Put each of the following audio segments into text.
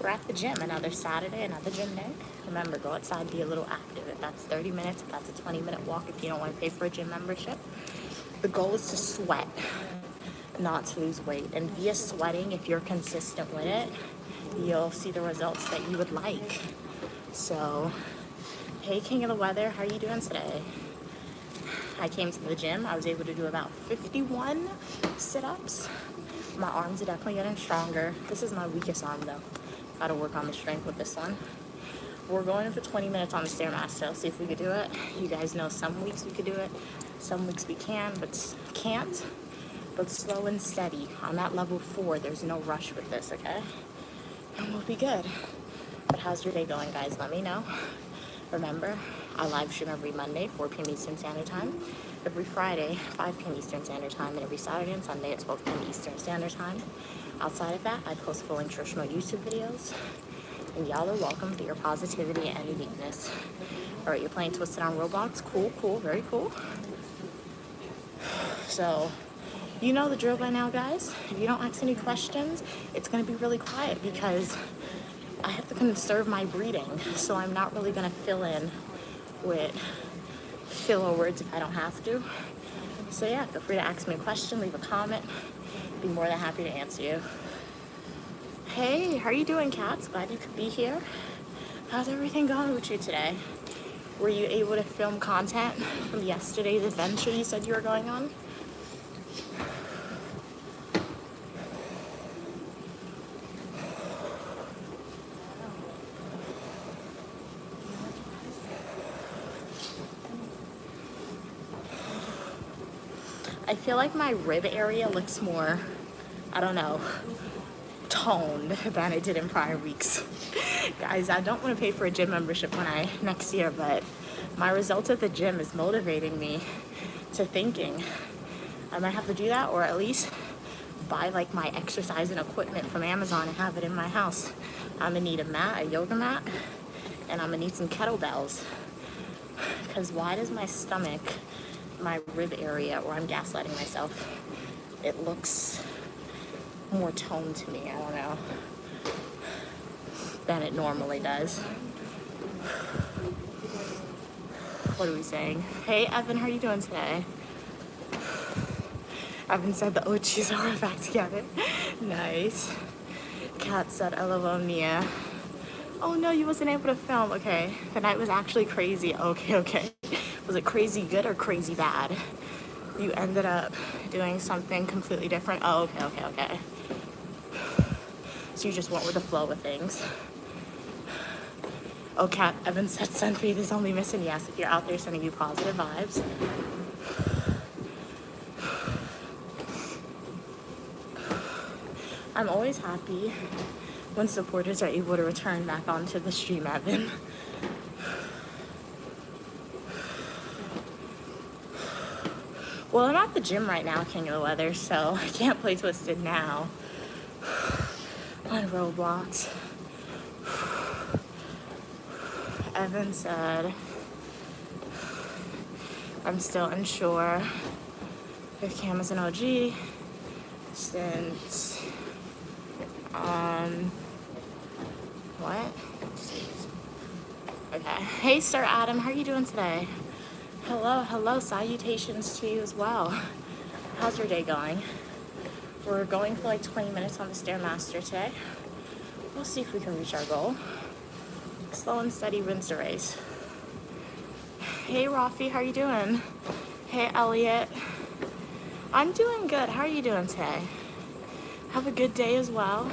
we're at the gym. Another Saturday, another gym day. Remember, go outside, be a little active. If that's 30 minutes, if that's a 20-minute walk, if you don't want to pay for a gym membership. The goal is to sweat, not to lose weight. And via sweating, if you're consistent with it, you'll see the results that you would like. So, hey, King of the Weather, how are you doing today? I came to the gym. I was able to do about 51 sit-ups. My arms are definitely getting stronger. This is my weakest arm though. Gotta work on the strength with this one. We're going for 20 minutes on the Stairmaster. See if we could do it. You guys know some weeks we could do it, some weeks we can, but can't. But slow and steady. I'm at level 4. There's no rush with this, okay? And we'll be good. But how's your day going, guys? Let me know. Remember, I live stream every Monday, 4 p.m. Eastern Standard Time. Every Friday, 5 p.m. Eastern Standard Time. And every Saturday and Sunday at 12 p.m. Eastern Standard Time. Outside of that, I post full nutritional YouTube videos. And y'all are welcome for your positivity and uniqueness. Alright, you're playing Twisted on Roblox. Cool, cool, very cool. So, you know the drill by now, guys. If you don't ask any questions, it's going to be really quiet because I have to conserve my breathing. So I'm not really going to fill in with filler words if I don't have to. So yeah, feel free to ask me a question, leave a comment. Be more than happy to answer you. Hey, how are you doing, Cats? Glad you could be here. How's everything going with you today? Were you able to film content from yesterday's adventure you said you were going on? I feel like my rib area looks more, I don't know, toned than it did in prior weeks. Guys, I don't want to pay for a gym membership next year, but my results at the gym is motivating me to thinking I might have to do that, or at least buy like my exercise and equipment from Amazon and have it in my house. I'm gonna need a mat, a yoga mat, and I'm gonna need some kettlebells. Because why does my stomach, my rib area, or I'm gaslighting myself, it looks more toned to me, I don't know, than it normally does. What are we saying? Hey Evan, how are you doing today? Evan said the OGs are back together. Nice. Kat said LOL Mia. Oh no, you wasn't able to film. Okay, the night was actually crazy. Okay. Was it crazy good or crazy bad? You ended up doing something completely different? Oh, okay. So you just went with the flow of things. Oh, Kat, Evan said Sunfaith is only missing. Yes, if you're out there sending you positive vibes. I'm always happy when supporters are able to return back onto the stream, Evan. Well, I'm at the gym right now, King of the Weather, so I can't play Twisted now on Roblox. Evan said, I'm still unsure if Cam is an OG since, what? Okay. Hey, Sir Adam, how are you doing today? Hello, salutations to you as well. How's your day going? We're going for like 20 minutes on the Stairmaster today. We'll see if we can reach our goal. Slow and steady wins the race. Hey, Rafi, how are you doing? Hey, Elliot. I'm doing good. How are you doing today? Have a good day as well.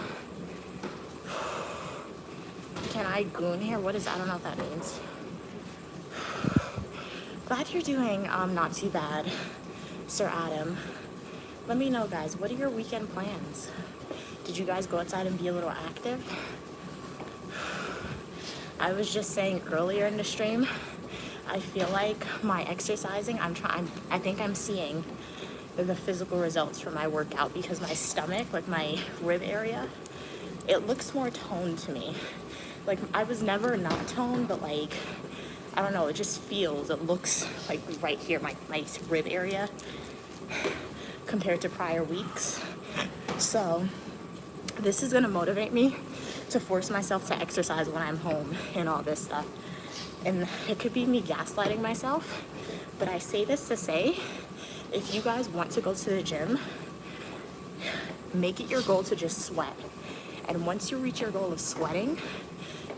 Can I goon here? What is, I don't know what that means. Glad you're doing not too bad, Sir Adam. Let me know, guys, what are your weekend plans? Did you guys go outside and be a little active? I was just saying earlier in the stream, I feel like my exercising, I think I'm seeing the physical results from my workout because my stomach, like my rib area, it looks more toned to me. Like, I was never not toned, but like, I don't know, it just feels, it looks like right here, my rib area compared to prior weeks. So this is gonna motivate me to force myself to exercise when I'm home and all this stuff. And it could be me gaslighting myself, but I say this to say, if you guys want to go to the gym, make it your goal to just sweat. And once you reach your goal of sweating,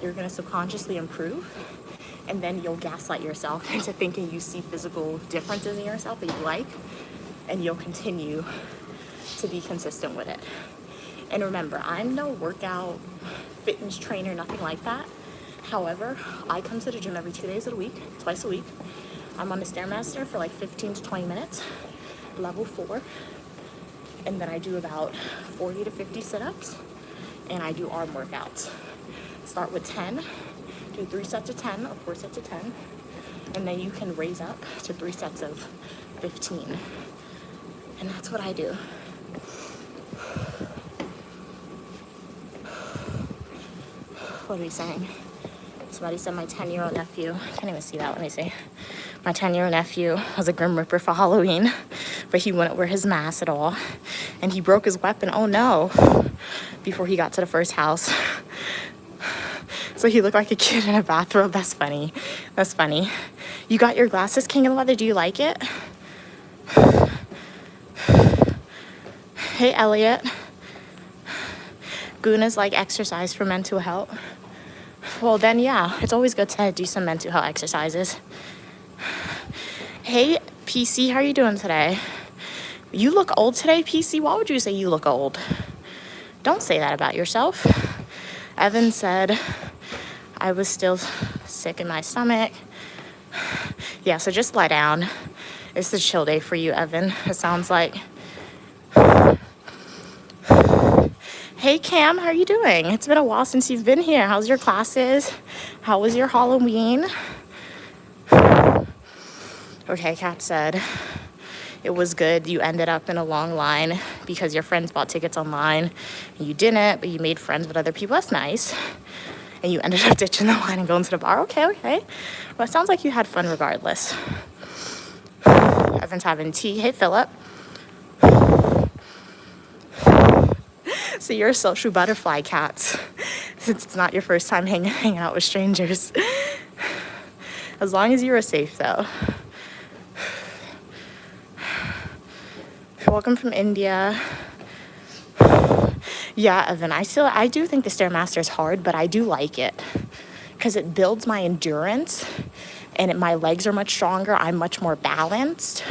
you're gonna subconsciously improve, and then you'll gaslight yourself into thinking you see physical differences in yourself that you like, and you'll continue to be consistent with it. And remember, I'm no workout, fitness trainer, nothing like that. However, I come to the gym every 2 days of the week, twice a week. I'm on the Stairmaster for like 15 to 20 minutes, level 4. And then I do about 40 to 50 sit-ups, and I do arm workouts. Start with 10, do 3 sets of 10 or 4 sets of 10, and then you can raise up to 3 sets of 15. And that's what I do. What are we saying? Somebody said my 10-year-old nephew, I can't even see that, let me see. My 10-year-old nephew was a Grim Reaper for Halloween, but he wouldn't wear his mask at all. And he broke his weapon, oh no, before he got to the first house. So he looked like a kid in a bathrobe. That's funny. That's funny. You got your glasses, King of the Weather, do you like it? Hey, Elliot. Guna's like exercise for mental health. Well, then, yeah, it's always good to do some mental health exercises. Hey, PC, how are you doing today? You look old today, PC. Why would you say you look old? Don't say that about yourself. Evan said I was still sick in my stomach. Yeah, so just lie down. It's a chill day for you, Evan. It sounds like. Hey Cam, how are you doing? It's been a while since you've been here. How's your classes? How was your Halloween? Okay, Kat said it was good. You ended up in a long line because your friends bought tickets online and you didn't, but you made friends with other people. That's nice. And you ended up ditching the line and going to the bar. Okay. Well, it sounds like you had fun regardless. Evan's having tea. Hey, Philip. So you're a social butterfly, Kat, since it's not your first time hanging out with strangers. As long as you are safe, though. Welcome from India. Yeah, Evan, I do think the Stairmaster is hard, but I do like it because it builds my endurance, and my legs are much stronger. I'm much more balanced.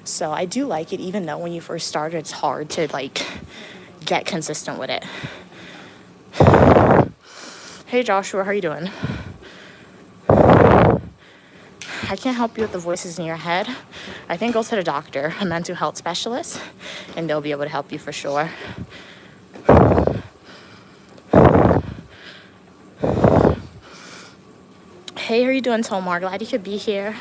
So I do like it, even though when you first started, it's hard to, like, get consistent with it. Hey Joshua, how are you doing? I can't help you with the voices in your head. I think go to the doctor, a mental health specialist, and they'll be able to help you for sure. Hey, how are you doing, Tomar? Glad you could be here.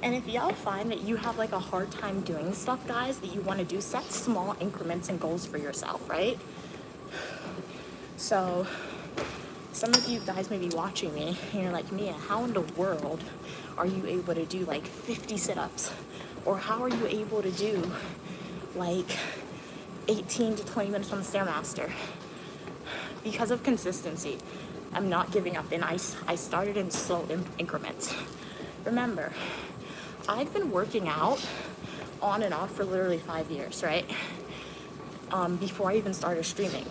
And if y'all find that you have like a hard time doing stuff, guys, that you want to do, set small increments and goals for yourself, right? So some of you guys may be watching me and you're like, Mia, how in the world are you able to do like 50 sit-ups? Or how are you able to do like 18 to 20 minutes on the Stairmaster? Because of consistency. I'm not giving up, and I started in slow increments. Remember, I've been working out on and off for literally 5 years, right? Before I even started streaming.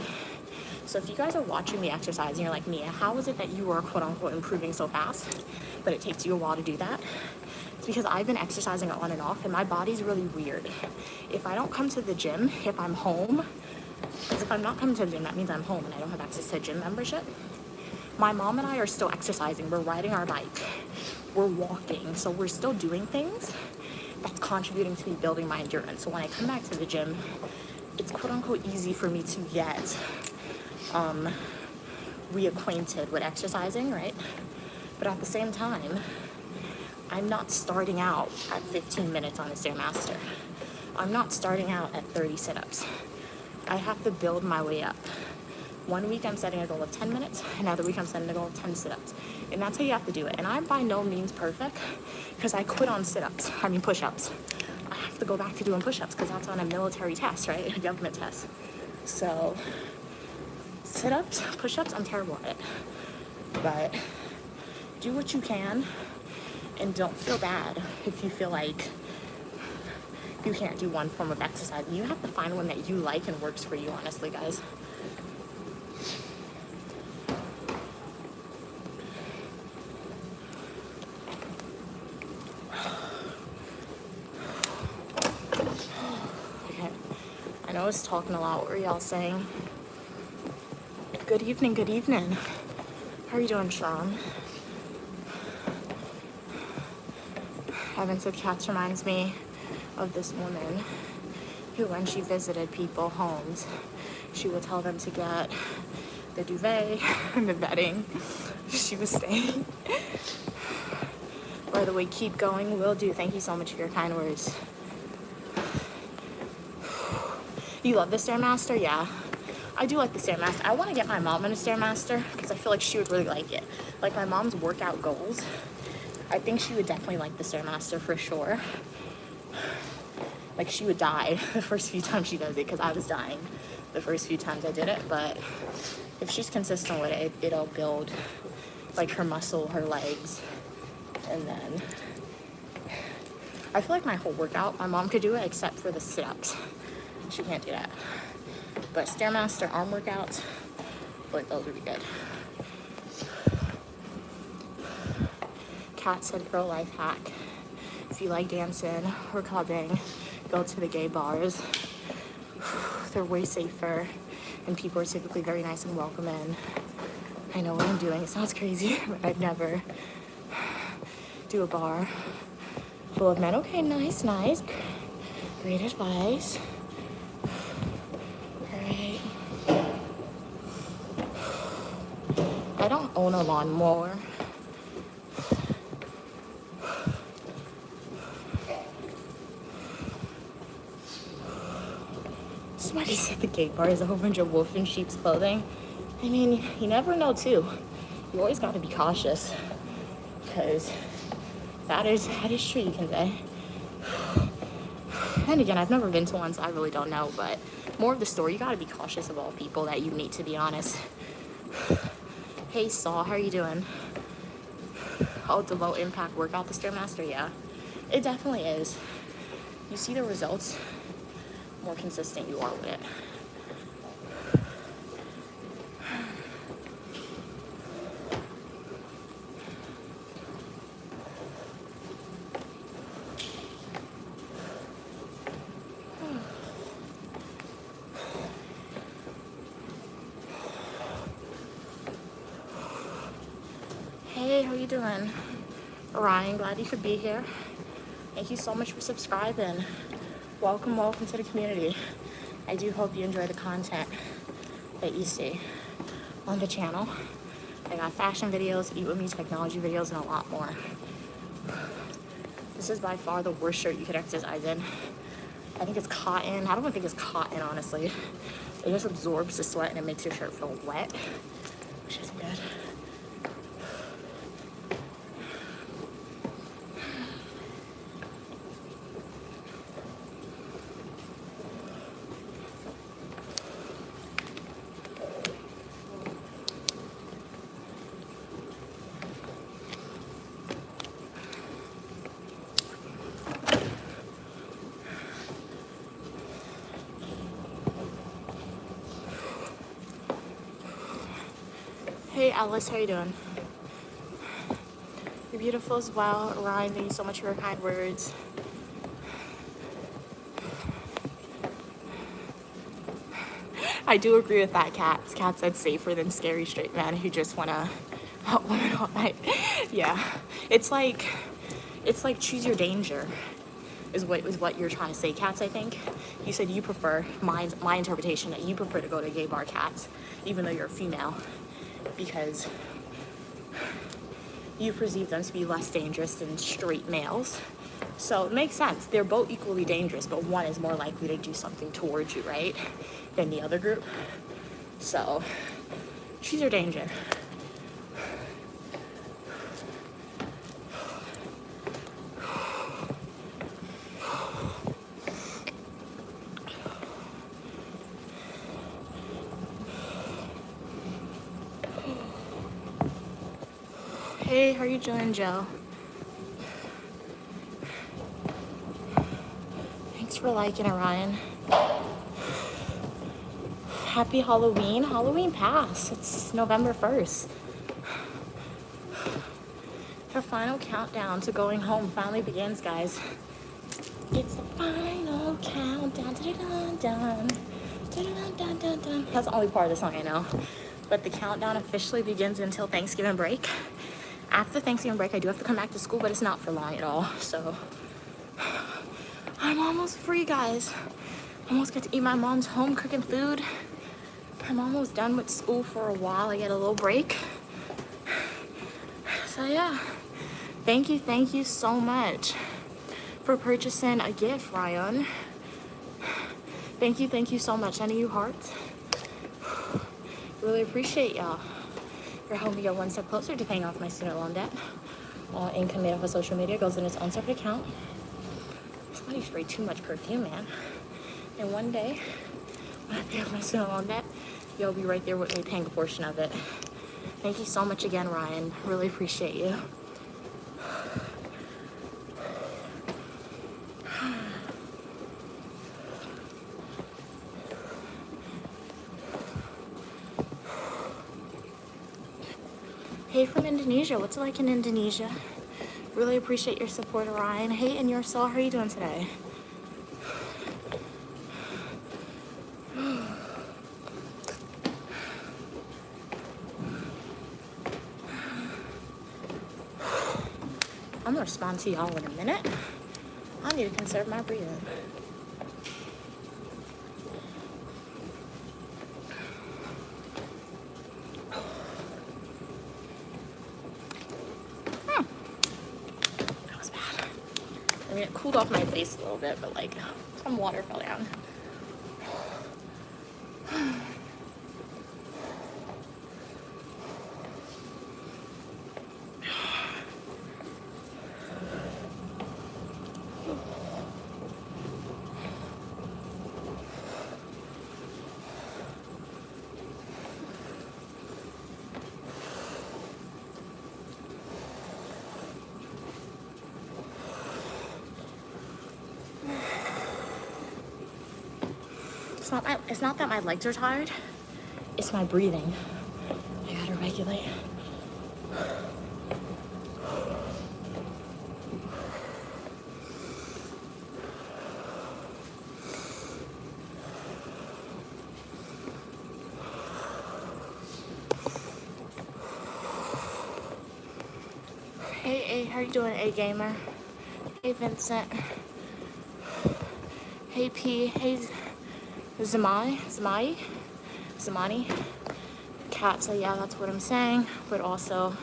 So if you guys are watching me exercise and you're like, Mia, how is it that you are quote unquote improving so fast, but it takes you a while to do that? It's because I've been exercising on and off, and my body's really weird. If I don't come to the gym, if I'm home, because if I'm not coming to the gym, that means I'm home and I don't have access to a gym membership. My mom and I are still exercising. We're riding our bike. We're walking. So we're still doing things that's contributing to me building my endurance. So when I come back to the gym, it's quote unquote easy for me to get reacquainted with exercising, right? But at the same time, I'm not starting out at 15 minutes on the Stairmaster. I'm not starting out at 30 sit-ups. I have to build my way up. 1 week I'm setting a goal of 10 minutes, another week I'm setting a goal of 10 sit-ups. And that's how you have to do it. And I'm by no means perfect because I quit on push-ups. I have to go back to doing push-ups because that's on a military test, right? A government test. So sit-ups, push-ups, I'm terrible at it. But do what you can and don't feel bad if you feel like you can't do one form of exercise. You have to find one that you like and works for you, honestly, guys. Okay. I know I was talking a lot. What were y'all saying? Good evening, good evening. How are you doing, Sean? Evan said cats reminds me of this woman who, when she visited people homes, she would tell them to get the duvet and the bedding. She was staying. By the way, keep going, will do. Thank you so much for your kind words. You love the Stairmaster? Yeah. I do like the Stairmaster. I want to get my mom in a Stairmaster because I feel like she would really like it. Like my mom's workout goals, I think she would definitely like the Stairmaster for sure. Like she would die the first few times she does it because I was dying the first few times I did it. But if she's consistent with it, it'll build like her muscle, her legs. And then I feel like my whole workout, my mom could do it except for the sit-ups. She can't do that. But Stairmaster arm workouts, I feel like those would be good. Kat said, girl life hack. If you like dancing or clubbing, go to the gay bars. They're way safer and people are typically very nice and welcoming. I know what I'm doing. It sounds crazy, but I'd never do a bar full of men. Okay, nice. Great advice. Alright. I don't own a lawnmower. Somebody said the gay bar is a whole bunch of wolf in sheep's clothing. I mean, you never know too. You always got to be cautious because that is true, you can say. And again, I've never been to one, so I really don't know, but more of the story, you got to be cautious of all people that you meet, to be honest. Hey, Saul, how are you doing? Oh, it's a low impact workout, the Stairmaster? Yeah, it definitely is. You see the results, more consistent you are with it. Hey, how you doing? Ryan, glad you could be here. Thank you so much for subscribing. Welcome to the community. I do hope you enjoy the content that you see on the channel. I got fashion videos, eat with me, technology videos, and a lot more. This is by far the worst shirt you could exercise in. I think it's cotton. I don't even think it's cotton, honestly. It just absorbs the sweat and it makes your shirt feel wet, which is good. Hey Alice, how you doing? You're beautiful as well. Ryan, thank you so much for your kind words. I do agree with that, Kat. Kat said safer than scary straight men who just want to help women all night. Yeah, it's like choose your danger is what you're trying to say, Cats. I think you said you prefer my interpretation that you prefer to go to a gay bar, Cats, even though you're a female, because you perceive them to be less dangerous than straight males. So it makes sense. They're both equally dangerous, but one is more likely to do something towards you, right, than the other group. So choose your danger. Hey, how are you doing, Joe? Thanks for liking it, Ryan. Happy Halloween. Halloween passed. It's November 1st. The final countdown to going home finally begins, guys. It's the final countdown. Dun-dun-dun-dun. Dun-dun-dun-dun-dun. That's the only part of the song I know. But the countdown officially begins until Thanksgiving break. After Thanksgiving break, I do have to come back to school, but it's not for long at all. So I'm almost free, guys. I almost get to eat my mom's home cooking food. I'm almost done with school for a while. I get a little break. So yeah, thank you so much for purchasing a gift, Ryan. Thank you so much. Sending you hearts. Really appreciate y'all. You're helping me get one step closer to paying off my student loan debt. All income made off of social media goes in its own separate account. Somebody sprayed too much perfume, man. And one day, when I pay off my student loan debt, you'll be right there with me paying a portion of it. Thank you so much again, Ryan. Really appreciate you. Hey from Indonesia. What's it like in Indonesia? Really appreciate your support, Ryan. Hey, and your soul, how are you doing today? I'm gonna respond to y'all in a minute. I need to conserve my breathing. That was bad. I mean, it cooled off my face a little bit, but like some water fell down. It's not that my legs are tired. It's my breathing. I gotta regulate. Hey, how you doing, A Gamer? Hey, Vincent. Hey, P. Hey, Zamani? Cat, so yeah, that's what I'm saying. But also,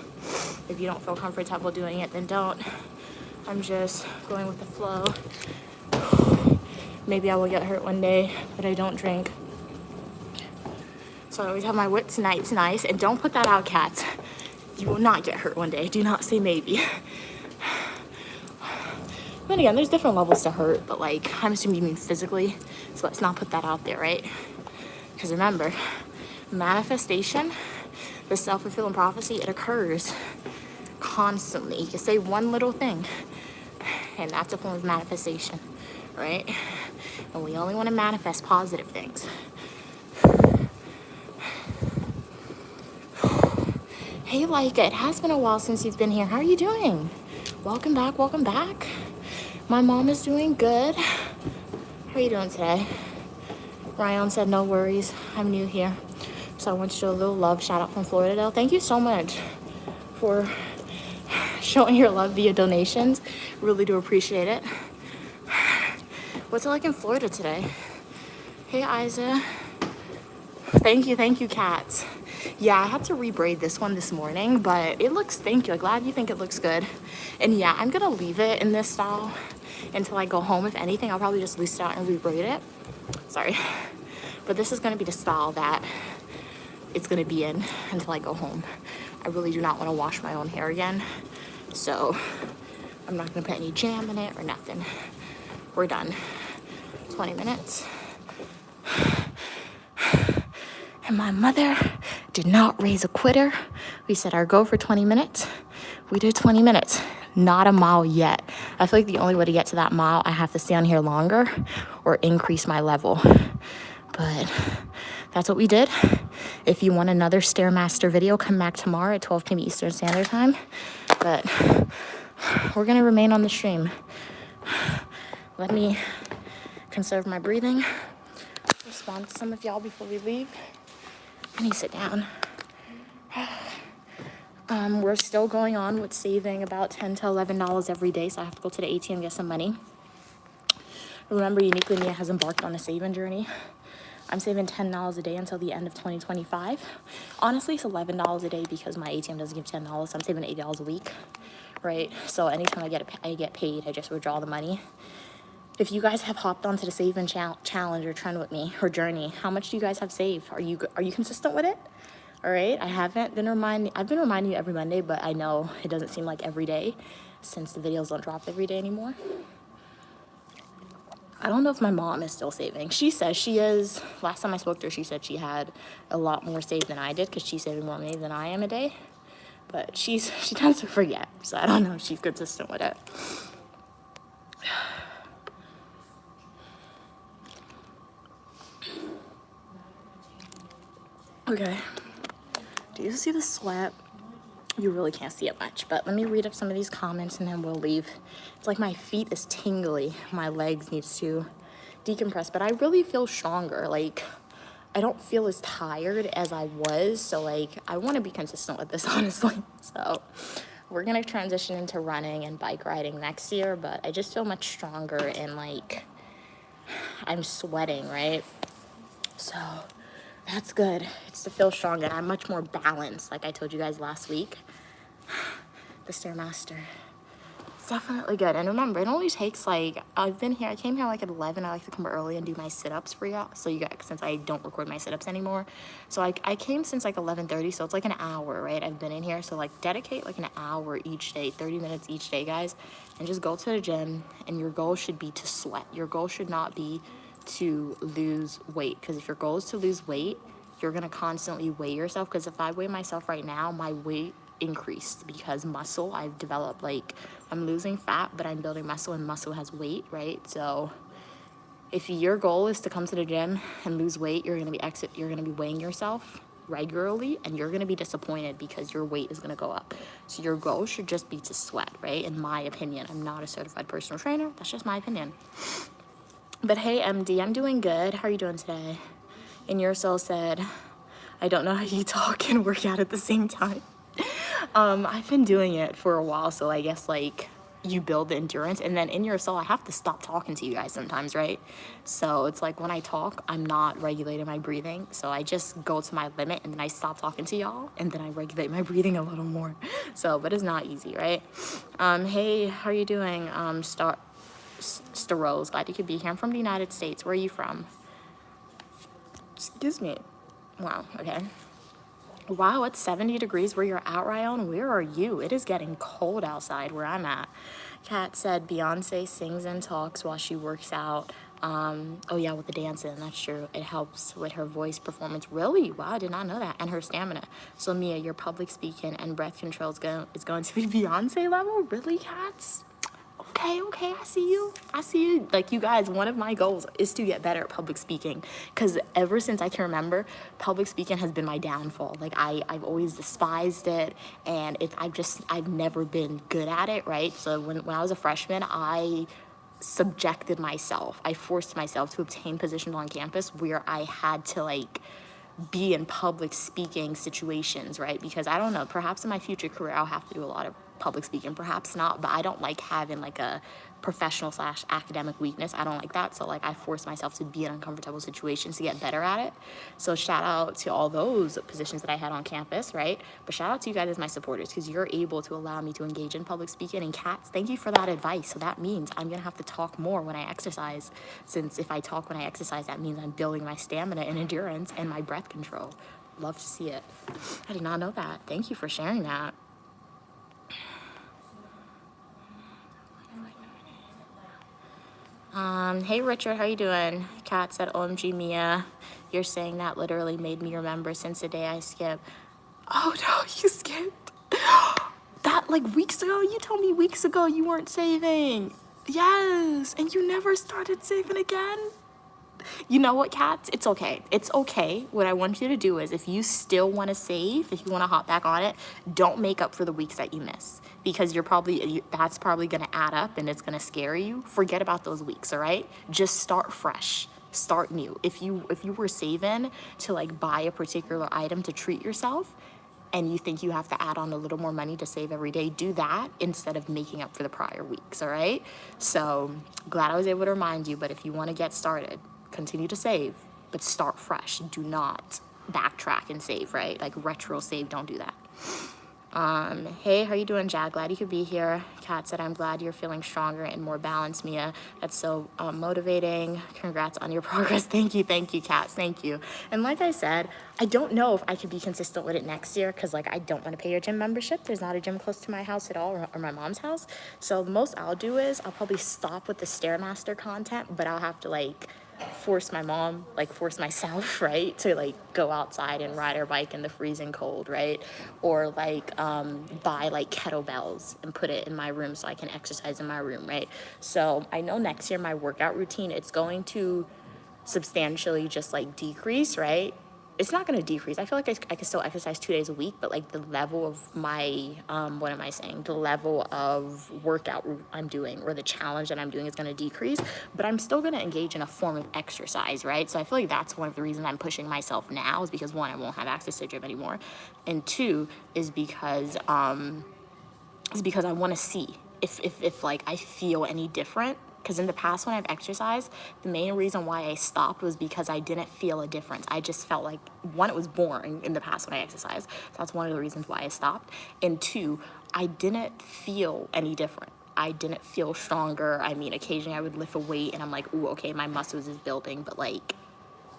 if you don't feel comfortable doing it, then don't. I'm just going with the flow. Maybe I will get hurt one day, but I don't drink. So I always have my wits nice. And don't put that out, cats. You will not get hurt one day. Do not say maybe. Then again, there's different levels to hurt, but like, I'm assuming you mean physically. So let's not put that out there, right? Because remember, manifestation, the self-fulfilling prophecy, it occurs constantly. You can say one little thing, and that's a form of manifestation, right? And we only want to manifest positive things. Hey, Laika, it has been a while since you've been here. How are you doing? Welcome back. My mom is doing good. How are you doing today? Ryan said, no worries. I'm new here. So I want to show a little love. Shout out from Florida, though. Thank you so much for showing your love via donations. Really do appreciate it. What's it like in Florida today? Hey, Isa. Thank you, cats. Yeah, I had to rebraid this one this morning, but it looks, thank you. I'm glad you think it looks good. And yeah, I'm gonna leave it in this style until I go home. If anything, I'll probably just loose it out and rebraid it. Sorry. But this is gonna be the style that it's gonna be in until I go home. I really do not wanna wash my own hair again. So I'm not gonna put any jam in it or nothing. We're done. 20 minutes. And my mother did not raise a quitter. We set our goal for 20 minutes. We did 20 minutes, not a mile yet. I feel like the only way to get to that mile, I have to stay on here longer or increase my level. But that's what we did. If you want another Stairmaster video, come back tomorrow at 12 p.m. Eastern Standard Time. But we're gonna remain on the stream. Let me conserve my breathing, respond to some of y'all before we leave. Let me sit down. We're still going on with saving about $10 to $11 every day, so I have to go to the ATM and get some money. Remember, Uniquely Mia has embarked on a saving journey. I'm saving $10 a day until the end of 2025. Honestly, it's $11 a day because my ATM doesn't give $10, so I'm saving $8 a week, right? So anytime I get paid, I just withdraw the money. If you guys have hopped onto the saving challenge or trend with me or journey, how much do you guys have saved? Are you consistent with it? All right, I've been reminding you every Monday, but I know it doesn't seem like every day since the videos don't drop every day anymore. I don't know if my mom is still saving. She says she is. Last time I spoke to her, she said she had a lot more saved than I did because she's saving more money than I am a day. But she tends to forget, so I don't know if she's consistent with it. Okay. Do you see the sweat? You really can't see it much, but let me read up some of these comments and then we'll leave. It's like my feet is tingly. My legs needs to decompress, but I really feel stronger. Like, I don't feel as tired as I was. So like, I want to be consistent with this, honestly. So we're going to transition into running and bike riding next year, but I just feel much stronger and like I'm sweating, right? So that's good. It's to feel stronger. I'm much more balanced, like I told you guys last week. The Stairmaster. It's definitely good. And remember, it only takes like, I came here like at 11. I like to come early and do my sit-ups for y'all. So you guys, since I don't record my sit-ups anymore. So I came since like 11:30, so it's like an hour, right? I've been in here. So like dedicate like an hour each day, 30 minutes each day, guys. And just go to the gym and your goal should be to sweat. Your goal should not be to lose weight, because if your goal is to lose weight, you're gonna constantly weigh yourself. Because if I weigh myself right now, my weight increased because muscle I've developed, like I'm losing fat but I'm building muscle, and muscle has weight, right? So if your goal is to come to the gym and lose weight, you're gonna be weighing yourself regularly and you're gonna be disappointed because your weight is gonna go up. So your goal should just be to sweat, right? In my opinion. I'm not a certified personal trainer, that's just my opinion. But hey, MD, I'm doing good. How are you doing today? And Your Soul said, I don't know how you talk and work out at the same time. I've been doing it for a while, so I guess like you build the endurance, and then in Your Soul, I have to stop talking to you guys sometimes, right? So it's like when I talk, I'm not regulating my breathing, so I just go to my limit and then I stop talking to y'all, and then I regulate my breathing a little more. So, but it's not easy, right? Hey, how are you doing? Starose, glad you could be here. I'm from the United States. Where are you from? Excuse me. Wow, okay. Wow, it's 70 degrees where you're at, Ryan. Where are you? It is getting cold outside where I'm at. Kat said Beyonce sings and talks while she works out. Oh yeah, with the dancing, that's true. It helps with her voice performance. Really? Wow, I did not know that. And her stamina. So Mia, your public speaking and breath control is going to be Beyonce level? Really, Cats? Okay, I see you. Like, you guys, one of my goals is to get better at public speaking, because ever since I can remember, public speaking has been my downfall. Like, I've always despised it, and I've never been good at it, right? So when I was a freshman, I forced myself to obtain positions on campus where I had to, like, be in public speaking situations, right? Because I don't know, perhaps in my future career I'll have to do a lot of public speaking, perhaps not, but I don't like having like a professional / academic weakness. I don't like that. So like I force myself to be in uncomfortable situations to get better at it. So shout out to all those positions that I had on campus, right? But shout out to you guys as my supporters, because you're able to allow me to engage in public speaking. And Cats, thank you for that advice. So that means I'm gonna have to talk more when I exercise, since if I talk when I exercise, that means I'm building my stamina and endurance and my breath control. Love to see it. I did not know that. Thank you for sharing that. Hey Richard, how you doing? Kat said, OMG Mia, you're saying that literally made me remember since the day I skipped. Oh no, you skipped. That like weeks ago? You told me weeks ago you weren't saving. Yes, and you never started saving again? You know what, cats? It's okay. It's okay. What I want you to do is if you still want to save, if you want to hop back on it, don't make up for the weeks that you miss because that's probably going to add up and it's going to scare you. Forget about those weeks, all right? Just start fresh. Start new. If you were saving to like buy a particular item to treat yourself, and you think you have to add on a little more money to save every day, do that instead of making up for the prior weeks, all right? So glad I was able to remind you, but if you want to get started, continue to save, but start fresh. Do not backtrack and save, right? Like retro save, don't do that. Hey, how you doing, Jad? Glad you could be here. Kat said, I'm glad you're feeling stronger and more balanced, Mia. That's so motivating. Congrats on your progress. Thank you, Kat. Thank you. And like I said, I don't know if I could be consistent with it next year because like I don't want to pay your gym membership. There's not a gym close to my house at all or my mom's house. So the most I'll do is I'll probably stop with the Stairmaster content, but I'll have to like force myself, right, to like go outside and ride our bike in the freezing cold, right, or like buy like kettlebells and put it in my room so I can exercise in my room, right? So I know next year my workout routine, it's going to substantially just like decrease, right? It's not going to decrease. I feel like I can still exercise 2 days a week, but like the level of my, the level of workout I'm doing or the challenge that I'm doing is going to decrease, but I'm still going to engage in a form of exercise, right? So I feel like that's one of the reasons I'm pushing myself now is because one, I won't have access to the gym anymore. And two is because I want to see if like I feel any different. Because in the past when I've exercised, the main reason why I stopped was because I didn't feel a difference. I just felt like, one, it was boring in the past when I exercised. So that's one of the reasons why I stopped. And two, I didn't feel any different. I didn't feel stronger. I mean, occasionally I would lift a weight and I'm like, ooh, okay, my muscles is building, but like,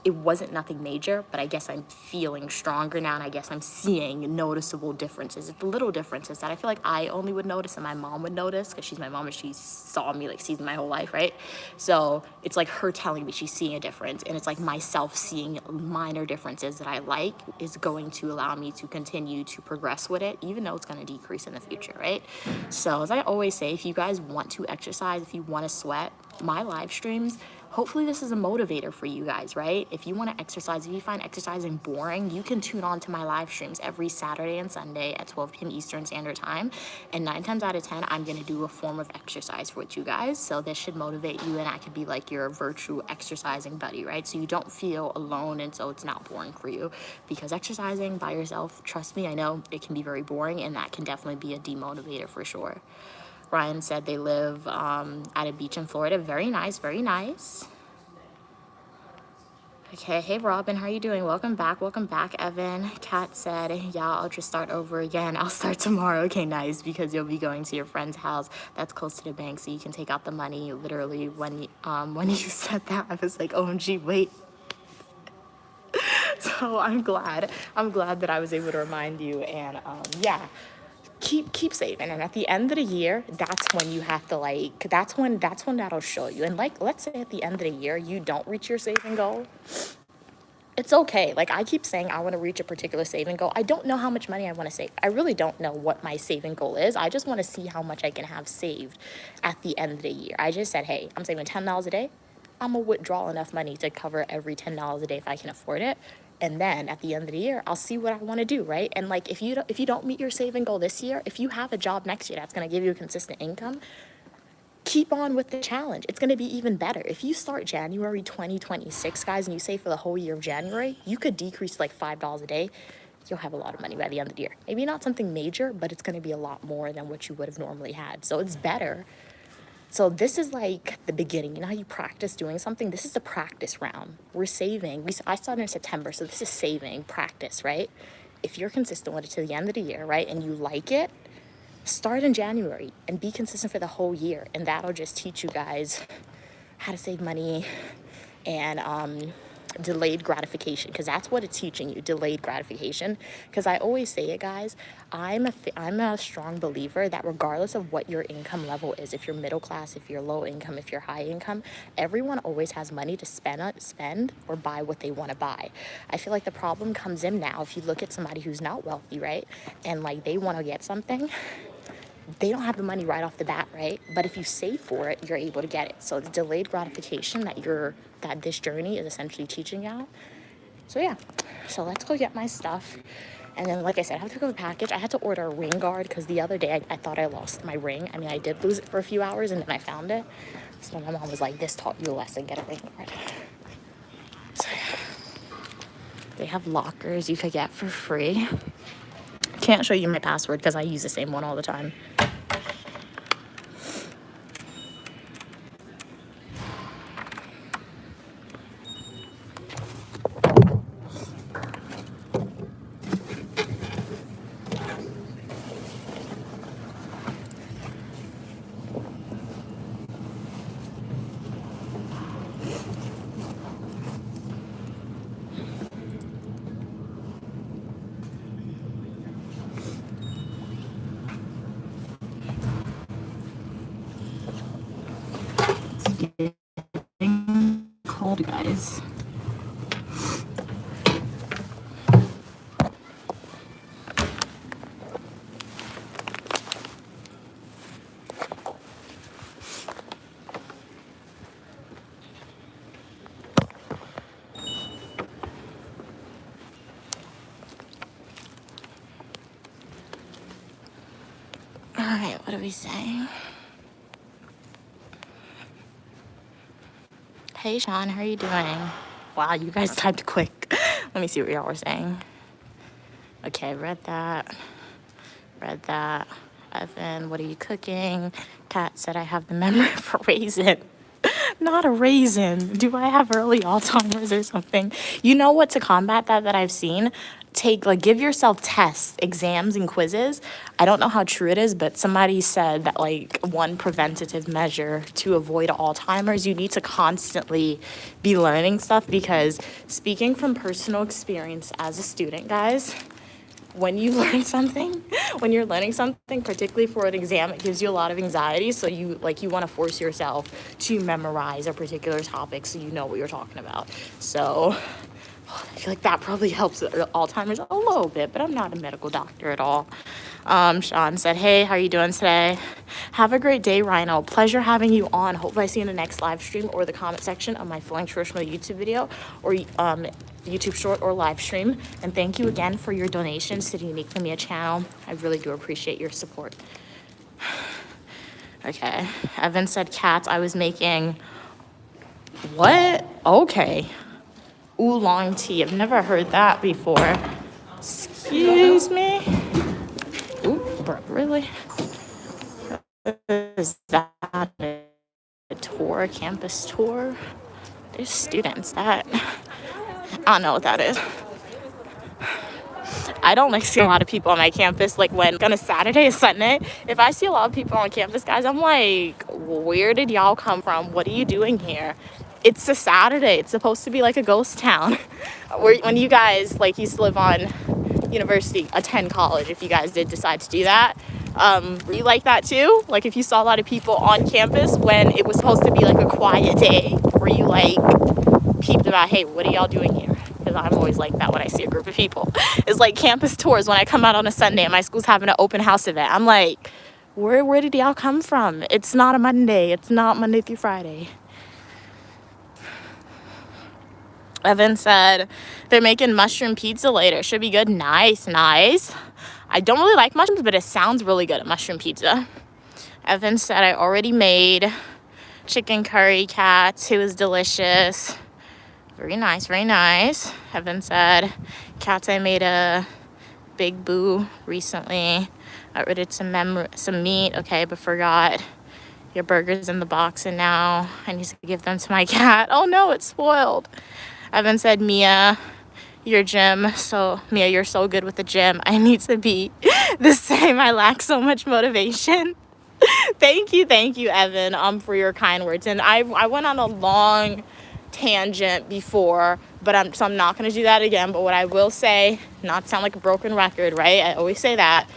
it wasn't nothing major, but I guess I'm feeling stronger now, and I guess I'm seeing noticeable differences. It's the little differences that I feel like I only would notice and my mom would notice because she's my mom and she saw me, like, sees me my whole life, right? So it's like her telling me she's seeing a difference, and it's like myself seeing minor differences that I like is going to allow me to continue to progress with it, even though it's going to decrease in the future, right? So as I always say, if you guys want to exercise, if you want to sweat, my live streams, hopefully this is a motivator for you guys, right? If you want to exercise, if you find exercising boring, you can tune on to my live streams every Saturday and Sunday at 12 p.m. Eastern Standard Time. And 9 times out of 10, I'm going to do a form of exercise for you guys. So this should motivate you, and I could be like your virtual exercising buddy, right? So you don't feel alone, and so it's not boring for you. Because exercising by yourself, trust me, I know it can be very boring, and that can definitely be a demotivator for sure. Ryan said they live at a beach in Florida. Very nice, very nice. Okay, hey Robin, how are you doing? Welcome back, Evan. Kat said, yeah, I'll just start over again. I'll start tomorrow. Okay, nice, because you'll be going to your friend's house that's close to the bank, so you can take out the money. Literally, when you said that, I was like, OMG, wait. So I'm glad that I was able to remind you, and yeah. Keep saving, and at the end of the year, that's when you have to like, that's when that'll show you. And like, let's say at the end of the year you don't reach your saving goal, it's okay. Like, I keep saying I want to reach a particular saving goal. I don't know how much money I want to save. I really don't know what my saving goal is. I just want to see how much I can have saved at the end of the year. I just said, hey, I'm saving $10 a day. I'm gonna withdraw enough money to cover every $10 a day if I can afford it. And then at the end of the year, I'll see what I want to do, right? And like, if you don't meet your saving goal this year, if you have a job next year that's going to give you a consistent income, keep on with the challenge. It's going to be even better. If you start January 2026, guys, and you save for the whole year of January, you could decrease like $5 a day. You'll have a lot of money by the end of the year. Maybe not something major, but it's going to be a lot more than what you would have normally had. So it's better. So this is like the beginning. You know how you practice doing something? This is the practice round. We're saving. I started in September, so this is saving practice, right? If you're consistent with it to the end of the year, right, and you like it, start in January and be consistent for the whole year. And that'll just teach you guys how to save money and delayed gratification, because that's what it's teaching you, delayed gratification. Because I always say it, guys, I'm a strong believer that regardless of what your income level is, if you're middle class, if you're low income, if you're high income, everyone always has money to spend or buy what they want to buy. I feel like the problem comes in now if you look at somebody who's not wealthy, right, and like they want to get something, they don't have the money right off the bat, right? But if you save for it, you're able to get it. So it's delayed gratification that this journey is essentially teaching you. So yeah, so let's go get my stuff. And then, like I said, I have to go to the package. I had to order a ring guard because the other day I thought I lost my ring. I mean, I did lose it for a few hours and then I found it. So my mom was like, this taught you a lesson, get a ring guard. So yeah, they have lockers you could get for free. Can't show you my password because I use the same one all the time. It's getting cold, guys. All right, what are we saying? Hey, Sean, how are you doing? Wow, you guys typed quick. Let me see what y'all were saying. Okay, read that. Evan, what are you cooking? Kat said I have the memory of a raisin. Not a raisin. Do I have early Alzheimer's or something? You know what, to combat that I've seen? Give yourself tests, exams, and quizzes. I don't know how true it is, but somebody said that one preventative measure to avoid Alzheimer's, you need to constantly be learning stuff, because speaking from personal experience as a student, guys, when you're learning something, particularly for an exam, it gives you a lot of anxiety. So you want to force yourself to memorize a particular topic so you know what you're talking about. So I feel like that probably helps Alzheimer's a little bit, but I'm not a medical doctor at all. Sean said, hey, how are you doing today? Have a great day, Rhino. Pleasure having you on. Hopefully I see you in the next live stream or the comment section of my Feeling Traditional YouTube video, or YouTube short or live stream. And thank you again for your donations to the Uniquely Mia channel. I really do appreciate your support. Okay, Evan said, cats, I was making, what? Okay. Oolong tea, I've never heard that before. Excuse me? Ooh, bro, really? Is that a tour, a campus tour? There's students I don't know what that is. I don't see a lot of people on my campus, when on a Saturday, a Sunday. If I see a lot of people on campus, guys, I'm like, where did y'all come from? What are you doing here? It's a Saturday. It's supposed to be like a ghost town. When you guys used to live on university, attend college, if you guys did decide to do that, were you like that too? If you saw a lot of people on campus when it was supposed to be a quiet day, were you peeped about, hey, what are y'all doing here? Because I'm always like that when I see a group of people. It's like campus tours when I come out on a Sunday and my school's having an open house event. I'm like, where did y'all come from? It's not a Monday. It's not Monday through Friday. Evan said they're making mushroom pizza later. Should be good. Nice. I don't really like mushrooms, but it sounds really good, at mushroom pizza. Evan said I already made chicken curry, cats. It was delicious. Very nice. Evan said, cats, I made a Big Boo recently. I ordered some meat, okay, but forgot your burger's in the box, and now I need to give them to my cat. Oh no, it's spoiled. Evan said, Mia, you're so good with the gym. I need to be the same. I lack so much motivation. Thank you, Evan, for your kind words. And I went on a long tangent before, but I'm not going to do that again. But what I will say, not to sound like a broken record, right? I always say that.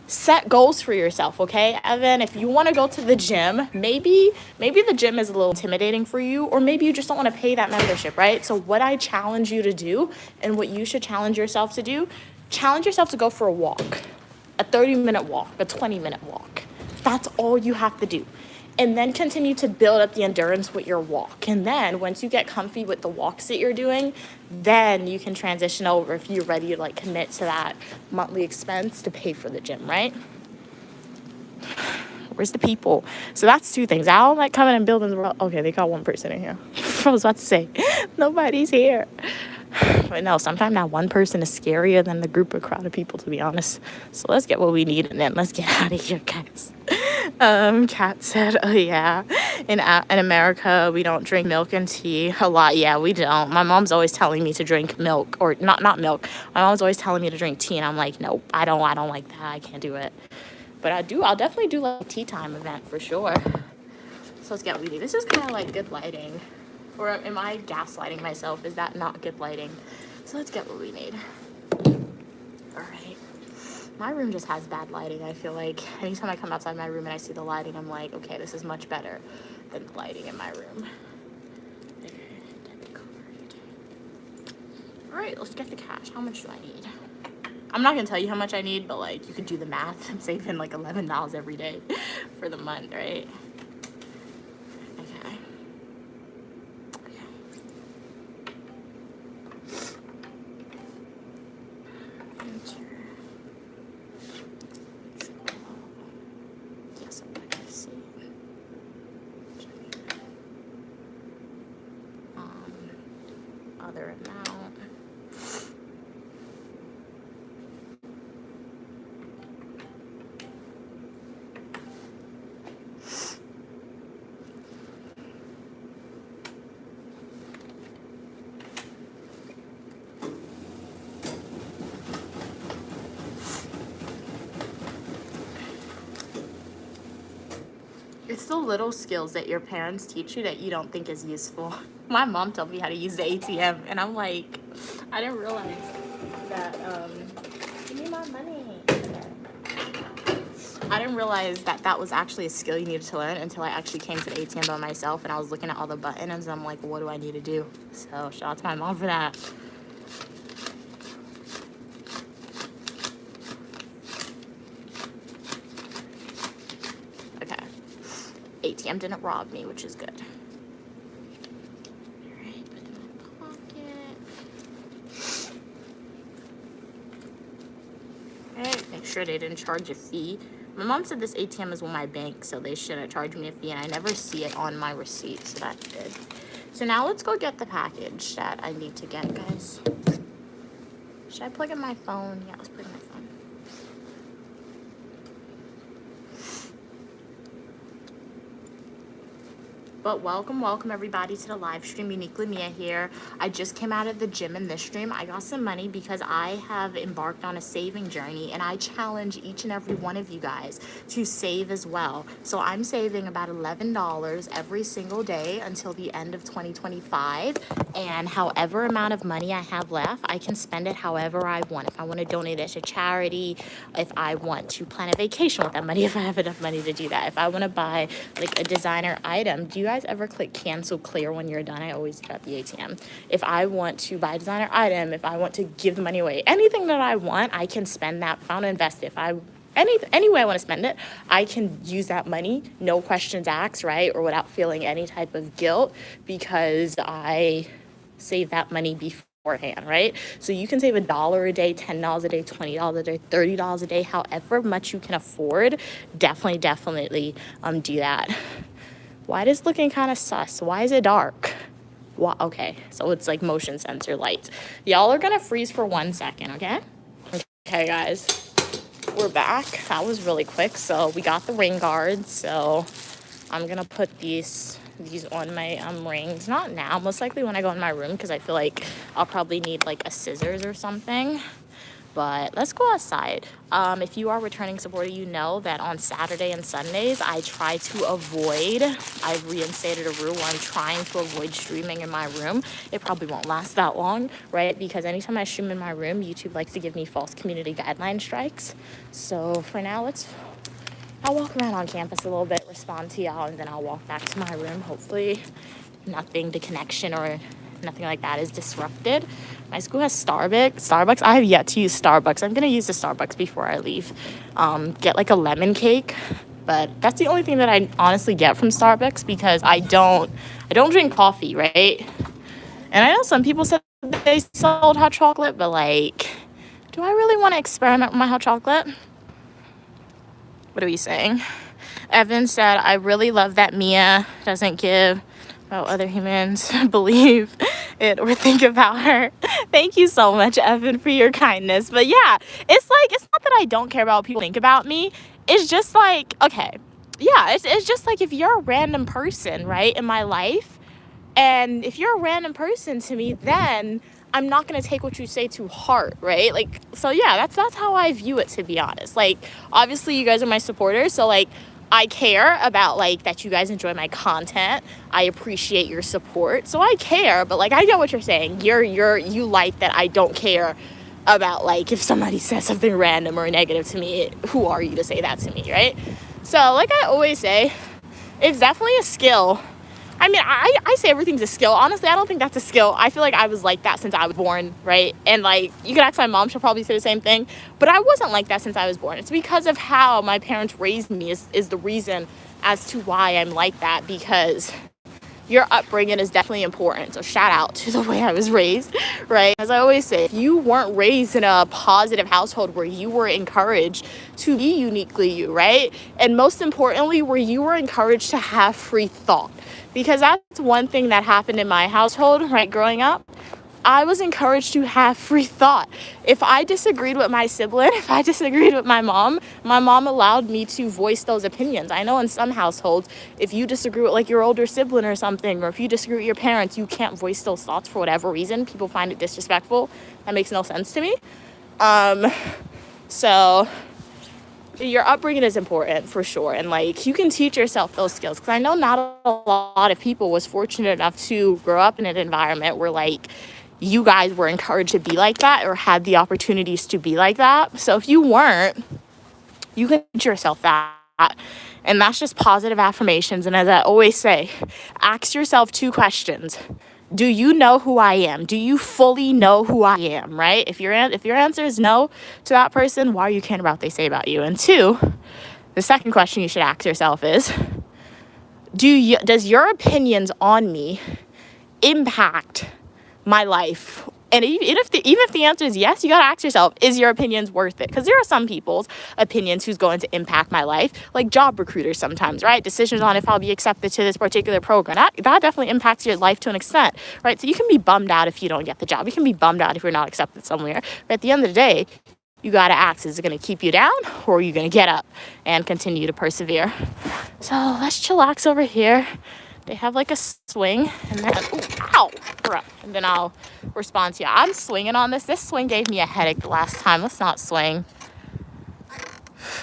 Set goals for yourself, okay, Evan? If you want to go to the gym, maybe the gym is a little intimidating for you, or maybe you just don't want to pay that membership, right? So what I challenge you to do, and what you should challenge yourself to do, challenge yourself to go for a walk, a 30-minute walk, a 20-minute walk. That's all you have to do. And then continue to build up the endurance with your walk. And then once you get comfy with the walks that you're doing, then you can transition over if you're ready to like commit to that monthly expense to pay for the gym, right? Where's the people? So that's two things. I don't like coming and building the road. Okay, they got one person in here. I was about to say, nobody's here. But no, sometimes that one person is scarier than the group of crowd of people, to be honest. So let's get what we need and then let's get out of here, guys. Kat said, oh yeah, in America, we don't drink milk and tea a lot. Yeah, we don't. My mom's always telling me to drink milk, or not milk. My mom's always telling me to drink tea, and I'm like, nope, I don't like that. I can't do it. But I'll definitely do like a tea time event for sure. So let's get what we do. This is kind of like good lighting. Or am I gaslighting myself? Is that not good lighting? So let's get what we need. All right. My room just has bad lighting. I feel like anytime I come outside my room and I see the lighting, I'm like, okay, this is much better than the lighting in my room. Debit card. All right, let's get the cash. How much do I need? I'm not gonna tell you how much I need, but like you could do the math. I'm saving like $11 every day for the month, right? Okay. Yes, I'm gonna see. Other amount. It's the little skills that your parents teach you that you don't think is useful. My mom told me how to use the ATM, and I'm like, I didn't realize that, give me my money. I didn't realize that that was actually a skill you needed to learn until I actually came to the ATM by myself, and I was looking at all the buttons, and I'm like, what do I need to do? So shout out to my mom for that. ATM didn't rob me, which is good. Alright, put them in my pocket. Alright, make sure they didn't charge a fee. My mom said this ATM is with my bank, so they shouldn't charge me a fee, and I never see it on my receipt, so that's good. So now let's go get the package that I need to get, guys. Should I plug in my phone? Yeah, let's plug in my phone. But welcome everybody to the live stream. Uniquely Mia here. I just came out of the gym in this stream. I got some money because I have embarked on a saving journey, and I challenge each and every one of you guys to save as well. So I'm saving about $11 every single day until the end of 2025, and however amount of money I have left, I can spend it however I want. If I want to donate it to charity, if I want to plan a vacation with that money, if I have enough money to do that, if I want to buy like a designer item. Do you guys ever click cancel clear when you're done? I always do at the ATM. If I want to buy a designer item, if I want to give the money away, anything that I want, I can spend that. If I want to invest it, if I any way I want to spend it, I can use that money, no questions asked, right? Or without feeling any type of guilt, because I save that money beforehand, right? So you can save $1 a day, $10 a day, $20 a day, $30 a day, however much you can afford. Definitely do that. Why is this looking kind of sus? Why is it dark? Okay, so it's like motion sensor lights. Y'all are gonna freeze for 1 second, okay? Okay, guys, we're back. That was really quick. So we got the ring guards. So I'm gonna put these on my rings. Not now, most likely when I go in my room, because I feel like I'll probably need like a scissors or something. But let's go outside. If you are a returning supporter, you know that on Saturday and Sundays, I try to avoid, I've reinstated a rule where I'm trying to avoid streaming in my room. It probably won't last that long, right? Because anytime I stream in my room, YouTube likes to give me false community guideline strikes. So for now, I'll walk around on campus a little bit, respond to y'all, and then I'll walk back to my room. Hopefully the connection or nothing like that is disrupted. My school has Starbucks. I have yet to use Starbucks. I'm gonna use the Starbucks before I leave. Get like a lemon cake But that's the only thing that I honestly get from Starbucks, because I don't drink coffee, right? And I know some people said they sold hot chocolate, but like, do I really want to experiment with my hot chocolate? What are we saying? Evan said, I really love that Mia doesn't give about other humans believe it or think about her. Thank you so much, Evan, for your kindness. But yeah, it's like, it's not that I don't care about what people think about me. It's just like, okay, yeah, it's just like, if you're a random person, right, in my life, and if you're a random person to me, then I'm not going to take what you say to heart, right? Like, so yeah, that's how I view it, to be honest. Like, obviously you guys are my supporters, so like, I care about like that you guys enjoy my content. I appreciate your support. So I care, but like, I get what you're saying. You like that I don't care about like if somebody says something random or negative to me. Who are you to say that to me, right? So like I always say, it's definitely a skill. I mean, I say everything's a skill. Honestly, I don't think that's a skill. I feel like I was like that since I was born, right? And like, you can ask my mom, she'll probably say the same thing. But I wasn't like that since I was born. It's because of how my parents raised me is the reason as to why I'm like that, because your upbringing is definitely important. So shout out to the way I was raised, right? As I always say, if you weren't raised in a positive household where you were encouraged to be uniquely you, right? And most importantly, where you were encouraged to have free thought. Because that's one thing that happened in my household, right, growing up. I was encouraged to have free thought. If I disagreed with my sibling, if I disagreed with my mom allowed me to voice those opinions. I know in some households, if you disagree with like your older sibling or something, or if you disagree with your parents, you can't voice those thoughts for whatever reason. People find it disrespectful. That makes no sense to me. So your upbringing is important for sure, and like you can teach yourself those skills, because I know not a lot of people was fortunate enough to grow up in an environment where like you guys were encouraged to be like that or had the opportunities to be like that. So if you weren't, you can teach yourself that, and that's just positive affirmations. And as I always say, ask yourself 2 questions. Do you know who I am? Do you fully know who I am, right? If your answer is no to that person, why are you caring about what they say about you? And 2, the second question you should ask yourself is, does your opinions on me impact my life? And even if the answer is yes, you gotta ask yourself, is your opinions worth it? Because there are some people's opinions who's going to impact my life, like job recruiters sometimes, right? Decisions on if I'll be accepted to this particular program. That definitely impacts your life to an extent, right? So you can be bummed out if you don't get the job. You can be bummed out if you're not accepted somewhere. But at the end of the day, you gotta ask, is it gonna keep you down, or are you gonna get up and continue to persevere? So let's chillax over here. They have like a swing, and then, ow, and then I'll respond to you. I'm swinging on this. This swing gave me a headache the last time. Let's not swing.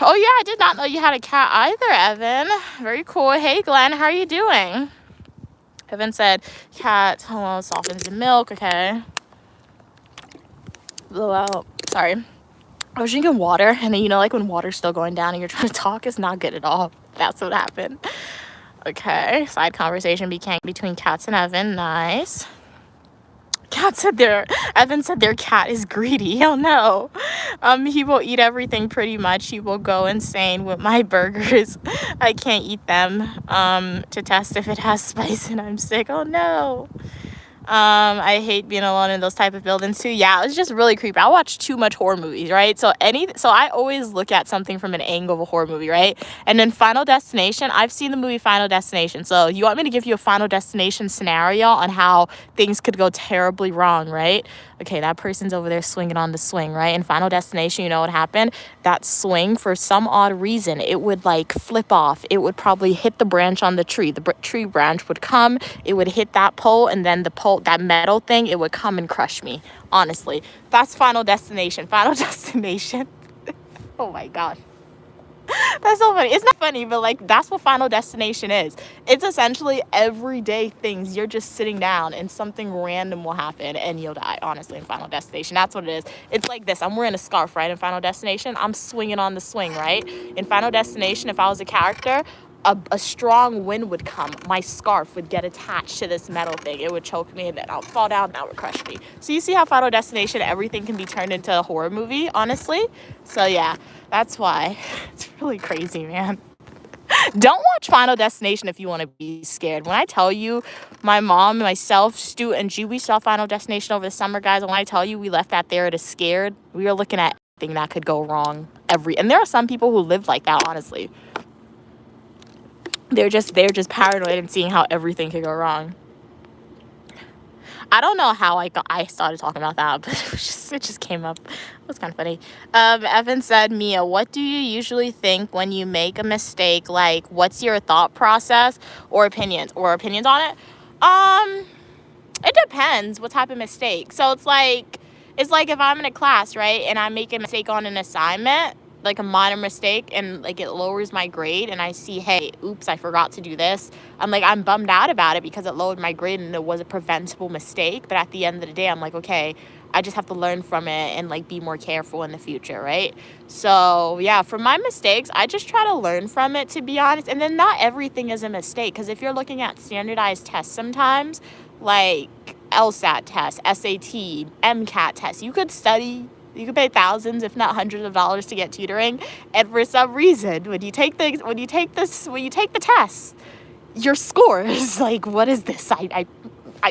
Oh yeah, I did not know you had a cat either, Evan. Very cool. Hey, Glenn, how are you doing? Evan said, cat, softens the milk. Okay. Blow out. Sorry. I was drinking water, and then, you know, like when water's still going down and you're trying to talk, it's not good at all. That's what happened. Okay, side conversation became between Cats and Evan. Nice. Evan said their cat is greedy. Oh no. He will eat everything pretty much. He will go insane with my burgers. I can't eat them to test if it has spice and I'm sick. Oh no. I hate being alone in those type of buildings too. Yeah, it's just really creepy. I watch too much horror movies, right? So I always look at something from an angle of a horror movie, right? And then Final Destination, I've seen the movie Final Destination. So you want me to give you a Final Destination scenario on how things could go terribly wrong, right? Okay, that person's over there swinging on the swing, right? In Final Destination, you know what happened? That swing, for some odd reason, it would like flip off. It would probably hit the branch on the tree. The tree branch would come, it would hit that pole, and then the pole, that metal thing, it would come and crush me. Honestly, that's Final Destination. Final Destination. Oh my God. That's so funny. It's not funny, but like that's what Final Destination is. It's essentially everyday things. You're just sitting down and something random will happen and you'll die. Honestly, in Final Destination, that's what it is. It's like this. I'm wearing a scarf, right? In Final Destination, I'm swinging on the swing, right? In Final Destination, if I was a character, a strong wind would come. My scarf would get attached to this metal thing. It would choke me and then I'll fall down and that would crush me. So you see how Final Destination, everything can be turned into a horror movie, honestly? So yeah, that's why. It's really crazy, man. Don't watch Final Destination if you want to be scared. When I tell you, my mom, myself, Stu, and G, we saw Final Destination over the summer, guys. And when I tell you we left that theater scared, we were looking at everything that could go wrong. And there are some people who live like that, honestly. They're just paranoid and seeing how everything could go wrong. I don't know how I started talking about that, but it just came up. It was kind of funny. Evan said, Mia, what do you usually think when you make a mistake? Like, what's your thought process or opinions on it? It depends what type of mistake. So it's like if I'm in a class, right, and I make a mistake on an assignment, like a minor mistake, and like it lowers my grade, and I see, hey, oops, I forgot to do this. I'm bummed out about it because it lowered my grade and it was a preventable mistake. But at the end of the day, I'm like, okay, I just have to learn from it and like be more careful in the future, right? So yeah, for my mistakes, I just try to learn from it, to be honest. And then not everything is a mistake, because if you're looking at standardized tests sometimes, like LSAT tests, SAT, MCAT tests, you could study. You could pay thousands, if not hundreds of dollars to get tutoring. And for some reason, when you take the test, your score is like, what is this? I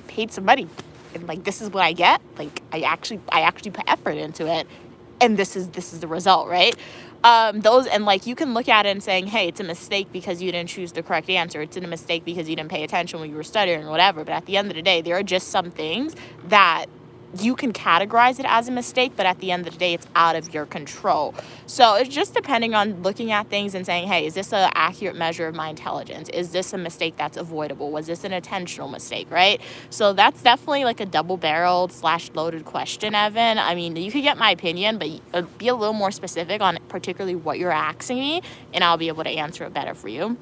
paid some money, and like, this is what I get. Like, I actually put effort into it, and this is the result, right? You can look at it and saying, hey, it's a mistake because you didn't choose the correct answer. It's a mistake because you didn't pay attention when you were studying or whatever. But at the end of the day, there are just some things that you can categorize it as a mistake, but at the end of the day, it's out of your control. So it's just depending on looking at things and saying, hey, is this an accurate measure of my intelligence? Is this a mistake that's avoidable? Was this an intentional mistake, right? So that's definitely like a double-barreled / loaded question, Evan. I mean, you could get my opinion, but be a little more specific on particularly what you're asking me, and I'll be able to answer it better for you.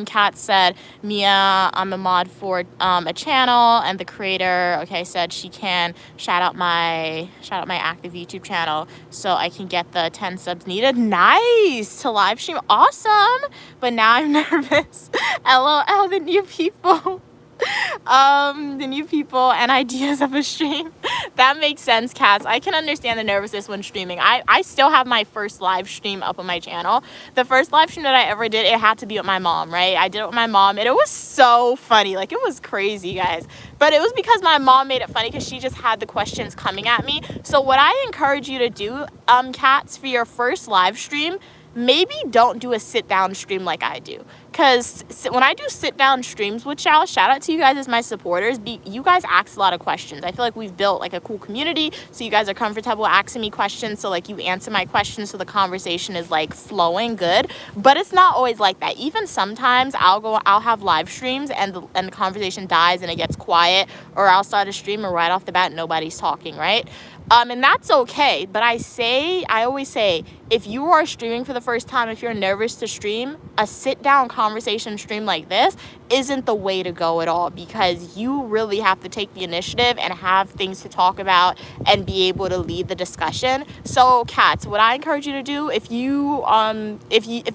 Kat said, Mia, I'm a mod for a channel, and the creator, said she can shout out my active YouTube channel so I can get the 10 subs needed. Nice! To live stream. Awesome! But now I'm nervous. LOL, the new people. The new people and ideas of a stream. That makes sense, Cats. I can understand the nervousness when streaming. I still have my first live stream up on my channel. The first live stream that I ever did, it had to be with my mom, right? I did it with my mom, and it was so funny. Like, it was crazy, guys. But it was because my mom made it funny, because she just had the questions coming at me. So what I encourage you to do, Cats, for your first live stream, maybe don't do a sit-down stream like I do. Because when I do sit-down streams with y'all, shout out to you guys as my supporters. You guys ask a lot of questions. I feel like we've built like a cool community, so you guys are comfortable asking me questions. So like, you answer my questions, so the conversation is like flowing good. But it's not always like that. Even sometimes I'll have live streams and the conversation dies and it gets quiet, or I'll start a stream and right off the bat nobody's talking, right? And that's okay. But I always say, if you are streaming for the first time, if you're nervous to stream, a sit-down conversation stream like this isn't the way to go at all, because you really have to take the initiative and have things to talk about and be able to lead the discussion. So, Cats, what I encourage you to do, if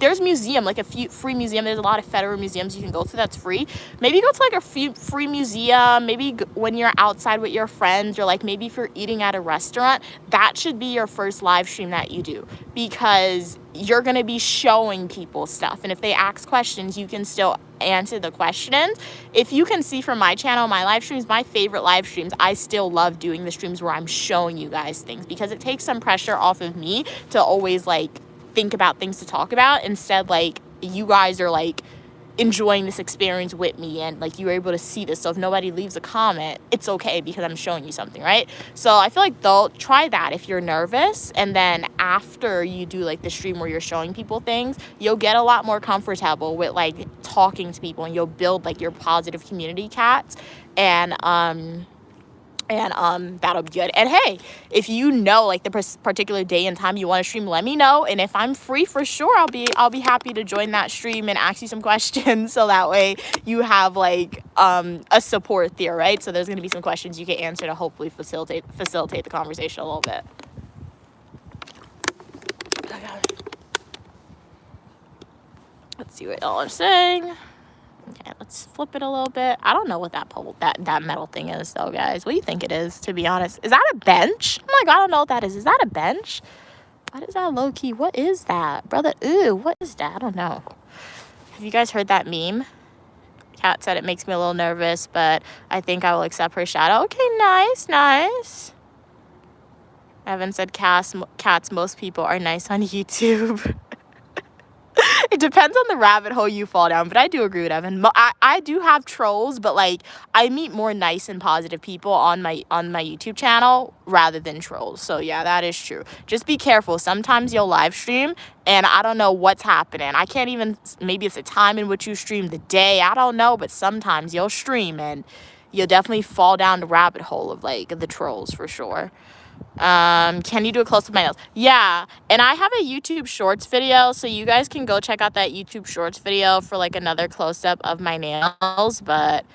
there's a museum, like a free museum, there's a lot of federal museums you can go to that's free. Maybe go to like a free museum. Maybe when you're outside with your friends, or like maybe if you're eating at a restaurant, that should be your first live stream that you do, because you're going to be showing people stuff, and if they ask questions, you can still answer the questions. If you can see from my channel, my live streams, my favorite live streams, I still love doing the streams where I'm showing you guys things, because it takes some pressure off of me to always like think about things to talk about. Instead, like, you guys are like enjoying this experience with me, and like, you're able to see this. So if nobody leaves a comment, it's okay, because I'm showing you something, right? So I feel like they'll try that if you're nervous, and then after you do like the stream where you're showing people things, you'll get a lot more comfortable with like talking to people, and you'll build like your positive community, Cats, and that'll be good. And hey, if you know like the particular day and time you want to stream, let me know, and if I'm free, for sure I'll be happy to join that stream and ask you some questions, so that way you have like a support there, right? So there's going to be some questions you can answer to hopefully facilitate the conversation a little bit. Let's see what y'all are saying. Okay, let's flip it a little bit. I don't know what that metal thing is, though, guys. What do you think it is, to be honest? Is that a bench? I'm like, I don't know what that is. Is that a bench? What is that low-key? What is that? Brother, ew, what is that? I don't know. Have you guys heard that meme? Kat said it makes me a little nervous, but I think I will accept her shadow. Okay, nice, nice. Evan said cats, most people are nice on YouTube. It depends on the rabbit hole you fall down, but I do agree with Evan. I do have trolls, but like I meet more nice and positive people on my YouTube channel rather than trolls. So yeah, that is true. Just be careful. Sometimes you'll live stream and I don't know what's happening. I can't even, maybe it's the time in which you stream, the day, I don't know, but sometimes you'll stream and you'll definitely fall down the rabbit hole of like the trolls for sure. Can you do a close of my nails? Yeah, and I have a YouTube shorts video, so you guys can go check out that YouTube shorts video for like another close-up of my nails. But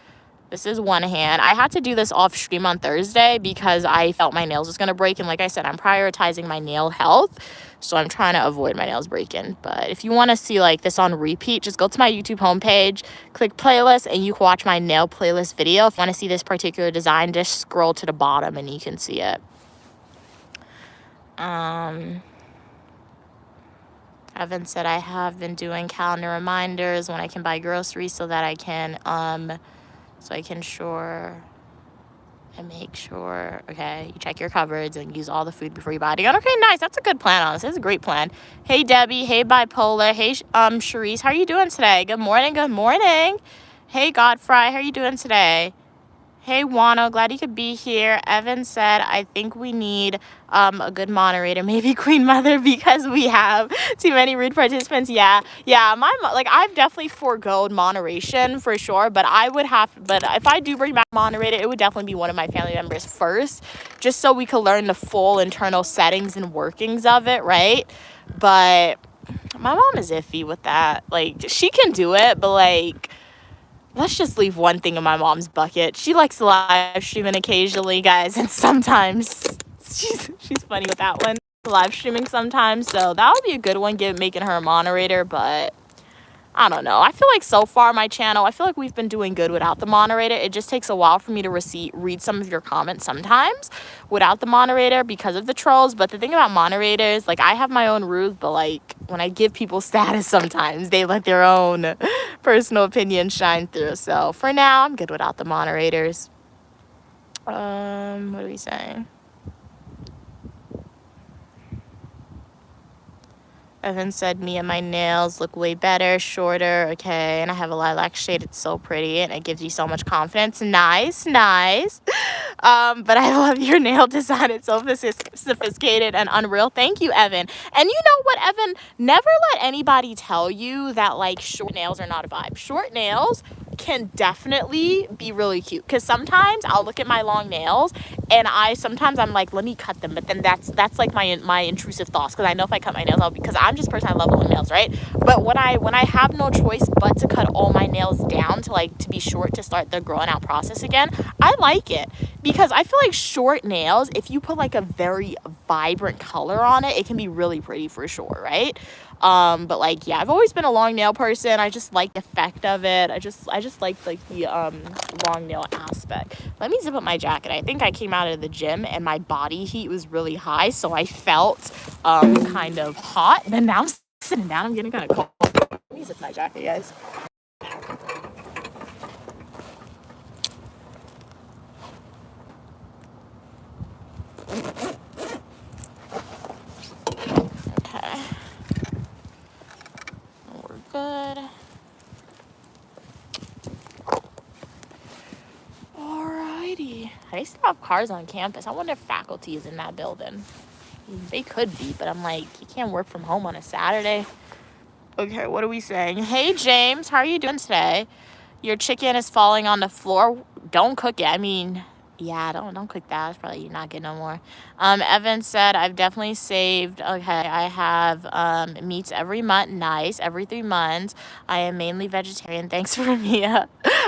this is one hand. I had to do this off stream on Thursday because I felt my nails was gonna break, and like I said, I'm prioritizing my nail health, so I'm trying to avoid my nails breaking. But if you want to see like this on repeat, just go to my YouTube homepage, click playlist, and you can watch my nail playlist video. If you want to see this particular design, just scroll to the bottom and you can see it. Evan said I have been doing calendar reminders when I can buy groceries so that I can make sure, okay, you check your cupboards and use all the food before you buy it again. Okay, nice. That's a good plan, honestly. It's a great plan. Hey, Debbie. Hey, Bipolar. Hey, Charisse. How are you doing today? Good morning. Good morning. Hey, Godfrey. How are you doing today? Hey, Wano, glad you could be here. Evan said, I think we need a good moderator, maybe Queen Mother, because we have too many rude participants. Yeah, I've definitely foregoed moderation for sure, but if I do bring back moderator, it would definitely be one of my family members first, just so we could learn the full internal settings and workings of it, right? But my mom is iffy with that. Like, she can do it, but like, let's just leave one thing in my mom's bucket. She likes to live streaming occasionally, guys, and sometimes she's funny with that one. Live streaming sometimes, so that would be a good one, making her a moderator, but I don't know. I feel like so far my channel, I feel like we've been doing good without the moderator. It just takes a while for me to read some of your comments sometimes without the moderator because of the trolls. But the thing about moderators, like I have my own rules, but like when I give people status sometimes they let their own personal opinion shine through. So for now, I'm good without the moderators. What are we saying? Evan said, me and my nails look way better, shorter, okay, and I have a lilac shade. It's so pretty, and it gives you so much confidence. Nice, nice. But I love your nail design. It's so sophisticated and unreal. Thank you, Evan. And you know what, Evan? Never let anybody tell you that, like, short nails are not a vibe. Short nails can definitely be really cute, because sometimes I'll look at my long nails and I'm like, let me cut them, but then that's like my intrusive thoughts, because I know if I cut my nails out, because I'm just a person, I love long nails, right? But when I have no choice but to cut all my nails down to be short to start the growing out process again, I like it, because I feel like short nails, if you put like a very vibrant color on it, it can be really pretty for sure, right? But like, yeah, I've always been a long nail person. I just like the effect of it. I just like the long nail aspect. Let me zip up my jacket. I think I came out of the gym and my body heat was really high, so I felt kind of hot. Then now I'm sitting down, I'm getting kind of cold. Let me zip my jacket, guys. Okay. We're good. Alrighty. They still have cars on campus. I wonder if faculty is in that building. They could be, but I'm like, you can't work from home on a Saturday. Okay, what are we saying? Hey, James, how are you doing today? Your chicken is falling on the floor. Don't cook it. I mean, yeah, don't cook that. It's probably not getting no more. Evan said, I've definitely saved. Okay, I have meats every month. Nice. Every 3 months. I am mainly vegetarian. Thanks for Mia.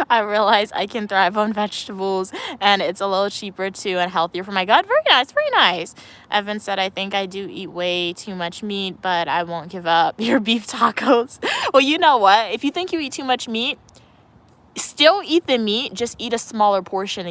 I realize I can thrive on vegetables, and it's a little cheaper too and healthier for my gut. Very nice. Very nice. Evan said, I think I do eat way too much meat, but I won't give up your beef tacos. Well, you know what? If you think you eat too much meat, still eat the meat, just eat a smaller portion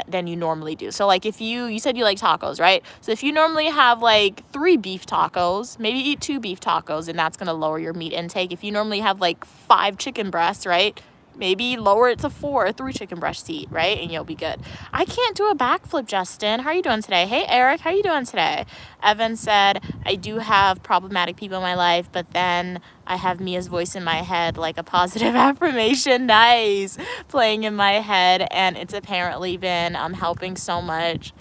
than you normally do. So like if you said you like tacos, right? So if you normally have like 3 beef tacos, maybe eat 2 beef tacos, and that's going to lower your meat intake. If you normally have like 5 chicken breasts, right? Maybe lower it to 4 or 3 chicken breasts to eat, right? And you'll be good. I can't do a backflip, Justin. How are you doing today? Hey, Eric, how are you doing today? Evan said, I do have problematic people in my life, but then I have Mia's voice in my head, like a positive affirmation. Nice. Playing in my head, and it's apparently been helping so much.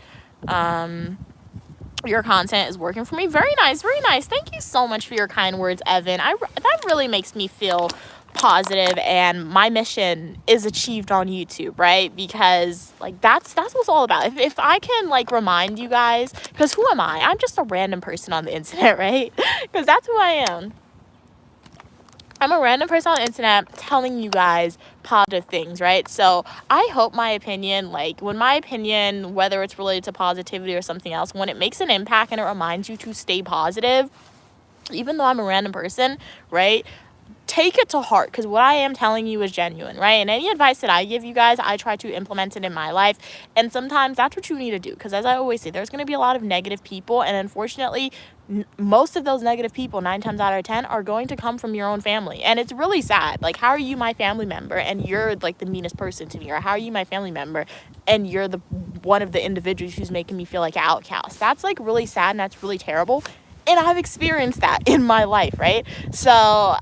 Your content is working for me. Very nice, very nice. Thank you so much for your kind words, Evan. That really makes me feel positive, and my mission is achieved on YouTube, right? Because like that's what it's all about. If I can like remind you guys, because who am I? I'm just a random person on the internet, right? Because that's who I am. I'm a random person on the internet telling you guys positive things, right? So I hope my opinion, like when my opinion, whether it's related to positivity or something else, when it makes an impact and it reminds you to stay positive, even though I'm a random person, right? Take it to heart, because what I am telling you is genuine, right? And any advice that I give you guys, I try to implement it in my life. And sometimes that's what you need to do, because as I always say, there's going to be a lot of negative people, and unfortunately most of those negative people 9 times out of 10 are going to come from your own family. And it's really sad. Like, how are you my family member and you're like the meanest person to me? Or how are you my family member and you're the one of the individuals who's making me feel like an outcast? That's like really sad, and that's really terrible. And I've experienced that in my life, right? So,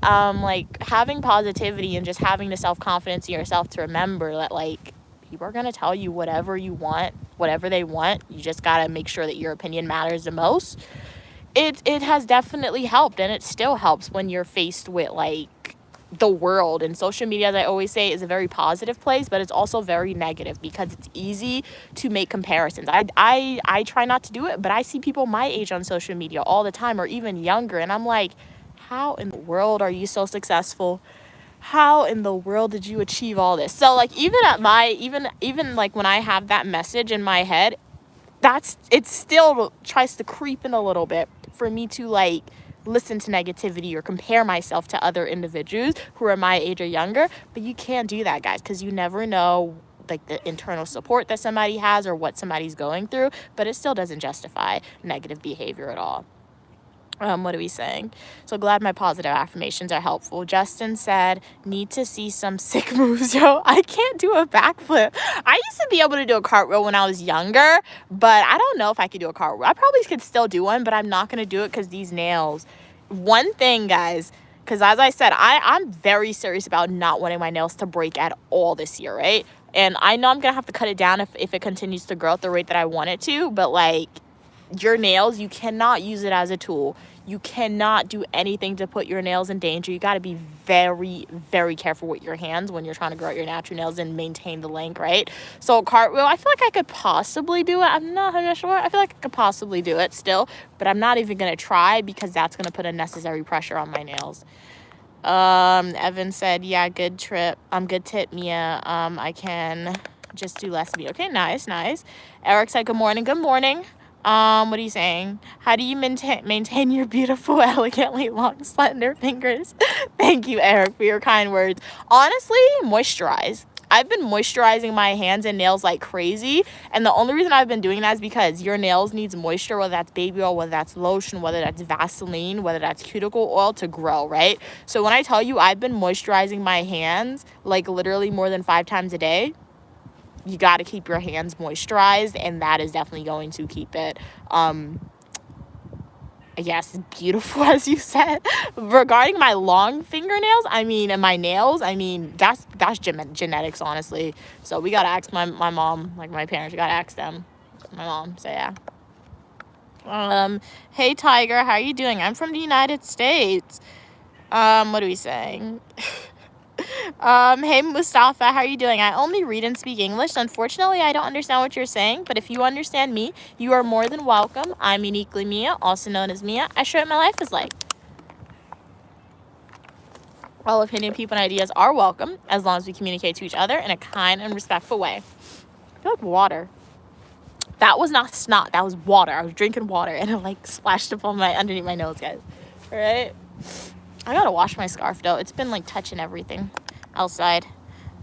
like, having positivity and just having the self-confidence in yourself to remember that, like, people are going to tell you whatever you want, whatever they want. You just got to make sure that your opinion matters the most. It has definitely helped, and it still helps when you're faced with, like, the world. And social media, as I always say, is a very positive place, but it's also very negative because it's easy to make comparisons. I try not to do it, but I see people my age on social media all the time, or even younger, and I'm like, how in the world are you so successful? How in the world did you achieve all this? So like even at my even like when I have that message in my head, it still tries to creep in a little bit for me to like listen to negativity or compare myself to other individuals who are my age or younger. But you can't do that, guys, because you never know like the internal support that somebody has or what somebody's going through. But it still doesn't justify negative behavior at all. What are we saying? So glad my positive affirmations are helpful. Justin said, need to see some sick moves, yo. I can't do a backflip. I used to be able to do a cartwheel when I was younger, but I don't know if I could do a cartwheel. I probably could still do one, but I'm not going to do it because these nails. One thing, guys, because as I said, I'm very serious about not wanting my nails to break at all this year, right? And I know I'm going to have to cut it down if it continues to grow at the rate that I want it to, but like, your nails, you cannot use it as a tool. You cannot do anything to put your nails in danger. You got to be very, very careful with your hands when you're trying to grow out your natural nails and maintain the length, right? So cartwheel, I feel like I could possibly do it. I'm not sure. I feel like I could possibly do it still, but I'm not even going to try because that's going to put unnecessary pressure on my nails. Evan said, yeah, good trip. Good tip, Mia. I can just do less meat. Okay, nice. Eric said, good morning. Good morning. What are you saying? How do you maintain your beautiful, elegantly long, slender fingers? Thank you, Eric, for your kind words. Honestly, moisturize. I've been moisturizing my hands and nails like crazy, and the only reason I've been doing that is because your nails needs moisture, whether that's baby oil, whether that's lotion, whether that's Vaseline, whether that's cuticle oil, to grow, right? So when I tell you I've been moisturizing my hands like literally more than 5 times a day, you got to keep your hands moisturized, and that is definitely going to keep it, yes, beautiful, as you said. Regarding my long fingernails, and my nails, that's genetics, honestly. So we got to ask my mom, like my parents, we got to ask them. My mom, so yeah. Hey, Tiger, how are you doing? I'm from the United States. What are we saying? Hey Mustafa, how are you doing? I only read and speak English. Unfortunately, I don't understand what you're saying, but if you understand me, you are more than welcome. I'm uniquely Mia, also known as Mia. I share what my life is like. All opinion, people, and ideas are welcome, as long as we communicate to each other in a kind and respectful way. I feel like water. That was not snot, that was water. I was drinking water, and it like splashed up on underneath my nose, guys. All right? I gotta wash my scarf, though. It's been like touching everything outside.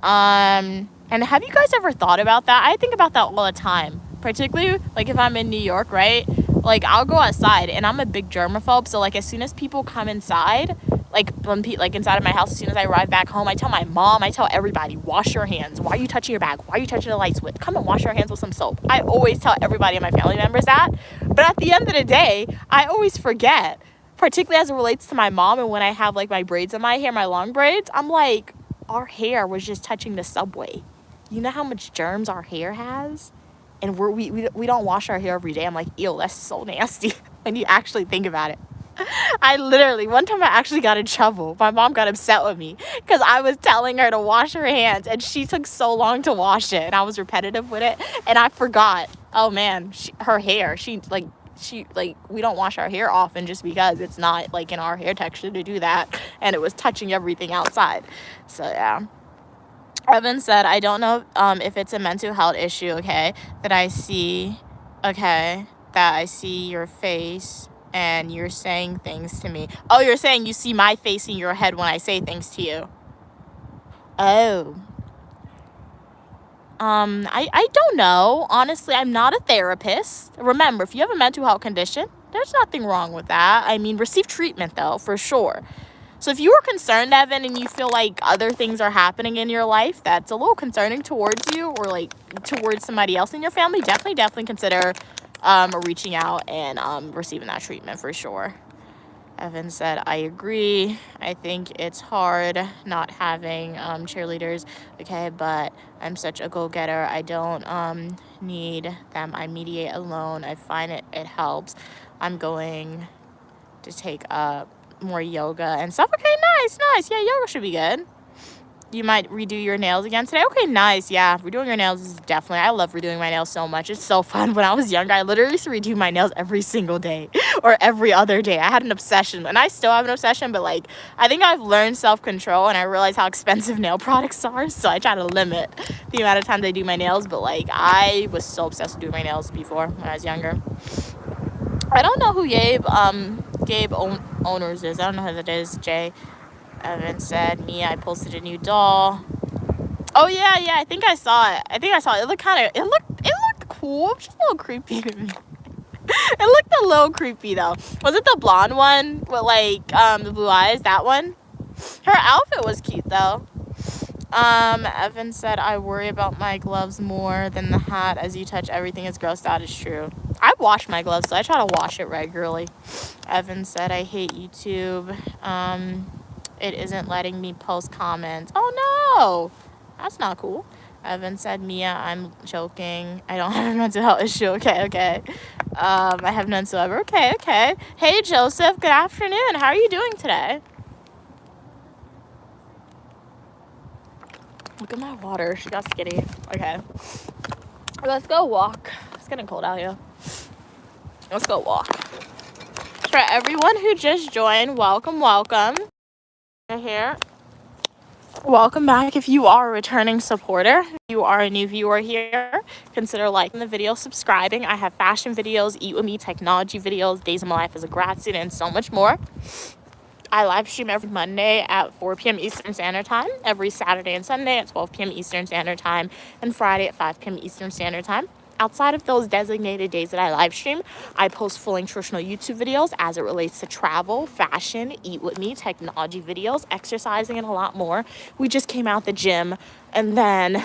And have you guys ever thought about that? I think about that all the time, particularly like if I'm in New York, right? Like I'll go outside, and I'm a big germaphobe, so like as soon as people come inside, like like inside of my house, as soon as I arrive back home, I tell my mom, I tell everybody, wash your hands. Why are you touching your bag? Why are you touching the light switch? Come and wash your hands with some soap. I always tell everybody and my family members that, but at the end of the day, I always forget, particularly as it relates to my mom. And when I have like my braids in my hair, my long braids, I'm like, our hair was just touching the subway. You know how much germs our hair has? And we don't wash our hair every day. I'm like, ew, that's so nasty when you actually think about it. I literally, one time I actually got in trouble. My mom got upset with me because I was telling her to wash her hands, and she took so long to wash it, and I was repetitive with it, and I forgot. Oh man, her hair, we don't wash our hair often just because it's not like in our hair texture to do that, and it was touching everything outside. So yeah. Evan said, I don't know if it's a mental health issue, okay, that I see your face and you're saying things to me. Oh, you're saying you see my face in your head when I say things to you. Oh. I don't know. Honestly, I'm not a therapist. Remember, if you have a mental health condition, there's nothing wrong with that. I mean, receive treatment though, for sure. So if you are concerned, Evan, and you feel like other things are happening in your life that's a little concerning towards you, or like towards somebody else in your family, definitely consider reaching out and receiving that treatment for sure. Evan said, I agree. I think it's hard not having cheerleaders, okay, but I'm such a go-getter. I don't need them. I mediate alone. I find it helps. I'm going to take up more yoga and stuff. Okay, nice. Yeah, yoga should be good. You might redo your nails again today. Okay, nice. Yeah, redoing your nails is definitely, I love redoing my nails so much. It's so fun. When I was younger, I literally used to redo my nails every single day or every other day. I had an obsession, and I still have an obsession, but like, I think I've learned self-control, and I realize how expensive nail products are, so I try to limit the amount of times I do my nails. But like, I was so obsessed with doing my nails before when I was younger. I don't know who Gabe Owners is. I don't know who that is. Jay. Evan said, I posted a new doll. Oh yeah, I think I saw it. It looked cool. Just a little creepy to me. It looked a little creepy though. Was it the blonde one with like the blue eyes? That one? Her outfit was cute though. Evan said, I worry about my gloves more than the hat. As you touch everything, it's gross. That is true. I wash my gloves, so I try to wash it regularly. Evan said, I hate YouTube. It isn't letting me post comments. Oh no, that's not cool. Evan said, Mia, I'm joking. I don't have a mental health issue. Okay. I have none whatsoever. Okay. Hey, Joseph, good afternoon. How are you doing today? Look at my water. She got skinny. Okay. Let's go walk. It's getting cold out here. Let's go walk. For everyone who just joined, welcome. Here. Welcome back. If you are a returning supporter, if you are a new viewer here, consider liking the video, subscribing. I have fashion videos, Eat With Me, technology videos, days of my life as a grad student, and so much more. I live stream every Monday at 4 p.m. Eastern Standard Time, every Saturday and Sunday at 12 p.m. Eastern Standard Time, and Friday at 5 p.m. Eastern Standard Time. Outside of those designated days that I live stream, I post full nutritional YouTube videos as it relates to travel, fashion, Eat With Me, technology videos, exercising, and a lot more. We just came out the gym, and then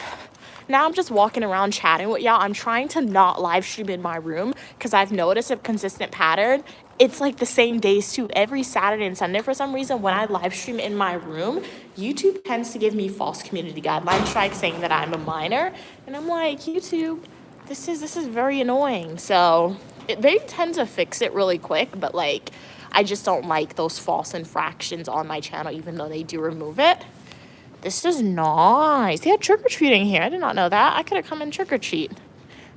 now I'm just walking around chatting with y'all. I'm trying to not live stream in my room because I've noticed a consistent pattern. It's like the same days too. Every Saturday and Sunday, for some reason, when I live stream in my room, YouTube tends to give me false community guideline strikes saying that I'm a minor. And I'm like, YouTube, this is very annoying. So they tend to fix it really quick, but like, I just don't like those false infractions on my channel, even though they do remove it. This is nice. They had trick-or-treating here. I did not know that. I could have come and trick-or-treat.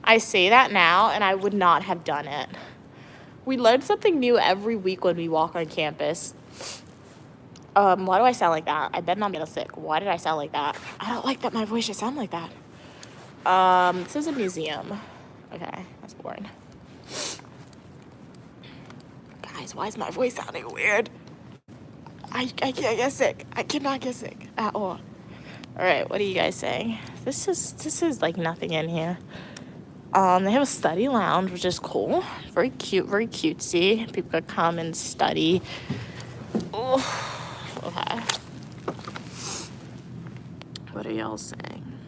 I say that now, and I would not have done it. We learn something new every week when we walk on campus. Why do I sound like that? I better not get sick. Why did I sound like that? I don't like that my voice should sound like that. This is a museum. Okay, that's boring. Guys, why is my voice sounding weird? I can't get sick. I cannot get sick at all. All right, what are you guys saying? This is like nothing in here. They have a study lounge, which is cool. Very cute, very cutesy. People could come and study. Oh, okay. What are y'all saying?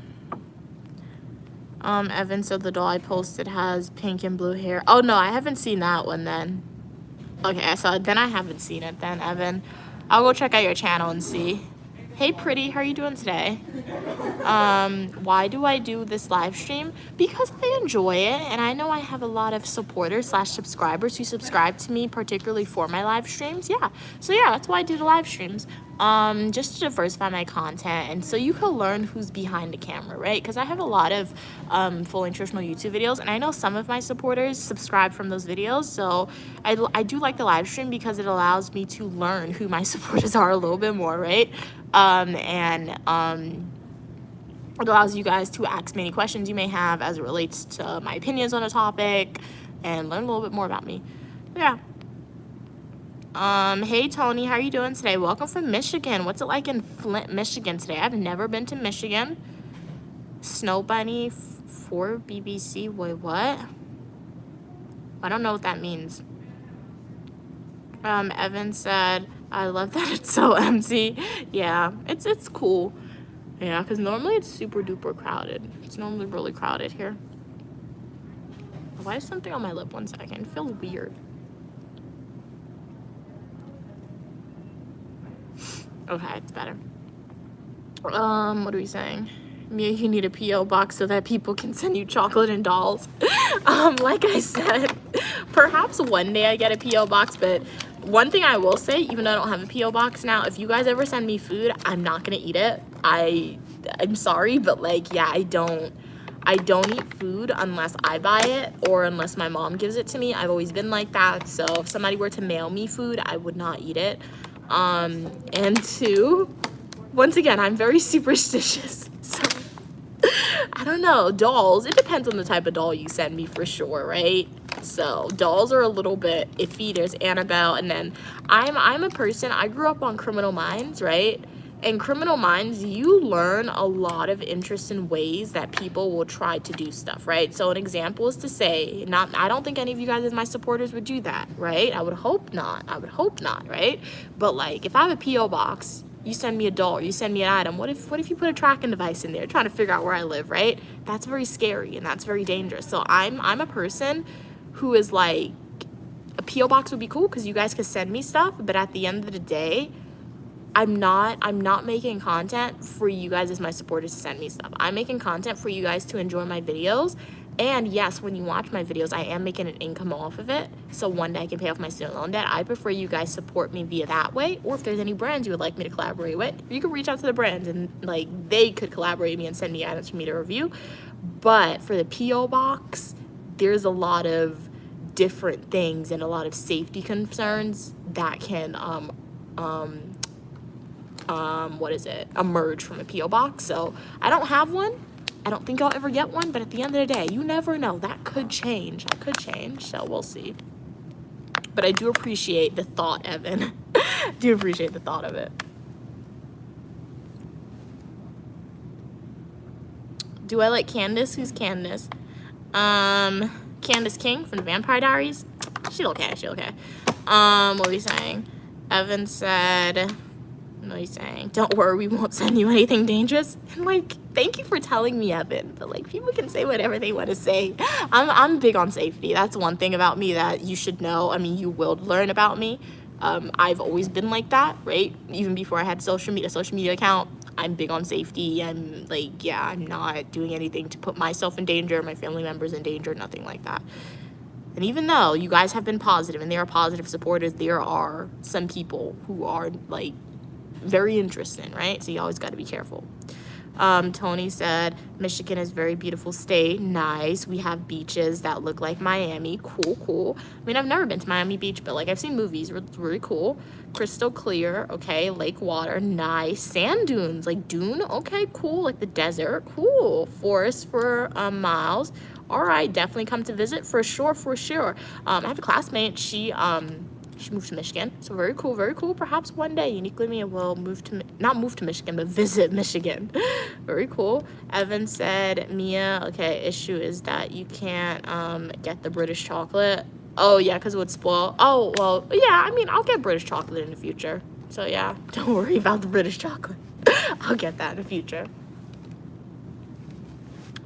Evan said the doll I posted has pink and blue hair. Oh no, I haven't seen that one then. Okay, then I haven't seen it then, Evan. I'll go check out your channel and see. Hey pretty, how are you doing today? Why do I do this live stream? Because I enjoy it, and I know I have a lot of supporters / subscribers who subscribe to me particularly for my live streams. Yeah, so yeah, that's why I do the live streams. Just to diversify my content, and so you can learn who's behind the camera, right? Because I have a lot of full nutritional YouTube videos, and I know some of my supporters subscribe from those videos, so I do like the live stream because it allows me to learn who my supporters are a little bit more, right? It allows you guys to ask me any questions you may have as it relates to my opinions on a topic and learn a little bit more about me. Yeah. Hey Tony, how are you doing today? Welcome from Michigan. What's it like in Flint, Michigan today? I've never been to Michigan. Snow Bunny for BBC. Wait, what? I don't know what that means. Evan said, I love that it's so empty. Yeah, it's cool. Yeah, because normally it's super duper crowded. It's normally really crowded here. Why is something on my lip? 1 second. It feels weird. Okay, it's better. What are we saying? Mia, you need a P.O. box so that people can send you chocolate and dolls. Like I said, perhaps one day I get a P.O. box, but one thing I will say, even though I don't have a P.O. box now, if you guys ever send me food, I'm not gonna eat it. I'm sorry, but like, yeah, I don't eat food unless I buy it or unless my mom gives it to me. I've always been like that. So if somebody were to mail me food, I would not eat it. And two, once again, I'm very superstitious. So I don't know, dolls, it depends on the type of doll you send me for sure, right? So dolls are a little bit iffy. There's Annabelle, and then I'm a person, I grew up on Criminal Minds, right? In Criminal Minds, you learn a lot of interesting ways that people will try to do stuff, right? So an example is to say, I don't think any of you guys as my supporters would do that, right? I would hope not, right? But like, if I have a P.O. box, you send me a doll, or you send me an item, what if you put a tracking device in there trying to figure out where I live, right? That's very scary and that's very dangerous. So I'm a person who is like, a P.O. box would be cool because you guys could send me stuff, but at the end of the day, I'm not making content for you guys as my supporters to send me stuff. I'm making content for you guys to enjoy my videos. And yes, when you watch my videos, I am making an income off of it. So one day I can pay off my student loan debt. I prefer you guys support me via that way. Or if there's any brands you would like me to collaborate with, you can reach out to the brands and like they could collaborate with me and send me items for me to review. But for the P.O. box, there's a lot of different things and a lot of safety concerns that can emerge from a P.O. box. So I don't have one. I don't think I'll ever get one, but at the end of the day, you never know. That could change. So we'll see. But I do appreciate the thought, Evan. Do appreciate the thought of it. Do I like Candace? Who's Candace? Candace King from the Vampire Diaries. She's okay. What are we saying? Evan said, what are you saying? Don't worry, we won't send you anything dangerous. And like, thank you for telling me, Evan. But like, people can say whatever they want to say. I'm big on safety. That's one thing about me that you should know. I mean, you will learn about me. I've always been like that, right? Even before I had a social media account, I'm big on safety. I'm like, yeah, I'm not doing anything to put myself in danger, my family members in danger, nothing like that. And even though you guys have been positive and they are positive supporters, there are some people who are like very interesting, right? So you always got to be careful. Tony said, Michigan is a very beautiful state. Nice. We have beaches that look like Miami. Cool. I mean, I've never been to Miami Beach, but like I've seen movies. It's really cool. Crystal clear. Okay. Lake water. Nice. Sand dunes. Like dune. Okay, cool. Like the desert. Cool. Forest for miles. All right. Definitely come to visit for sure. I have a classmate. She She moved to Michigan. So very cool, very cool. Perhaps one day Uniquely Mia will not move to Michigan, but visit Michigan. Very cool. Evan said, Mia, okay, issue is that you can't get the British chocolate. Oh, yeah, because it would spoil. Oh, well, yeah, I mean, I'll get British chocolate in the future. So, yeah, don't worry about the British chocolate. I'll get that in the future.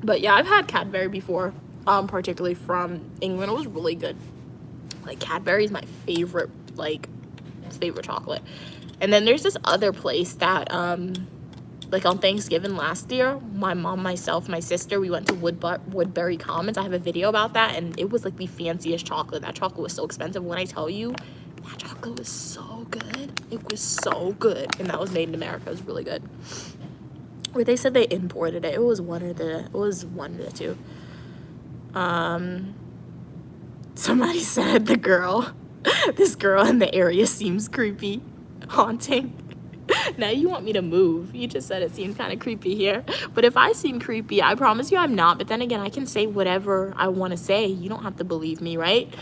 But, yeah, I've had Cadbury before, particularly from England. It was really good. Like, Cadbury is my favorite, like, favorite chocolate. And then there's this other place that, like, on Thanksgiving last year, my mom, myself, my sister, we went to Woodbury Commons. I have a video about that, and it was, like, the fanciest chocolate. That chocolate was so expensive. When I tell you, that chocolate was so good. It was so good. And that was made in America. It was really good. Where they said they imported it. It was one of the two. Somebody said this girl in the area seems creepy, haunting. Now you want me to move. You just said it seems kind of creepy here. But if I seem creepy, I promise you I'm not. But then again, I can say whatever I want to say. You don't have to believe me, right?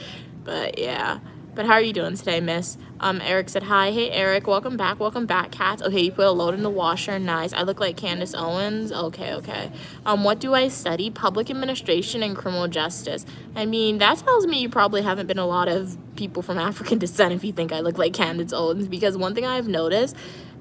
But yeah. But how are you doing today, miss? Eric said hi. Hey, Eric. Welcome back. Welcome back, cats. Okay, you put a load in the washer. Nice. I look like Candace Owens. Okay. What do I study? Public administration and criminal justice. I mean, that tells me you probably haven't been a lot of people from African descent if you think I look like Candace Owens. Because one thing I've noticed,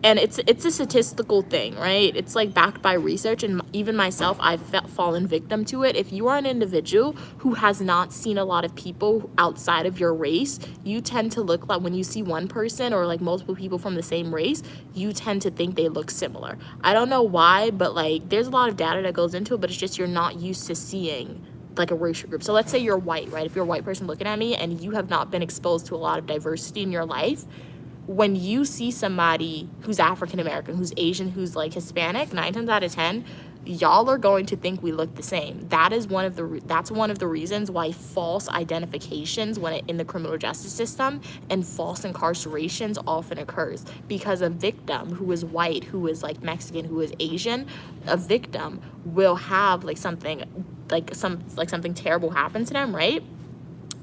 and it's a statistical thing, right? It's like backed by research, and even myself, I've fallen victim to it. If you are an individual who has not seen a lot of people outside of your race, you tend to look like, when you see one person or like multiple people from the same race, you tend to think they look similar. I don't know why, but like there's a lot of data that goes into it, but it's just you're not used to seeing like a racial group. So let's say you're white, right? If you're a white person looking at me and you have not been exposed to a lot of diversity in your life, when you see somebody who's African American, who's Asian, who's like Hispanic, 9 times out of 10, y'all are going to think we look the same. That's one of the reasons why false identifications in the criminal justice system and false incarcerations often occurs, because a victim who is white, who is like Mexican, who is Asian, a victim will have like something terrible happen to them, right?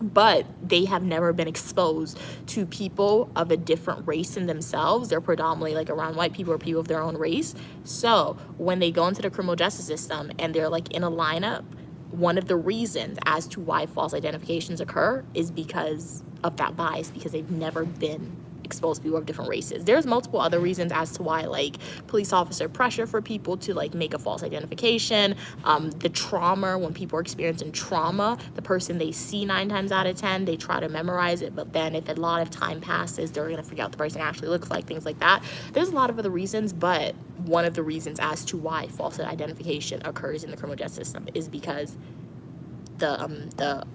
But they have never been exposed to people of a different race than themselves. They're predominantly like around white people or people of their own race. So when they go into the criminal justice system and they're like in a lineup, one of the reasons as to why false identifications occur is because of that bias, because they've never been exposed to people of different races. There's multiple other reasons as to why, like police officer pressure for people to like make a false identification, the trauma, when people are experiencing trauma, the person they see 9 times out of 10, they try to memorize it, but then if a lot of time passes, they're gonna forget what the person actually looks like, things like that. There's a lot of other reasons, but one of the reasons as to why false identification occurs in the criminal justice system is because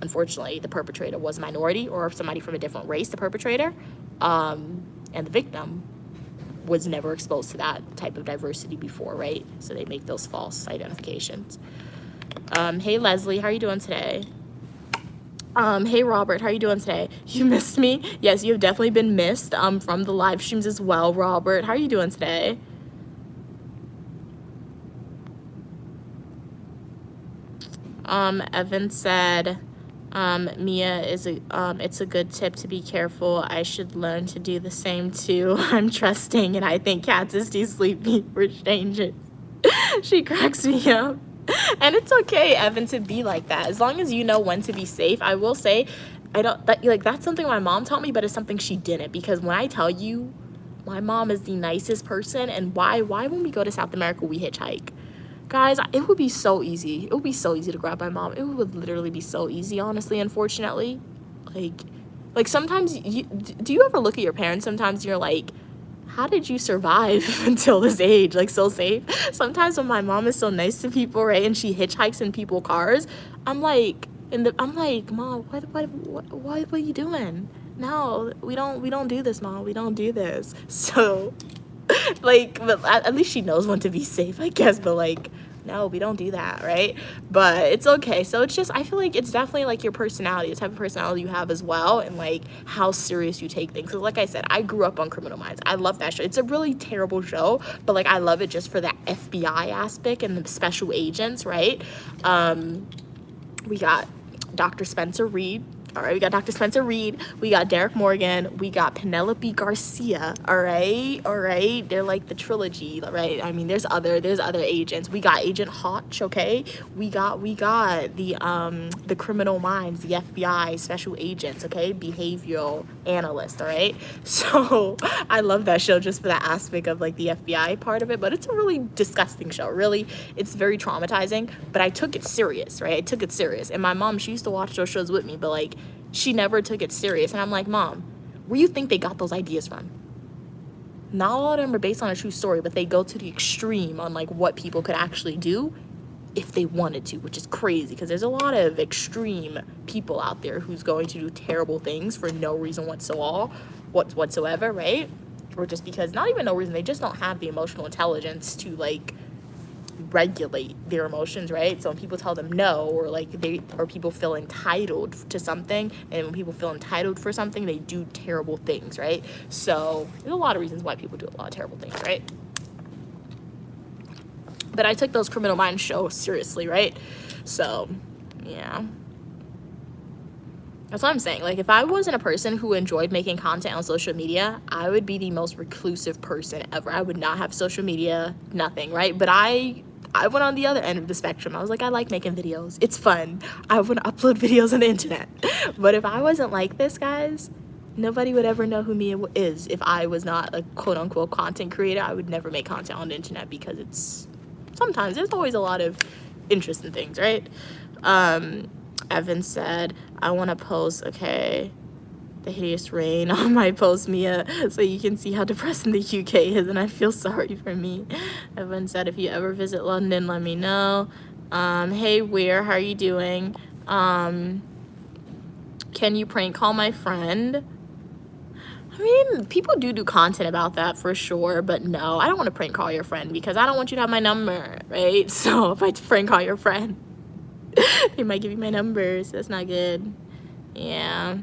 unfortunately the perpetrator was a minority or somebody from a different race, the perpetrator, and the victim was never exposed to that type of diversity before, right? So they make those false identifications. Hey Leslie, how are you doing today? Hey Robert, how are you doing today? You missed me? Yes, you have definitely been missed from the live streams as well. Robert, how are you doing today? Evan said, Mia, it's a good tip to be careful. I should learn to do the same too. I'm trusting, and I think Cats is too sleepy for strangers. She cracks me up. And it's okay, Evan, to be like that. As long as you know when to be safe. I will say, that's something my mom taught me, but it's something she didn't. Because when I tell you, my mom is the nicest person, and why when we go to South America, we hitchhike? Guys, it would be so easy. It would be so easy to grab my mom. It would literally be so easy, honestly, unfortunately. Like sometimes, do you ever look at your parents sometimes and you're like, how did you survive until this age? Like, so safe. Sometimes when my mom is so nice to people, right, and she hitchhikes in people's cars, I'm like, Mom, what are you doing? No, we don't do this, Mom. We don't do this. So, like, but at least she knows when to be safe, I guess. But like, no, we don't do that, right? But it's okay. So it's just, I feel like it's definitely like your personality, the type of personality you have as well, and like how serious you take things. Because like I said, I grew up on Criminal Minds. I love that show. It's a really terrible show, but like I love it just for that FBI aspect and the special agents, right? We got Dr. Spencer Reed. All right, we got Dr. Spencer Reed, we got Derek Morgan, we got Penelope Garcia. All right, they're like the trilogy, right? I mean, there's other agents. We got Agent Hotch, okay? We got the Criminal Minds, the FBI special agents, okay? Behavioral analyst, all right? So I love that show just for that aspect of like the FBI part of it, but it's a really disgusting show. Really, it's very traumatizing, but I took it serious, right? I took it serious. And my mom, she used to watch those shows with me, but like she never took it serious. And I'm like, Mom, where you think they got those ideas from? Not all of them are based on a true story, but they go to the extreme on like what people could actually do if they wanted to, which is crazy because there's a lot of extreme people out there who's going to do terrible things for no reason whatsoever, right? Or just because, not even no reason, they just don't have the emotional intelligence to like regulate their emotions, right? So when people tell them no, or like people feel entitled to something, and when people feel entitled for something, they do terrible things, right? So there's a lot of reasons why people do a lot of terrible things, right? But I took those Criminal Minds shows seriously, right? So yeah, that's what I'm saying. Like, if I wasn't a person who enjoyed making content on social media, I would be the most reclusive person ever. I would not have social media, nothing, right? But I went on the other end of the spectrum. I was like, I like making videos. It's fun. I want to upload videos on the internet. But if I wasn't like this, guys, nobody would ever know who Mia is. If I was not a quote-unquote content creator, I would never make content on the internet because there's always a lot of interest in things, right? Evan said, I want to post, okay, the hideous rain on my post, Mia, so you can see how depressing the UK is, and I feel sorry for me. Evan said, if you ever visit London, let me know. Hey, Weir, how are you doing? Can you prank call my friend? I mean, people do content about that for sure, but no, I don't want to prank call your friend because I don't want you to have my number, right? So if I prank call your friend, they might give you my number, so that's not good. Yeah.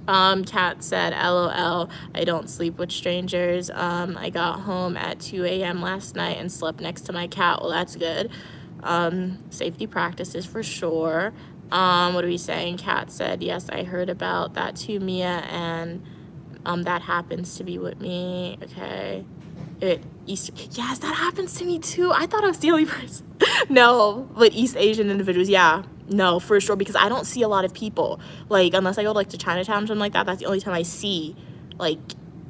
Kat said, LOL, I don't sleep with strangers. I got home at 2 a.m. last night and slept next to my cat. Well, that's good. Safety practices for sure. What are we saying? Kat said, yes, I heard about that too, Mia, and that happens to be with me. Okay. Yes, that happens to me too. I thought I was the only person. No, but East Asian individuals, yeah. No, for sure, because I don't see a lot of people, like, unless I go like to Chinatown or something like that. That's the only time I see like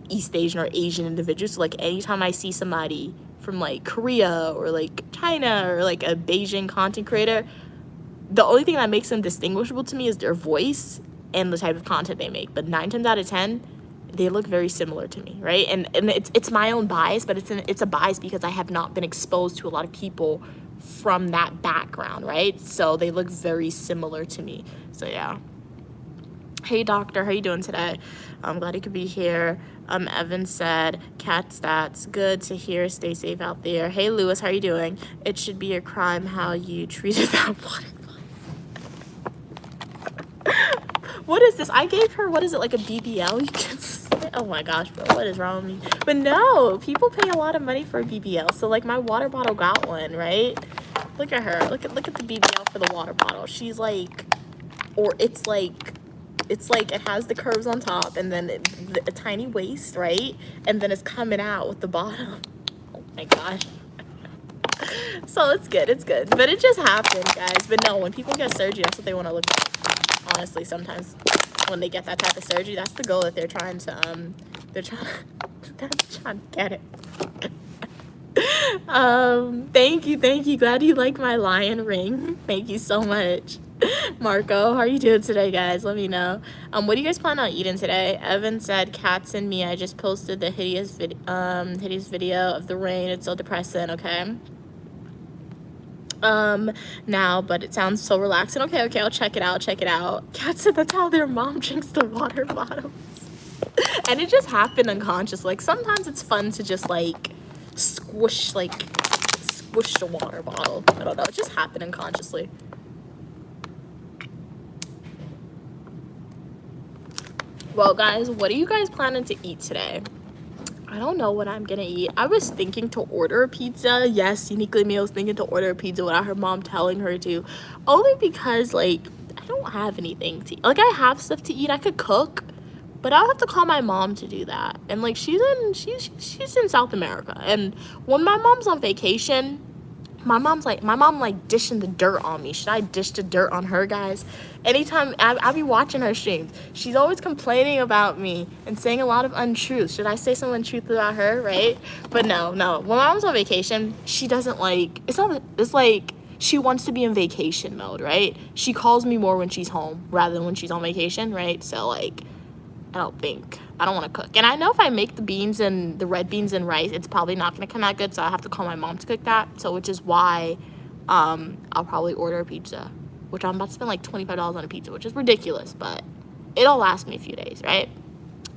East Asian or Asian individuals. So, like, anytime I see somebody from like Korea or like China or like a Beijing content creator, the only thing that makes them distinguishable to me is their voice and the type of content they make. But 9 times out of 10, they look very similar to me, right? And it's my own bias, but it's a bias because I have not been exposed to a lot of people from that background, right? So they look very similar to me. So yeah. Hey doctor, how you doing today? I'm glad you could be here. Evan said, cat stats, good to hear, stay safe out there. Hey Lewis, how are you doing? It should be a crime how you treated that water. What is this? I gave her, what is it, like a BBL? You can say, oh my gosh, bro, what is wrong with me? But no, people pay a lot of money for a BBL. So like my water bottle got one, right? Look at her. Look at the BBL for the water bottle. She's like, it's like it has the curves on top and then a tiny waist, right? And then it's coming out with the bottom. Oh my gosh. So it's good. But it just happened, guys. But no, when people get surgery, that's what they want to look like. Honestly, sometimes when they get that type of surgery, that's the goal that they're trying to get it. Thank you. Glad you like my lion ring. Thank you so much. Marco, how are you doing today, guys? Let me know. What do you guys plan on eating today? Evan said, cats and me. I just posted the hideous video of the rain. It's so depressing, okay? Now, but it sounds so relaxing. Okay, I'll check it out. Kat said that's how their mom drinks the water bottles. And it just happened unconscious. Like, sometimes it's fun to just, like, squish the water bottle. I don't know, it just happened unconsciously. Well, guys, what are you guys planning to eat today? I don't know what I'm gonna eat. I was thinking to order a pizza. Yes, uniquely me, I was thinking to order a pizza without her mom telling her to. Only because, like, I don't have anything to eat. Like, I have stuff to eat. I could cook, but I'll have to call my mom to do that. And like, she's in South America. And when my mom's on vacation, my mom like dishing the dirt on me. Should I dish the dirt on her, guys? Anytime I be watching her streams, she's always complaining about me and saying a lot of untruths. Should I say some untruth about her, right? But no. When my mom's on vacation, she doesn't like, it's like she wants to be in vacation mode, right? She calls me more when she's home rather than when she's on vacation, right? So like, I don't want to cook. And I know if I make the red beans and rice, it's probably not going to come out good, so I have to call my mom to cook that. So which is why I'll probably order a pizza, which I'm about to spend like $25 on a pizza, which is ridiculous, but it'll last me a few days, right?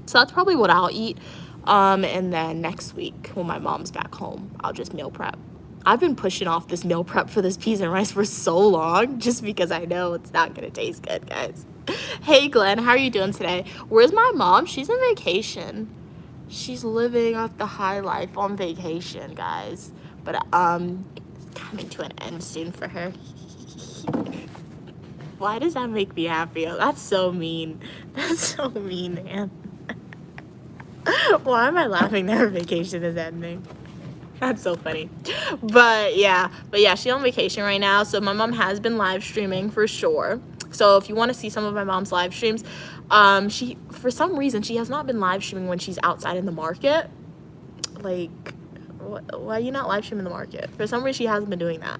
So that's probably what I'll eat. And then next week when my mom's back home, I'll just meal prep. I've been pushing off this meal prep for this peas and rice for so long just because I know it's not going to taste good, guys. Hey, Glenn, how are you doing today? Where's my mom? She's on vacation. She's living up the high life on vacation, guys. But it's coming to an end soon for her. Why does that make me happy? That's so mean. That's so mean, man. Why am I laughing that her vacation is ending? That's so funny. But yeah, she's on vacation right now. So my mom has been live streaming for sure. So if you want to see some of my mom's live streams, she, for some reason, she has not been live streaming when she's outside in the market. Like, why are you not live streaming the market? For some reason, she hasn't been doing that.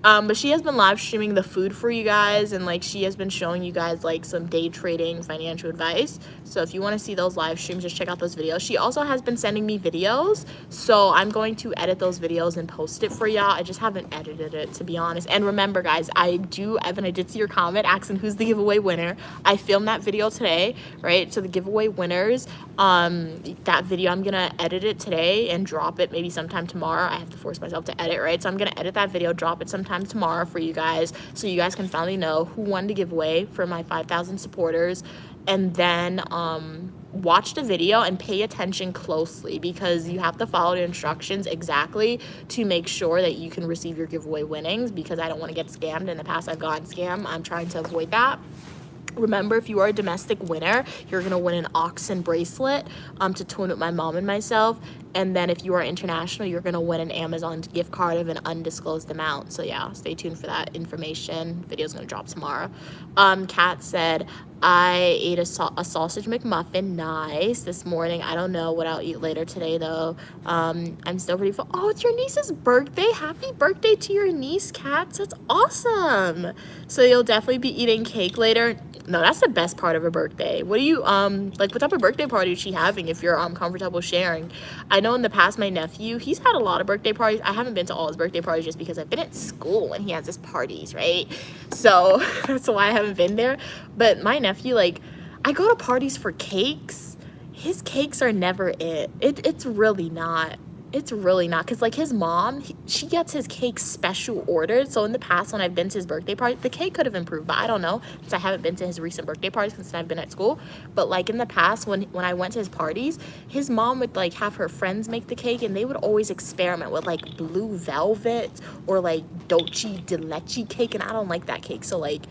But she has been live streaming the food for you guys, and like she has been showing you guys like some day trading financial advice. So if you want to see those live streams, just check out those videos. She also has been sending me videos, so I'm going to edit those videos and post it for y'all. I just haven't edited it, to be honest. And remember, guys, Evan, I did see your comment asking who's the giveaway winner. I filmed that video today, right? So the giveaway winners, that video, I'm gonna edit it today and drop it maybe sometime tomorrow. I have to force myself to edit, right? So I'm gonna edit that video, drop it sometime tomorrow for you guys, so you guys can finally know who won the giveaway for my 5,000 supporters. And then watch the video and pay attention closely, because you have to follow the instructions exactly to make sure that you can receive your giveaway winnings, because I don't want to get scammed. In the past I've gotten scammed. I'm trying to avoid that. Remember, if you are a domestic winner, you're going to win an oxen bracelet to tune with my mom and myself. And then if you are international, you're going to win an Amazon gift card of an undisclosed amount. So yeah, stay tuned for that information. Video's going to drop tomorrow. Kat said, I ate a sausage McMuffin. Nice. This morning. I don't know what I'll eat later today, though. I'm still pretty full. Oh, it's your niece's birthday. Happy birthday to your niece, Kat. That's awesome. So you'll definitely be eating cake later. No, that's the best part of her birthday. What do you, like, what type of birthday party is she having, if you're comfortable sharing? I know in the past, my nephew, he's had a lot of birthday parties. I haven't been to all his birthday parties just because I've been at school and he has his parties, right? So that's why I haven't been there. But my nephew, like, I go to parties for cakes. His cakes are never it. It's really not. It's really not, because like his mom, she gets his cake special ordered. So in the past, when I've been to his birthday party, the cake could have improved, but I don't know, since I haven't been to his recent birthday parties since I've been at school. But like in the past, when I went to his parties, his mom would like have her friends make the cake, and they would always experiment with like blue velvet or like dolce de leche cake, and I don't like that cake. So like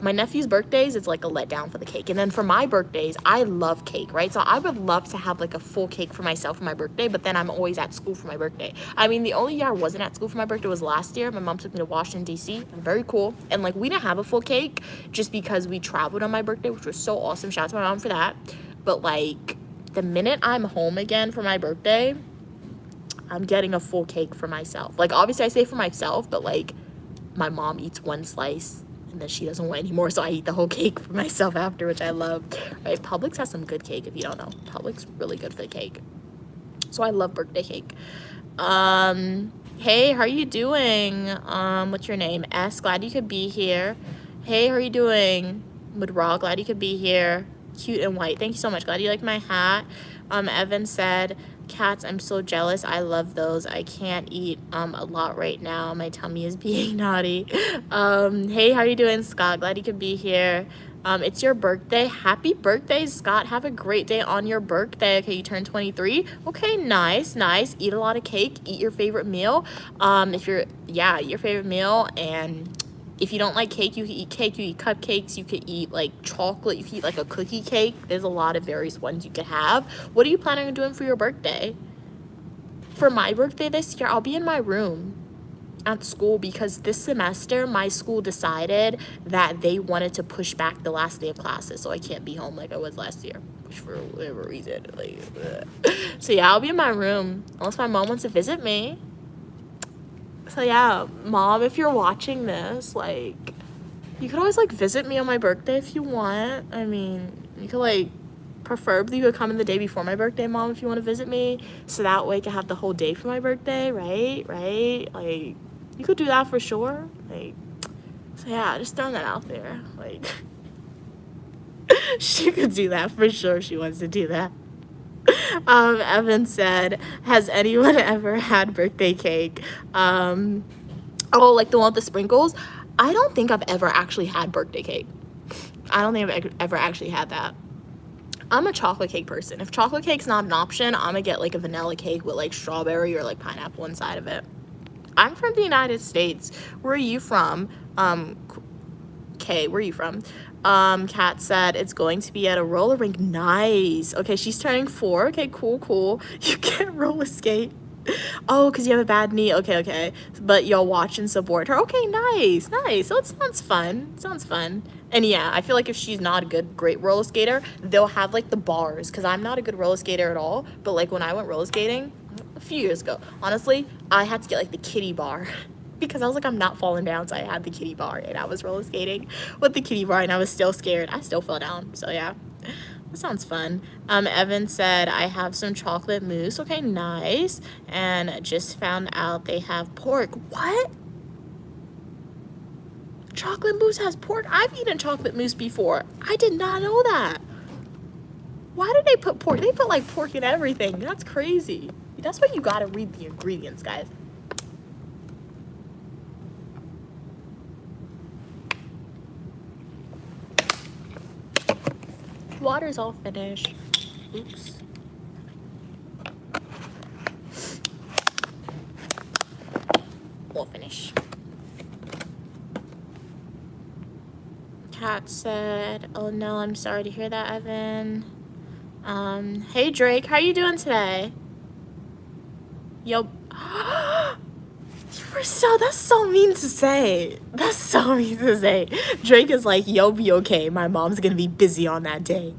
my nephew's birthdays, it's like a letdown for the cake. And then for my birthdays, I love cake, right? So I would love to have like a full cake for myself for my birthday, but then I'm always at school for my birthday. I mean, the only year I wasn't at school for my birthday was last year. My mom took me to Washington, D.C. Very cool. And like, we didn't have a full cake just because we traveled on my birthday, which was so awesome. Shout out to my mom for that. But like, the minute I'm home again for my birthday, I'm getting a full cake for myself. Like, obviously I say for myself, but like, my mom eats one slice and then she doesn't want any more, so I eat the whole cake for myself after, which I love, right? Publix has some good cake, if you don't know. Publix really good for the cake. So I love birthday cake. Hey, how are you doing? What's your name? S, glad you could be here. Hey, how are you doing? Woodrow, glad you could be here. Cute and white. Thank you so much. Glad you like my hat. Evan said, cats, I'm so jealous. I love those. I can't eat a lot right now. My tummy is being naughty. Hey, how are you doing, Scott? Glad you could be here. It's your birthday. Happy birthday, Scott. Have a great day on your birthday. Okay, you turned 23. Okay, nice. Eat a lot of cake. Eat your favorite meal. Eat your favorite meal, and If you don't like cake, you can eat cake, you eat cupcakes, you could eat like chocolate, you could eat like a cookie cake. There's a lot of various ones you could have. What are you planning on doing for your birthday? For my birthday this year, I'll be in my room at school because this semester my school decided that they wanted to push back the last day of classes, so I can't be home like I was last year, which for whatever reason, like, so yeah, I'll be in my room unless my mom wants to visit me. So yeah, Mom, if you're watching this, like, you could always like visit me on my birthday if you want. I mean, you could like, preferably you could come in the day before my birthday, Mom, if you want to visit me, so that way I can have the whole day for my birthday, right? Like, you could do that for sure. Like, so yeah, just throwing that out there. Like, she could do that for sure. She wants to do that. Evan said, has anyone ever had birthday cake? Oh, like the one with the sprinkles? I don't think I've ever actually had birthday cake. I don't think I've ever actually had that. I'm a chocolate cake person. If chocolate cake's not an option, I'm gonna get like a vanilla cake with like strawberry or like pineapple inside of it. I'm from the United States. Where are you from? Kay, where are you from? Kat said it's going to be at a roller rink. Nice. Okay, she's turning 4. Okay, cool. You can't roller skate. Oh, because you have a bad knee. Okay. But y'all watch and support her. Okay, nice. So it sounds fun. And yeah, I feel like if she's not a great roller skater, they'll have like the bars. Because I'm not a good roller skater at all. But like when I went roller skating a few years ago, honestly, I had to get like the kiddie bar. Because I was like, I'm not falling down, so I had the kiddie bar, and I was roller skating with the kiddie bar, and I was still scared. I still fell down, so yeah, that sounds fun. Evan said, I have some chocolate mousse. Okay, nice. And just found out they have pork. What? Chocolate mousse has pork? I've eaten chocolate mousse before. I did not know that. Why did they put pork? They put like pork in everything. That's crazy. That's why you gotta read the ingredients, guys. Water's all finished. Oops. All finished. Kat said, oh no, I'm sorry to hear that, Evan. Hey Drake, how you doing today? Yo. That's so mean to say. Drake is like, you'll be okay. My mom's gonna be busy on that day.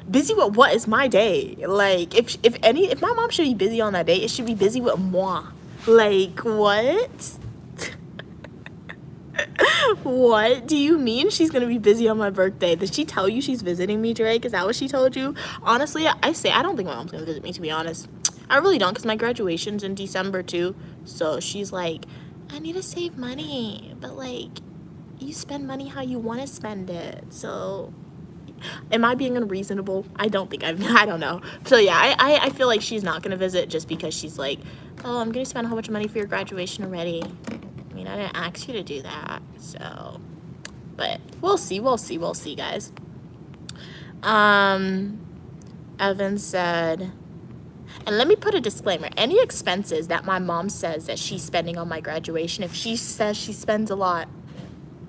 Busy with what is my day? Like, if my mom should be busy on that day, it should be busy with moi. Like, what? What do you mean she's gonna be busy on my birthday? Did she tell you she's visiting me, Drake? Is that what she told you? Honestly, I don't think my mom's gonna visit me, to be honest. I really don't, because my graduation's in December too. So she's like, I need to save money, but like, you spend money how you want to spend it. So am I being unreasonable? I don't know. So yeah, I feel like she's not gonna visit just because she's like, oh, I'm gonna spend a whole bunch of money for your graduation already. I mean, I didn't ask you to do that. So, but we'll see, guys. Evan said, and let me put a disclaimer, any expenses that my mom says that she's spending on my graduation, if she says she spends a lot,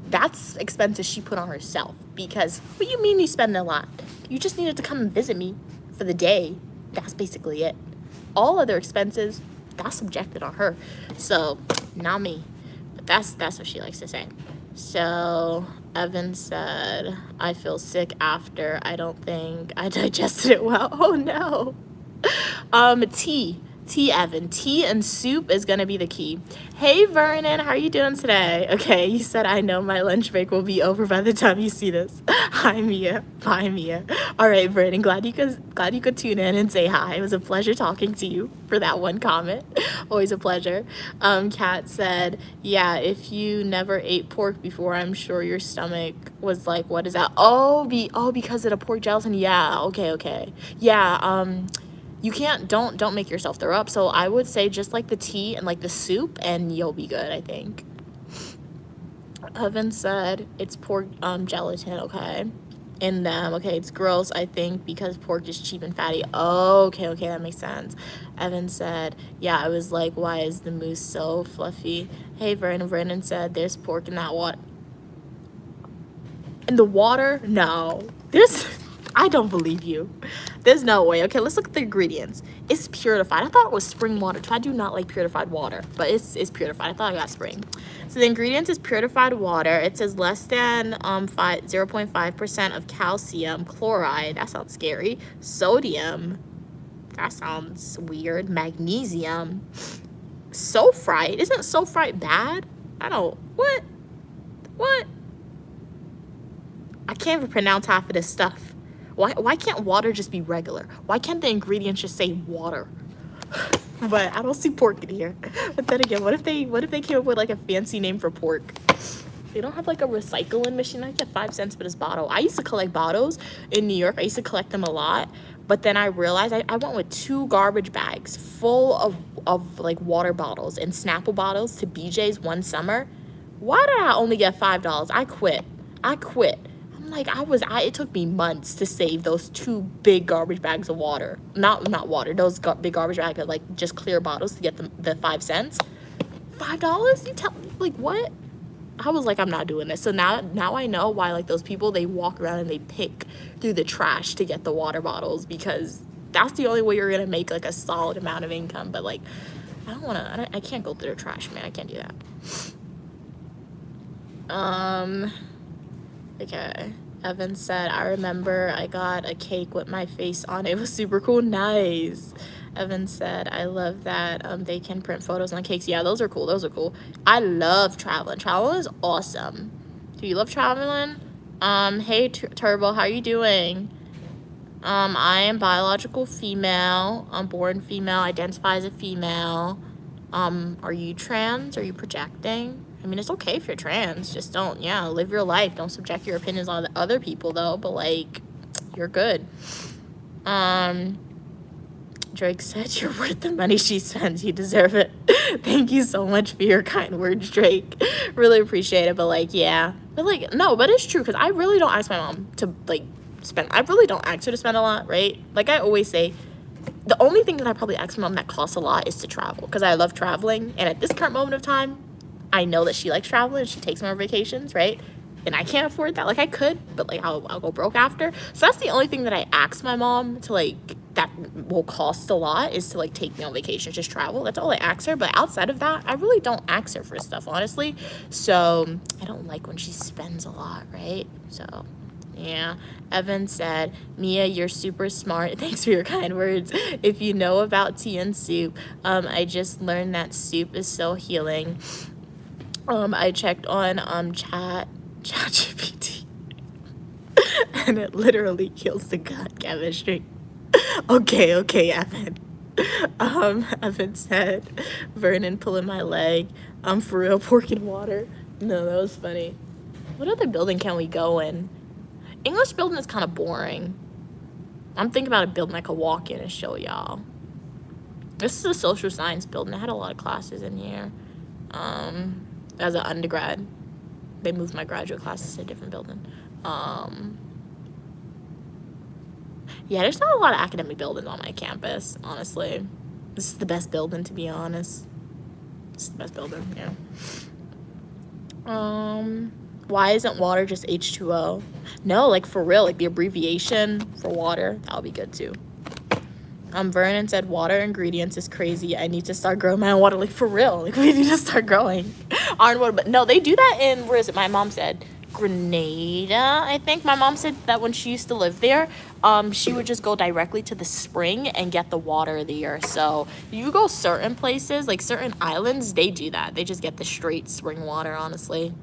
that's expenses she put on herself. Because what do you mean you spend a lot? You just needed to come and visit me for the day. That's basically it. All other expenses, that's subjected on her. So, not me. But that's what she likes to say. So, Evan said, I feel sick after. I don't think I digested it well. Oh no. Tea, Evan. Tea and soup is gonna be the key. Hey, Vernon, how are you doing today? Okay, you said I know my lunch break will be over by the time you see this. Hi, Mia. Bye, Mia. All right, Vernon, glad you could tune in and say hi. It was a pleasure talking to you for that one comment. Always a pleasure. Kat said, yeah, if you never ate pork before, I'm sure your stomach was like, what is that? Oh, because of the pork gelatin. Yeah, okay. Yeah, you can't, don't make yourself throw up. So I would say just like the tea and like the soup and you'll be good, I think. Evan said it's pork gelatin, okay. In them, okay, it's gross, I think, because pork is cheap and fatty. Oh, okay, that makes sense. Evan said, yeah, I was like, why is the mousse so fluffy? Hey, Vernon said there's pork in that water. And the water, no. I don't believe you. There's no way. Okay, let's look at the ingredients. It's purified. I thought it was spring water too. I do not like purified water, but it's purified. I thought I got spring. So the ingredients is purified water. It says less than 0.5% of calcium, chloride. That sounds scary. Sodium. That sounds weird. Magnesium. Sulfite. Isn't sulfite bad? I don't. What? I can't even pronounce half of this stuff. Why can't water just be regular? Why can't the ingredients just say water? But I don't see pork in here. But then again, what if they came up with like a fancy name for pork? They don't have like a recycling machine. I get 5 cents for this bottle. I used to collect bottles in New York. I used to collect them a lot. But then I realized I went with 2 garbage bags full of like water bottles and Snapple bottles to BJ's one summer. Why did I only get $5? I quit. I'm like, it took me months to save those 2 big garbage bags of water. Not water, those big garbage bags of like just clear bottles to get the 5 cents. $5? You tell me, like, what? I was like, I'm not doing this. So now I know why like those people, they walk around and they pick through the trash to get the water bottles, because that's the only way you're gonna make like a solid amount of income. But like, I can't go through the trash, man. I can't do that. Okay. Evan said, I remember I got a cake with my face on it. It was super cool. Nice. Evan said, I love that they can print photos on cakes. Yeah, those are cool. I love traveling. Traveling is awesome. Do you love traveling? Hey, Turbo, how are you doing? I am biological female. I'm born female, identify as a female. Are you trans? Are you projecting? I mean, it's okay if you're trans. Just don't, live your life. Don't subject your opinions on other people, though. But, like, you're good. Drake said, you're worth the money she spends. You deserve it. Thank you so much for your kind words, Drake. Really appreciate it. But, like, yeah. But, like, no, but it's true. Because I really don't ask my mom to, like, spend. I really don't ask her to spend a lot, right? Like, I always say, the only thing that I probably ask my mom that costs a lot is to travel. Because I love traveling. And at this current moment of time, I know that she likes traveling. She takes me on vacations, right? And I can't afford that. Like, I could, but, like, I'll go broke after. So that's the only thing that I ask my mom to, like, that will cost a lot, is to, like, take me on vacation, just travel. That's all I ask her. But outside of that, I really don't ask her for stuff, honestly. So I don't like when she spends a lot, right? So, yeah. Evan said, Mia, you're super smart. Thanks for your kind words. If you know about tea and soup, I just learned that soup is so healing. I checked on ChatGPT and it literally kills the gut chemistry. Okay, Evan. Evan said, Vernon pulling my leg. For real, pork and water. No, that was funny. What other building can we go in? English building is kind of boring. I'm thinking about a building I could walk in and show y'all. This is a social science building. I had a lot of classes in here. As an undergrad, they moved my graduate classes to a different building. Yeah, there's not a lot of academic buildings on my campus, honestly. This is the best building, to be honest. This is the best building, yeah. Why isn't water just H2O? No, like, for real, like, the abbreviation for water, that'll be good, too. Vernon said, water ingredients is crazy. I need to start growing my own water. Like, for real. Like, we need to start growing our own water. But no, they do that in, where is it? My mom said Grenada, I think. My mom said that when she used to live there, she would just go directly to the spring and get the water there. So you go certain places, like certain islands, they do that. They just get the straight spring water, honestly.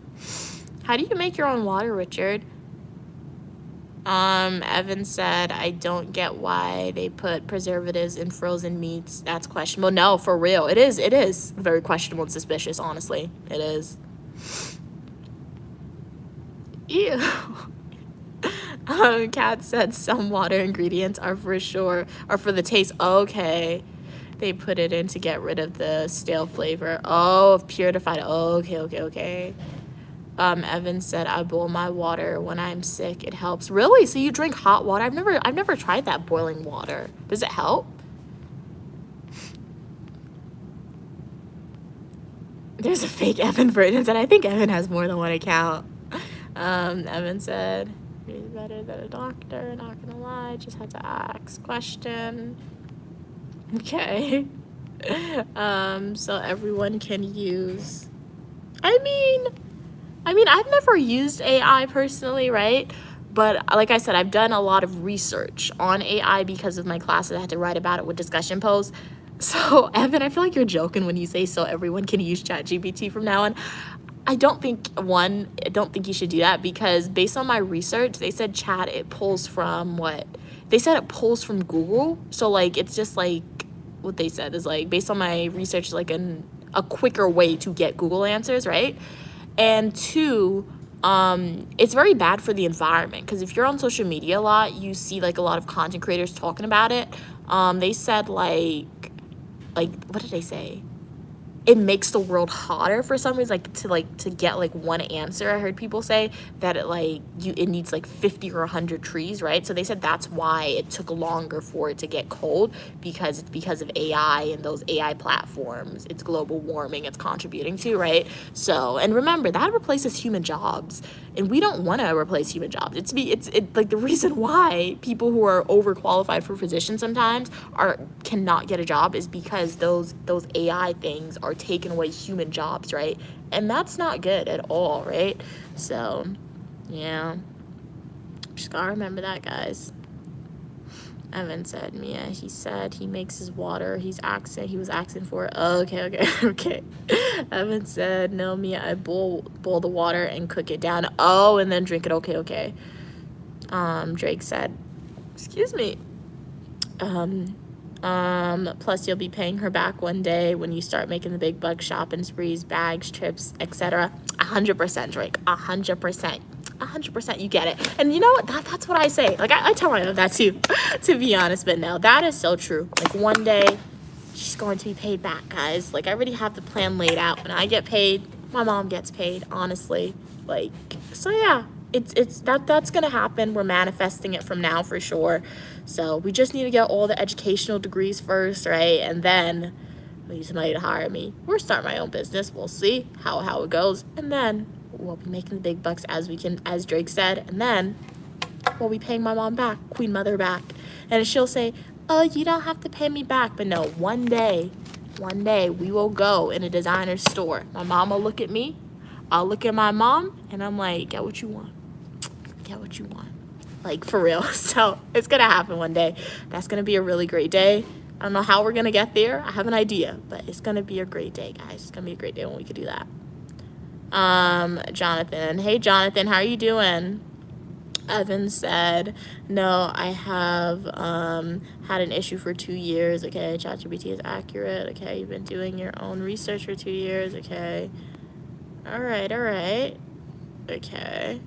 How do you make your own water, Richard? Evan said, I don't get why they put preservatives in frozen meats. That's questionable. No, for real. It is very questionable and suspicious, honestly. It is. Ew. Kat said some water ingredients are for the taste. Okay. They put it in to get rid of the stale flavor. Oh, purified. Okay. Evan said, I boil my water when I'm sick. It helps. Really? So you drink hot water? I've never tried that, boiling water. Does it help? There's a fake Evan Verdens, and I think Evan has more than one account. Evan said, he's better than a doctor, not gonna lie, just had to ask question. Okay. So everyone can use, I mean, I've never used AI personally, right? But like I said, I've done a lot of research on AI because of my classes. I had to write about it with discussion posts. So, Evan, I feel like you're joking when you say so everyone can use ChatGPT from now on. I don't think you should do that, because based on my research, they said it pulls from what? They said it pulls from Google. So, like, it's just like, what they said is like, based on my research, like a quicker way to get Google answers, right? And two, it's very bad for the environment, because if you're on social media a lot, you see like a lot of content creators talking about it. They said like what did they say? It makes the world hotter for some reason, to get like one answer. I heard people say that it needs like 50 or 100 trees, right? So they said that's why it took longer for it to get cold, because it's because of AI and those AI platforms. It's global warming it's contributing to, right? So, and remember, that replaces human jobs, and we don't want to replace human jobs. It's like the reason why people who are overqualified for positions sometimes cannot get a job is because those AI things are taking away human jobs, right? And that's not good at all, right? So, yeah. Just gotta remember that, guys. Evan said, Mia, he said he makes his water. He was asking for it. Oh, okay. Evan said, no, Mia, I boil the water and cook it down. Oh, and then drink it. Okay. Drake said, excuse me. Plus you'll be paying her back one day when you start making the big bucks, shopping sprees, bags, trips, etc. 100%, Drake. 100%, you get it. And you know what? That's what I say. Like, I tell my mom that too, to be honest. But no, that is so true. Like, one day she's going to be paid back, guys. Like, I already have the plan laid out. When I get paid, my mom gets paid, honestly. Like, so yeah. That's gonna happen. We're manifesting it from now for sure. So we just need to get all the educational degrees first, right? And then we need somebody to hire me. We're starting my own business. We'll see how it goes, and then we'll be making the big bucks as Drake said, and then we'll be paying my mom back, Queen Mother back, and she'll say, "Oh, you don't have to pay me back." But no, one day we will go in a designer store. My mom will look at me, I'll look at my mom, and I'm like, "Get what you want. Get what you want." Like, for real. So it's gonna happen one day. That's gonna be a really great day. I don't know how we're gonna get there. I have an idea, but it's gonna be a great day, guys. It's gonna be a great day when we could do that. Jonathan. Hey, Jonathan, how are you doing? Evan said, no, I have had an issue for 2 years. Okay, ChatGPT is accurate. Okay, you've been doing your own research for 2 years. Okay. All right. Okay.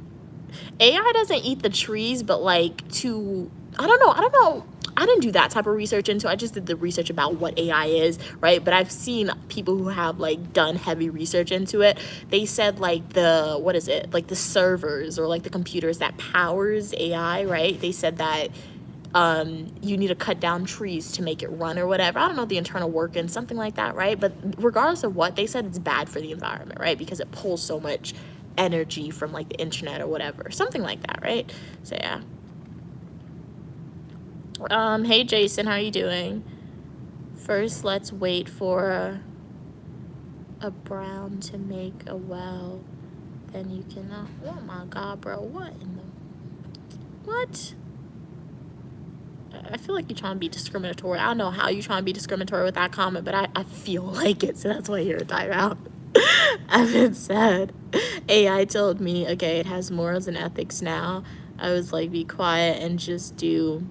AI doesn't eat the trees, but like I don't know. I didn't do that type of research into it. I just did the research about what AI is, right? But I've seen people who have like done heavy research into it. They said like like the servers or like the computers that powers AI, right? They said that you need to cut down trees to make it run or whatever. I don't know the internal workings, something like that, right? But regardless of what, they said it's bad for the environment, right? Because it pulls so much energy from like the internet or whatever, something like that, right? So yeah. Hey Jason, how are you doing? First, let's wait for a brown to make a well, then you cannot. Oh my god, bro, what? I feel like you're trying to be discriminatory. I don't know how you're trying to be discriminatory with that comment, but I feel like it, so that's why you're a timeout. Evan said, AI told me, okay, it has morals and ethics now. I was like, be quiet and just do.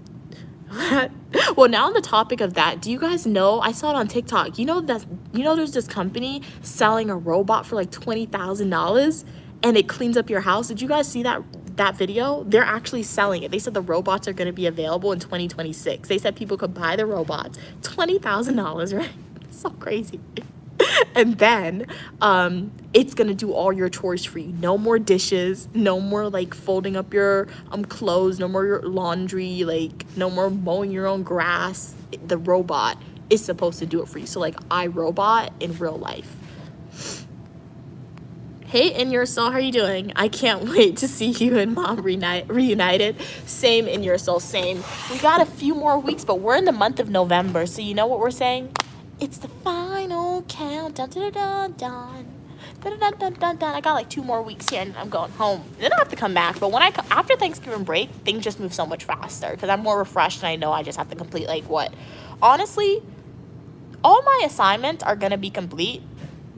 Well, now on the topic of that, do you guys know, I saw it on TikTok, there's this company selling a robot for like $20,000 and it cleans up your house. Did you guys see that video? They're actually selling it. They said the robots are going to be available in 2026. They said people could buy the robots. $20,000, right? It's so crazy. And then it's gonna do all your chores for you. No more dishes, no more like folding up your clothes, no more your laundry, like no more mowing your own grass. The robot is supposed to do it for you. So like iRobot in real life. Hey, In Your Soul, how are you doing? I can't wait to see you and Mom reunited. Same, In Your Soul, same. We got a few more weeks, but we're in the month of November, so you know what we're saying? It's the final count. Dun, dun, dun, dun. Dun, dun, dun, dun, dun. I got like 2 more weeks here, and I'm going home. Then I have to come back, but when after Thanksgiving break, things just move so much faster because I'm more refreshed, and I know I just have to complete like what? Honestly, all my assignments are going to be complete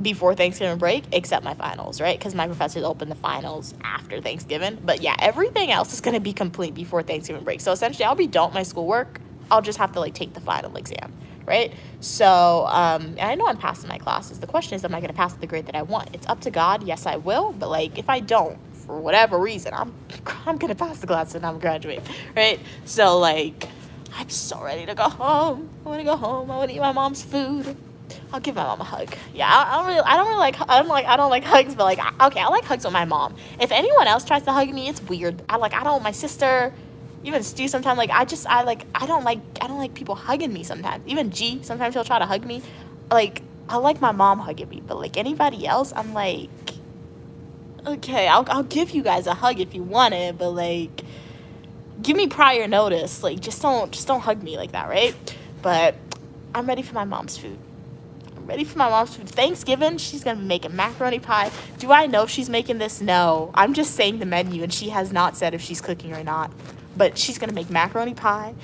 before Thanksgiving break, except my finals, right? Because my professors open the finals after Thanksgiving. But yeah, everything else is going to be complete before Thanksgiving break. So essentially, I'll be done with my schoolwork. I'll just have to like take the final exam, right? So, and I know I'm passing my classes. The question is, am I going to pass with the grade that I want? It's up to God. Yes, I will. But like, if I don't, for whatever reason, I'm going to pass the class and I'm graduating, right? So like, I'm so ready to go home. I want to go home. I want to eat my mom's food. I'll give my mom a hug. Yeah, I don't like hugs, but like, okay, I like hugs with my mom. If anyone else tries to hug me, it's weird. My sister, even Stu sometimes, like, I don't like people hugging me sometimes. Even G, sometimes he'll try to hug me. Like, I like my mom hugging me, but like anybody else, I'm like, okay, I'll give you guys a hug if you want it, but like, give me prior notice. Like, just don't hug me like that, right? But I'm ready for my mom's food. Thanksgiving, she's gonna be making macaroni pie. Do I know if she's making this? No. I'm just saying the menu, and she has not said if she's cooking or not. But she's gonna make macaroni pie.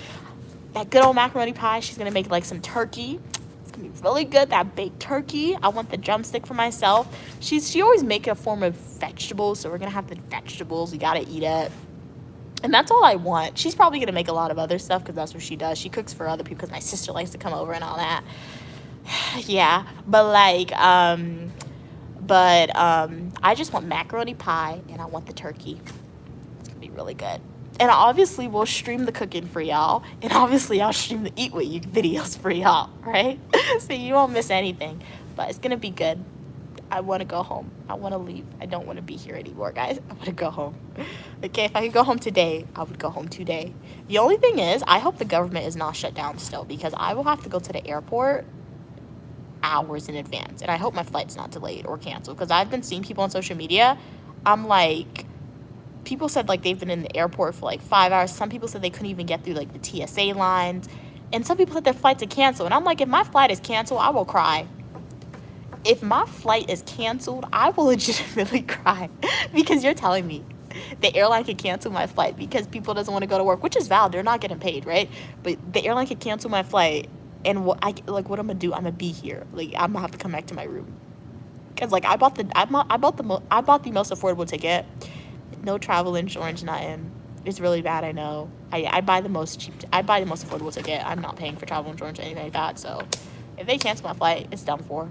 That good old macaroni pie. She's gonna make like some turkey. It's gonna be really good. That baked turkey. I want the drumstick for myself. She always make a form of vegetables, so we're gonna have the vegetables. We gotta eat it. And that's all I want. She's probably gonna make a lot of other stuff because that's what she does. She cooks for other people because my sister likes to come over and all that. Yeah, but like, I just want macaroni pie and I want the turkey. It's gonna be really good. And obviously we'll stream the cooking for y'all, and obviously I'll stream the eat with you videos for y'all, right? So you won't miss anything, but it's gonna be good. I want to go home. I want to leave. I don't want to be here anymore, guys. I want to go home. Okay, if I could go home today, I would go home today. The only thing is, I hope the government is not shut down still, because I will have to go to the airport hours in advance, and I hope my flight's not delayed or canceled, because I've been seeing people on social media. I'm like, people said like they've been in the airport for like 5 hours. Some people said they couldn't even get through like the TSA lines, and some people said their flights are canceled. And I'm like, if my flight is canceled, I will cry. If my flight is canceled, I will legitimately cry, because you're telling me the airline could cancel my flight because people doesn't want to go to work, which is valid. They're not getting paid, right? But the airline could cancel my flight. And what I'm gonna do? I'm gonna be here. Like, I'm gonna have to come back to my room, cause like I bought the most affordable ticket. No travel insurance, nothing. It's really bad. I know. I buy the most affordable ticket. I'm not paying for travel insurance or anything like that. So if they cancel my flight, it's done for.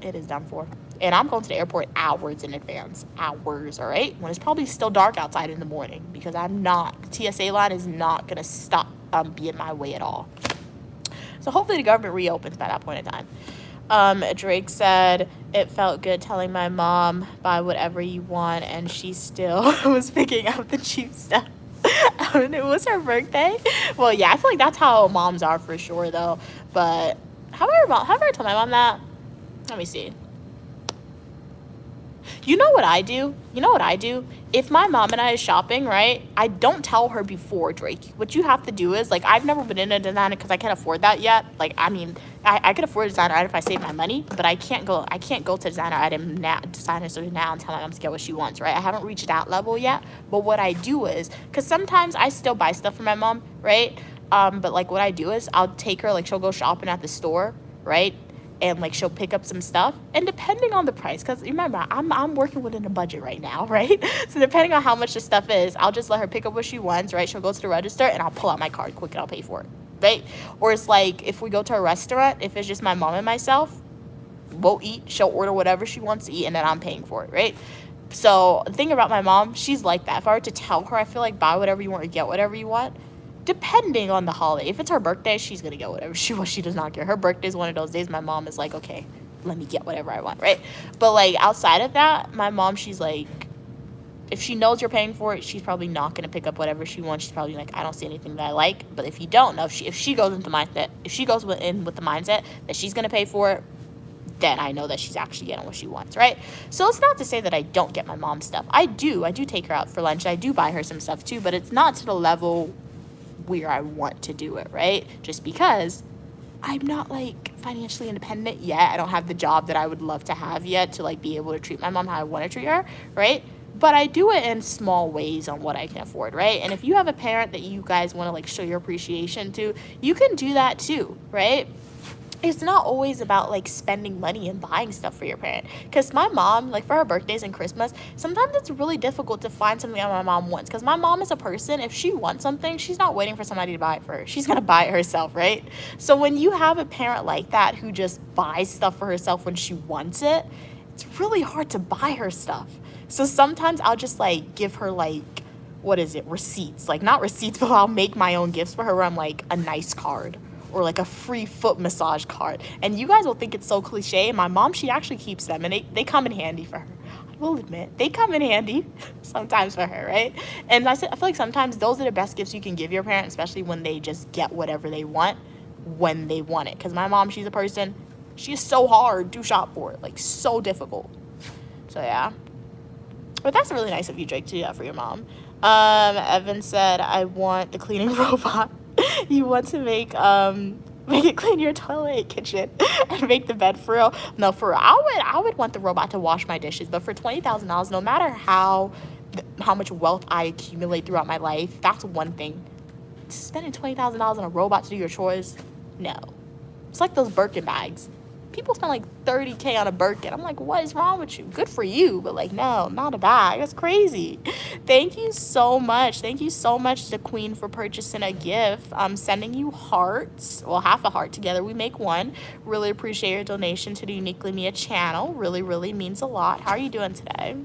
It is done for. And I'm going to the airport hours in advance. Hours, all right? When it's probably still dark outside in the morning, because the TSA line is not gonna stop be in my way at all. So hopefully the government reopens by that point in time. Drake said, it felt good telling my mom, buy whatever you want, and she still was picking out the cheap stuff. And it was her birthday. Well, yeah, I feel like that's how moms are for sure, though. But have I ever told my mom that? Let me see. You know what I do? If my mom and I is shopping, right, I don't tell her before, Drake. What you have to do is, like, I've never been in a designer because I can't afford that yet. Like, I mean, I could afford a designer item if I save my money, but I can't go to designer store now and tell my mom to get what she wants, right? I haven't reached that level yet. But what I do is, because sometimes I still buy stuff for my mom, right? But like what I do is I'll take her, like, she'll go shopping at the store, right? And like she'll pick up some stuff, and depending on the price, because remember, I'm working within a budget right now, right? So depending on how much the stuff is, I'll just let her pick up what she wants, right? She'll go to the register and I'll pull out my card quick and I'll pay for it, right? Or it's like, if we go to a restaurant, if it's just my mom and myself, we'll eat, she'll order whatever she wants to eat, and then I'm paying for it, right? So the thing about my mom, she's like that. If I were to tell her, I feel like buy whatever you want or get whatever you want, depending on the holiday. If it's her birthday, she's gonna get whatever she wants. She does not care. Her birthday is one of those days my mom is like, okay, let me get whatever I want, right? But like outside of that, my mom, she's like, if she knows you're paying for it, she's probably not gonna pick up whatever she wants. She's probably like, I don't see anything that I like. But if you don't know, if she goes in with the mindset that she's gonna pay for it, then I know that she's actually getting what she wants, right? So it's not to say that I don't get my mom stuff. I do take her out for lunch. I do buy her some stuff too, but it's not to the level where I want to do it, right? Just because I'm not like financially independent yet. I don't have the job that I would love to have yet to like be able to treat my mom how I want to treat her, right? But I do it in small ways on what I can afford, right? And if you have a parent that you guys want to like show your appreciation to, you can do that too, right? It's not always about like spending money and buying stuff for your parent. Because my mom, like for her birthdays and Christmas, sometimes it's really difficult to find something that my mom wants. Because my mom is a person, if she wants something, she's not waiting for somebody to buy it for her. She's going to buy it herself, right? So when you have a parent like that who just buys stuff for herself when she wants it, it's really hard to buy her stuff. So sometimes I'll just like give her like, receipts. Like not receipts, but I'll make my own gifts for her where I'm like a nice card or like a free foot massage card. And you guys will think it's so cliche. My mom, she actually keeps them and they come in handy for her. I will admit, they come in handy sometimes for her, right? And I feel like sometimes those are the best gifts you can give your parent, especially when they just get whatever they want when they want it. Because my mom, she's a person, she is so hard to shop for, like so difficult. So yeah. But that's really nice of you, Drake, to do that for your mom. Evan said, I want the cleaning robot. You want to make it clean your toilet, kitchen, and make the bed for real. No, for real. I would want the robot to wash my dishes, but for $20,000, no matter how much wealth I accumulate throughout my life, that's one thing. Spending $20,000 on a robot to do your chores, no. It's like those Birkin bags. People spend like $30K on a Birkin. I'm like, what is wrong with you? Good for you, but like, no, not a bag. That's crazy. Thank you so much. Thank you so much to Queen for purchasing a gift. I'm sending you hearts. Well, half a heart together. We make one. Really appreciate your donation to the Uniquely Mia channel. Really, really means a lot. How are you doing today?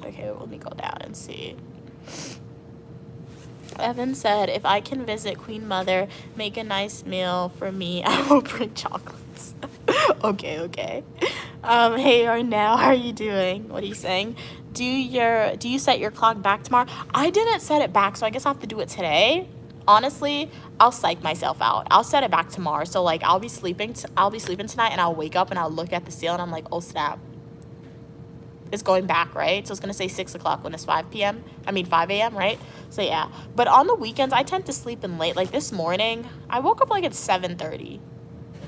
Okay, let me go down and see. Evan said, if I can visit Queen Mother, make a nice meal for me, I will bring chocolates. Okay. Hey Arnell, how are you doing? What are you saying? Do you set your clock back tomorrow? I didn't set it back, so I guess I have to do it today. Honestly, I'll psych myself out. I'll set it back tomorrow. So like I'll be sleeping tonight and I'll wake up and I'll look at the ceiling and I'm like, oh snap. It's going back, right? So it's going to say 6 o'clock when it's 5 a.m., right? So yeah. But on the weekends, I tend to sleep in late. Like this morning, I woke up like at 7:30.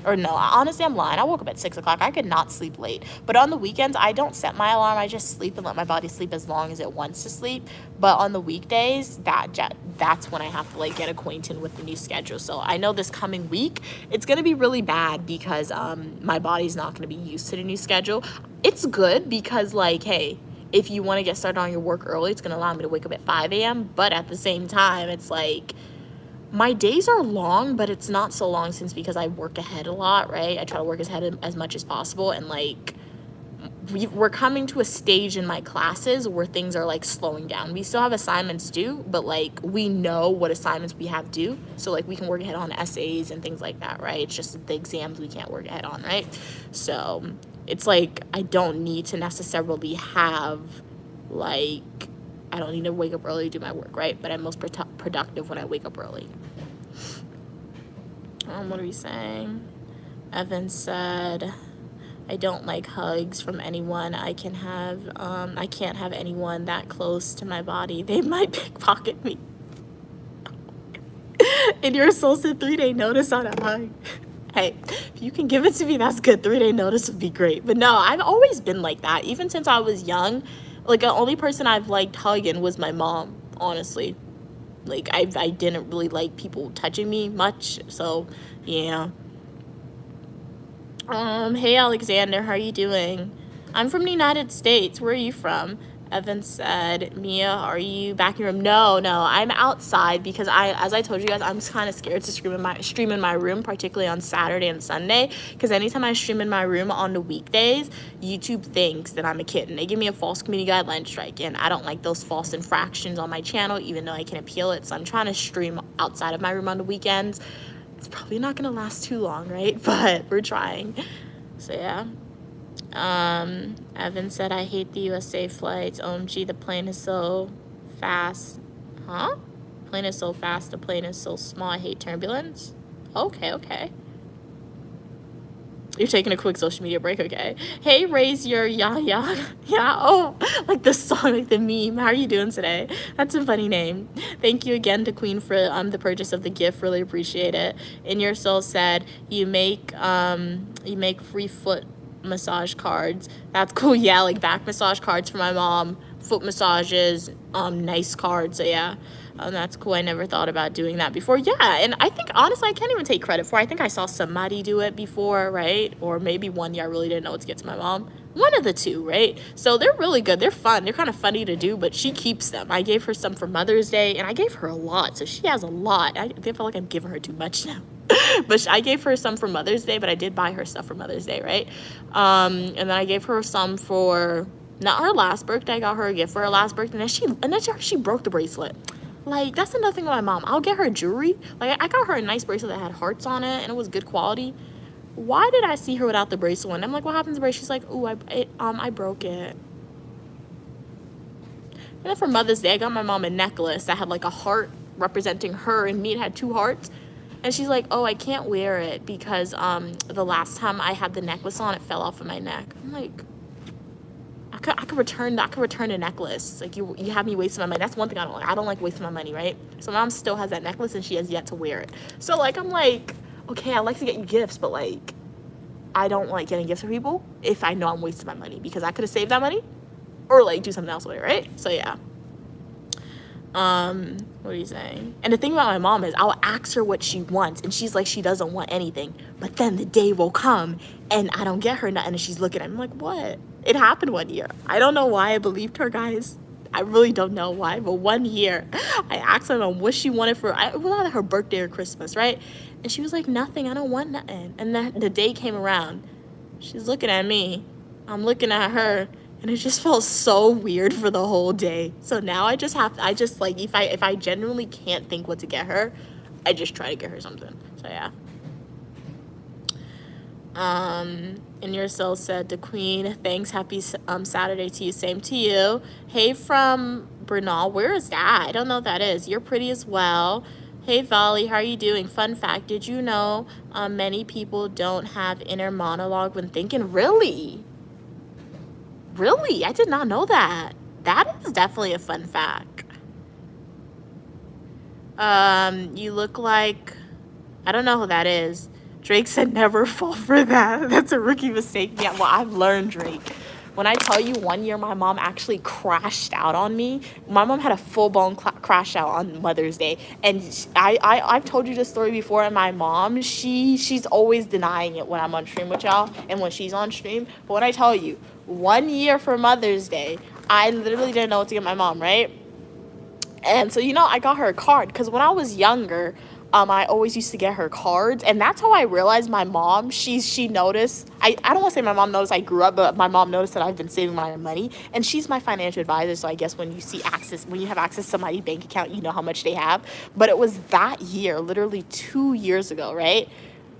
Or no, honestly, I'm lying. I woke up at 6 o'clock. I could not sleep late. But on the weekends, I don't set my alarm. I just sleep and let my body sleep as long as it wants to sleep. But on the weekdays, that's when I have to like get acquainted with the new schedule. So I know this coming week, it's going to be really bad because my body's not going to be used to the new schedule. It's good because like, hey, if you want to get started on your work early, it's going to allow me to wake up at 5 a.m. But at the same time, it's like, my days are long, but it's not so long since because I work ahead a lot, right? I try to work ahead as much as possible. And like, we're coming to a stage in my classes where things are like slowing down. We still have assignments due, but like we know what assignments we have due. So like we can work ahead on essays and things like that, right? It's just the exams we can't work ahead on, right? So it's like, I don't need to necessarily have like, I don't need to wake up early to do my work, right? But I'm most productive when I wake up early. What are we saying? Evan said, I don't like hugs from anyone. I can't have anyone that close to my body. They might pickpocket me. And your soul said 3-day notice on a hug. Hey, if you can give it to me, that's good. 3-day notice would be great. But no, I've always been like that. Even since I was young, like the only person I've liked hugging was my mom, honestly. Like I didn't really like people touching me much. So yeah. Hey Alexander, how are you doing? I'm from the United States. Where are you from? Evan said, Mia, are you back in your room? No, I'm outside because as I told you guys, I'm kind of scared to stream in my room, particularly on Saturday and Sunday, because anytime I stream in my room on the weekdays, YouTube thinks that I'm a kid and they give me a false community guideline strike, and I don't like those false infractions on my channel, even though I can appeal it. So I'm trying to stream outside of my room on the weekends. It's probably not gonna last too long, right? But we're trying. So yeah. Evan said, I hate the USA flights. OMG, the plane is so fast. Huh? Plane is so fast, the plane is so small. I hate turbulence. Okay. You're taking a quick social media break, okay? Hey, raise your yeah. Oh, like the song, like the meme. How are you doing today? That's a funny name. Thank you again to Queen for the purchase of the gift. Really appreciate it. In Your Soul said you make free foot massage cards. That's cool. Yeah, like back massage cards for my mom, foot massages, nice cards. So yeah. That's cool. I never thought about doing that before. Yeah, and I think, honestly, I can't even take credit for it. I think I saw somebody do it before, right? Or maybe one year I really didn't know what to get to my mom. One of the two, right? So they're really good. They're fun. They're kind of funny to do, but she keeps them. I gave her some for Mother's Day, and I gave her a lot, so she has a lot. I feel like I'm giving her too much now. But I gave her some for Mother's Day, but I did buy her stuff for Mother's Day, right? And then I gave her some for, not her last birthday. I got her a gift for her last birthday, and then she broke the bracelet. Like, that's another thing with my mom. I'll get her jewelry. Like, I got her a nice bracelet that had hearts on it, and it was good quality. Why did I see her without the bracelet on? I'm like, what happened to the bracelet? She's like, ooh, I broke it. And then for Mother's Day, I got my mom a necklace that had, like, a heart representing her, and me, it had 2 hearts. And she's like, oh, I can't wear it because the last time I had the necklace on, it fell off of my neck. I'm like, I could return a necklace. Like, you have me wasting my money. That's one thing I don't like. I don't like wasting my money, right? So mom still has that necklace and she has yet to wear it. So like, I'm like, okay, I like to get you gifts, but like, I don't like getting gifts for people if I know I'm wasting my money, because I could have saved that money or like do something else with it, right? So yeah. What are you saying? And the thing about my mom is I'll ask her what she wants and she's like, she doesn't want anything, but then the day will come and I don't get her nothing and she's looking at me like, what? It happened one year. I don't know why I believed her, guys. I really don't know why, but one year I asked her what she wanted for, it was either her birthday or Christmas, right? And she was like, nothing, I don't want nothing. And then the day came around, she's looking at me, I'm looking at her, and it just felt so weird for the whole day. So now I just like, if I genuinely can't think what to get her, I just try to get her something. So yeah. In Your Soul said to Queen, thanks, happy Saturday to you, same to you. Hey from Bernal, where is that? I don't know what that is. You're pretty as well. Hey Volley, how are you doing? Fun fact, did you know many people don't have inner monologue when thinking? Really? Really? I did not know that. That is definitely a fun fact. You look like, I don't know who that is. Drake said never fall for that. That's a rookie mistake. Yeah, well, I've learned, Drake. When I tell you one year my mom actually crashed out on me, my mom had a full-blown crash out on Mother's Day. And I've told you this story before, and my mom, she's always denying it when I'm on stream with y'all and when she's on stream. But when I tell you, one year for Mother's Day, I literally didn't know what to get my mom, right? And so, I got her a card because when I was younger, I always used to get her cards, and that's how I realized my mom, she noticed, I don't want to say my mom noticed I grew up, but my mom noticed that I've been saving my money, and she's my financial advisor, so I guess when you have access to somebody's bank account, you know how much they have. But it was that year, literally 2 years ago, right?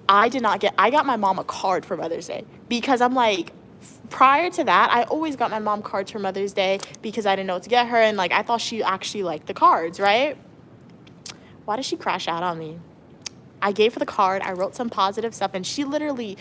I got my mom a card for Mother's Day, because I'm like, prior to that, I always got my mom cards for Mother's Day because I didn't know what to get her, and like, I thought she actually liked the cards, right? Why did she crash out on me? I gave her the card. I wrote some positive stuff, and she literally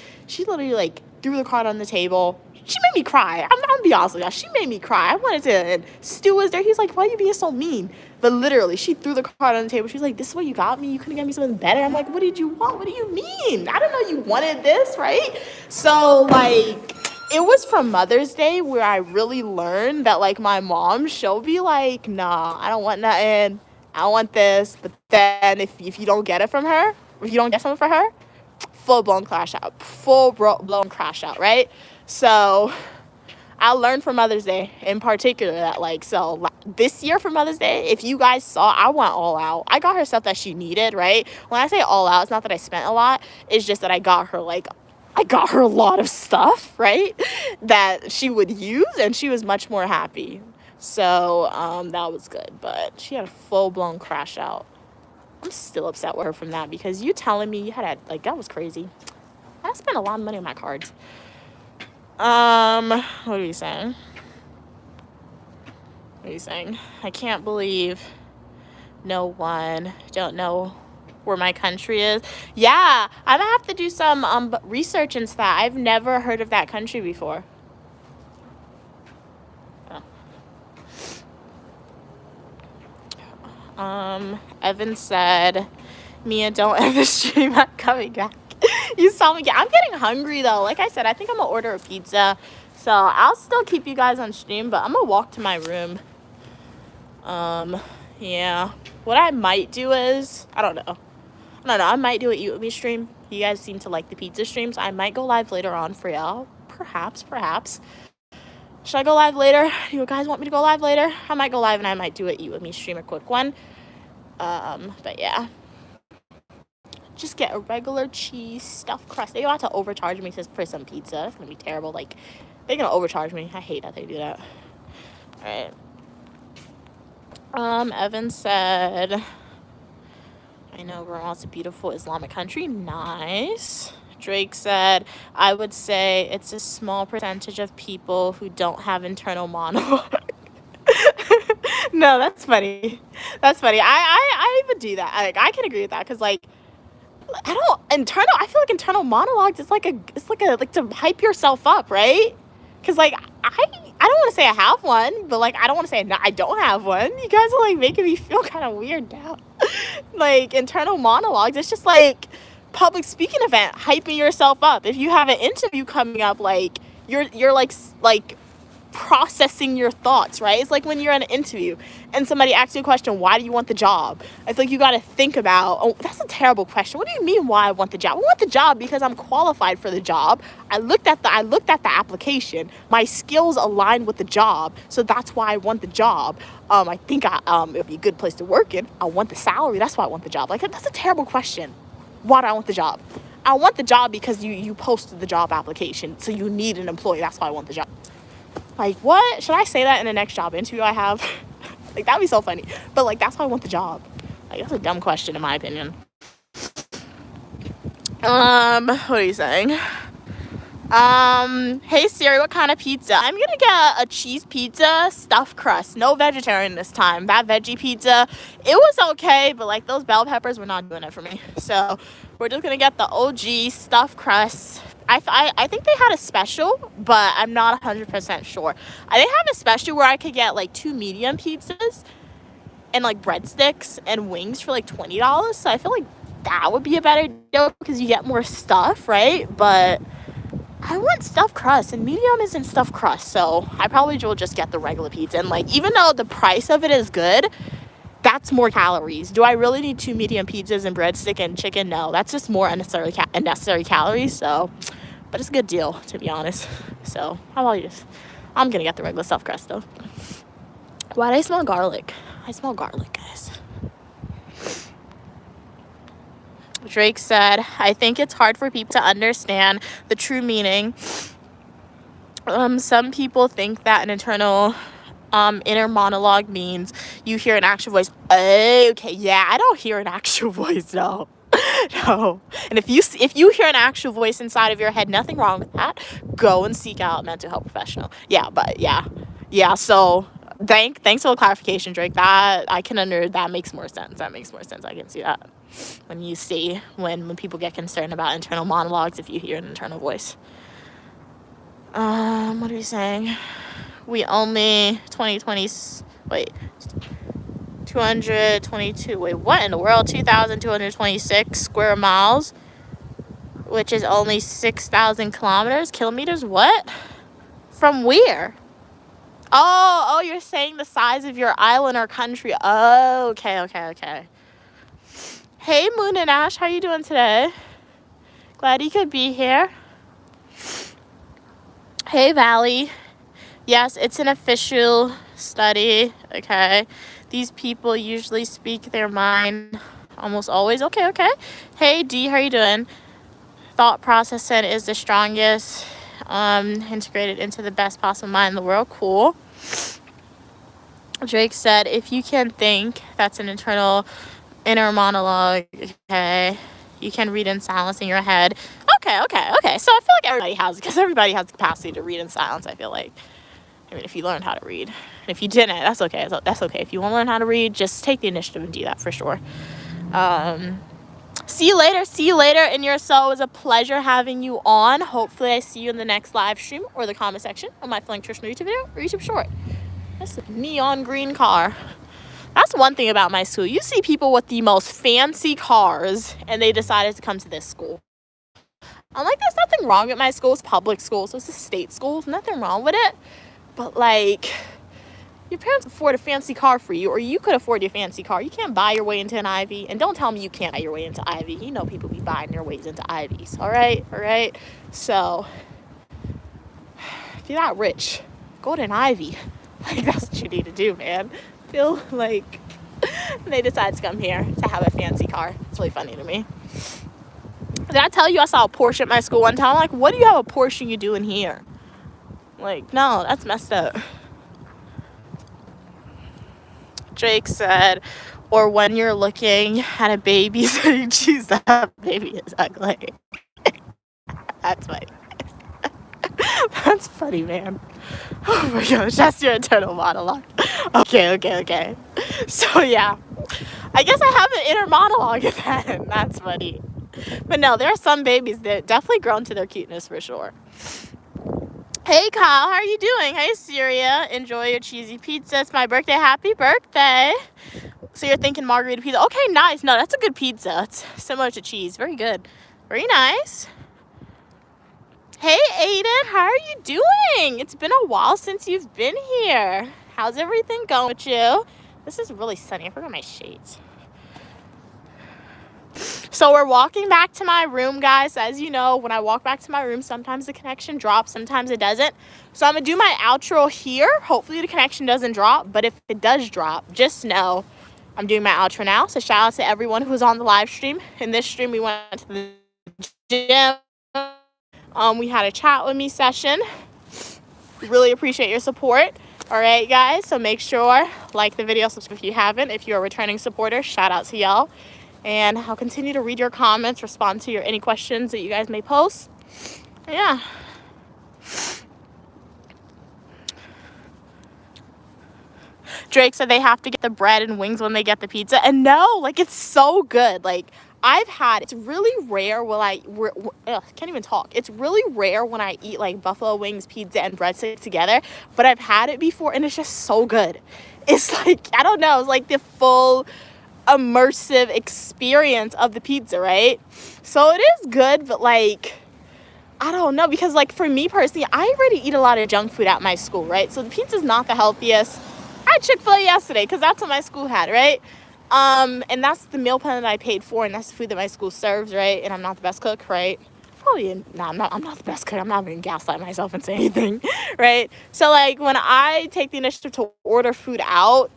like threw the card on the table. She made me cry. I'm gonna be honest with y'all. She made me cry. I wanted to. And Stu was there. He's like, "Why are you being so mean?" But literally, she threw the card on the table. She's like, "This is what you got me. You couldn't get me something better." I'm like, "What did you want? What do you mean? I don't know you wanted this, right?" So like, it was from Mother's Day where I really learned that like my mom, she'll be like, "Nah, I don't want nothing. I don't want this." But then if you don't get it from her, if you don't get something for her, full-blown crash out, right? So I learned from Mother's Day in particular that like, so this year for Mother's Day, if you guys saw, I went all out. I got her stuff that she needed, right? When I say all out, it's not that I spent a lot. It's just that I got her a lot of stuff, right? That she would use, and she was much more happy. So that was good, but she had a full-blown crash out. I'm still upset with her from that, because you telling me you had that was crazy. I spent a lot of money on my cards. What are you saying? What are you saying? I can't believe no one don't know where my country is. Yeah, I'm gonna have to do some research into that. I've never heard of that country before. Evan said, Mia, don't ever stream. I'm coming back. You saw me. I'm getting hungry though. Like I said, I think I'm gonna order a pizza. So I'll still keep you guys on stream, but I'm gonna walk to my room. Yeah. What I might do is, I don't know. I might do a Eat With Me stream. You guys seem to like the pizza streams. I might go live later on for y'all. Perhaps. Should I go live later? You guys want me to go live later? I might go live and I might do a Eat With Me stream, a quick one. But yeah. Just get a regular cheese stuffed crust. They're about to overcharge me for some pizza. That's gonna be terrible. Like, they're gonna overcharge me. I hate that they do that. Alright. Evan said, I know Vermont's a beautiful Islamic country. Nice. Drake said, I would say it's a small percentage of people who don't have internal monologue. No, that's funny. That's funny. I would do that. I can agree with that because, like, I feel like internal monologues is like to hype yourself up, right? Because, like, I don't want to say I have one, but, like, I don't want to say I don't have one. You guys are, like, making me feel kind of weird now. Like, internal monologues, it's just like public speaking event, hyping yourself up. If you have an interview coming up, like, you're like processing your thoughts, right? It's like when you're in an interview and somebody asks you a question, why do you want the job? I feel like you got to think about, oh, that's a terrible question. What do you mean why I want the job? I want the job because I'm qualified for the job. I looked at the application. My skills align with the job, so that's why I want the job. I think it'd be a good place to work in. I want the salary. That's why I want the job. Like, that's a terrible question. Why do I want the job? I want the job because you posted the job application, so you need an employee. That's why I want the job. Like, what? Should I say that in the next job interview I have? Like, that'd be so funny. But, like, that's why I want the job. Like, that's a dumb question in my opinion. What are you saying? Hey Siri, what kind of pizza? I'm gonna get a cheese pizza, stuffed crust. No vegetarian this time. That veggie pizza, it was okay, but, like, those bell peppers were not doing it for me. So, we're just gonna get the OG stuffed crust. I think they had a special, but I'm not 100% sure. They have a special where I could get, like, 2 medium pizzas and, like, breadsticks and wings for, like, $20. So I feel like that would be a better deal because you get more stuff, right? But I want stuffed crust, and medium isn't stuffed crust, so I probably will just get the regular pizza. And, like, even though the price of it is good, that's more calories. Do I really need 2 medium pizzas and breadstick and chicken? No, that's just more unnecessary calories. So, but it's a good deal, to be honest. So how about you just? I'm gonna get the regular stuffed crust though. Why do I smell garlic? I smell garlic, guys. Drake said, I think it's hard for people to understand the true meaning. Some people think that an internal inner monologue means you hear an actual voice. Okay, yeah, I don't hear an actual voice, no. No. And if you hear an actual voice inside of your head, nothing wrong with that. Go and seek out a mental health professional. Yeah, but yeah. So thanks for the clarification, Drake. That makes more sense. That makes more sense. I can see that when you see when people get concerned about internal monologues. If you hear an internal voice. What are you saying? We only 222, wait, what in the world? 2,226 square miles, which is only 6,000 kilometers, what? From where? Oh, you're saying the size of your island or country. Oh, okay. Hey, Moon and Ash, how you doing today? Glad you could be here. Hey, Valley. Yes, it's an official study, okay? These people usually speak their mind almost always. Okay. Hey, D, how you doing? Thought processing is the strongest, integrated into the best possible mind in the world. Cool. Drake said, if you can think, that's an inner monologue, okay? You can read in silence in your head. Okay. So I feel like everybody has the capacity to read in silence, I feel like. I mean, if you learned how to read. And if you didn't, that's okay. That's okay. If you want to learn how to read, just take the initiative and do that for sure. See you later. See you later. And you're so, it was a pleasure having you on. Hopefully I see you in the next live stream or the comment section of my Flying Nutrition YouTube video or YouTube short. That's a neon green car. That's one thing about my school. You see people with the most fancy cars and they decided to come to this school. I'm like, there's nothing wrong with my school. It's public school, so it's a state school. There's nothing wrong with it. But like, your parents afford a fancy car for you, or you could afford your fancy car. You can't buy your way into an Ivy. And don't tell me you can't buy your way into Ivy. You know people be buying their ways into Ivies. All right? So, if you're that rich, go to an Ivy. Like, that's what you need to do, man. Feel like they decided to come here to have a fancy car. It's really funny to me. Did I tell you I saw a Porsche at my school one time? I'm like, what do you have a Porsche you doing here? Like, no, that's messed up. Drake said, or when you're looking at a baby saying, geez, that baby is ugly. That's funny. That's funny, man. Oh my gosh, that's your internal monologue. Okay. So yeah, I guess I have an inner monologue of that, and that's funny. But no, there are some babies that definitely grow into their cuteness for sure. Hey Kyle, how are you doing? Hey Syria, enjoy your cheesy pizza. It's my birthday. Happy birthday. So you're thinking margarita pizza. Okay, nice. No, that's a good pizza. It's similar to cheese. Very good. Very nice. Hey Aiden, how are you doing? It's been a while since you've been here. How's everything going with you? This is really sunny. I forgot my shades. So we're walking back to my room, guys. As you know, when I walk back to my room, sometimes the connection drops, sometimes it doesn't. So I'm going to do my outro here. Hopefully the connection doesn't drop, but if it does drop, just know I'm doing my outro now. So shout out to everyone who was on the live stream. In this stream, we went to the gym. We had a chat with me session. Really appreciate your support. All right, guys. So make sure, like the video, subscribe if you haven't. If you're a returning supporter, shout out to y'all. And I'll continue to read your comments, respond to any questions that you guys may post. Yeah. Drake said they have to get the bread and wings when they get the pizza. And no, like, it's so good. Like, it's really rare when can't even talk. It's really rare when I eat, like, buffalo wings, pizza, and breadsticks together. But I've had it before, and it's just so good. It's like, I don't know, it's like the full immersive experience of the pizza, right? So it is good, but like, I don't know, because like for me personally, I already eat a lot of junk food at my school, right? So the pizza's not the healthiest. I had Chick-fil-A yesterday because that's what my school had, right? And that's the meal plan that I paid for, and that's the food that my school serves, right? And I'm not the best cook, right? I'm not the best cook. I'm not even gaslight myself and say anything, right? So like when I take the initiative to order food out,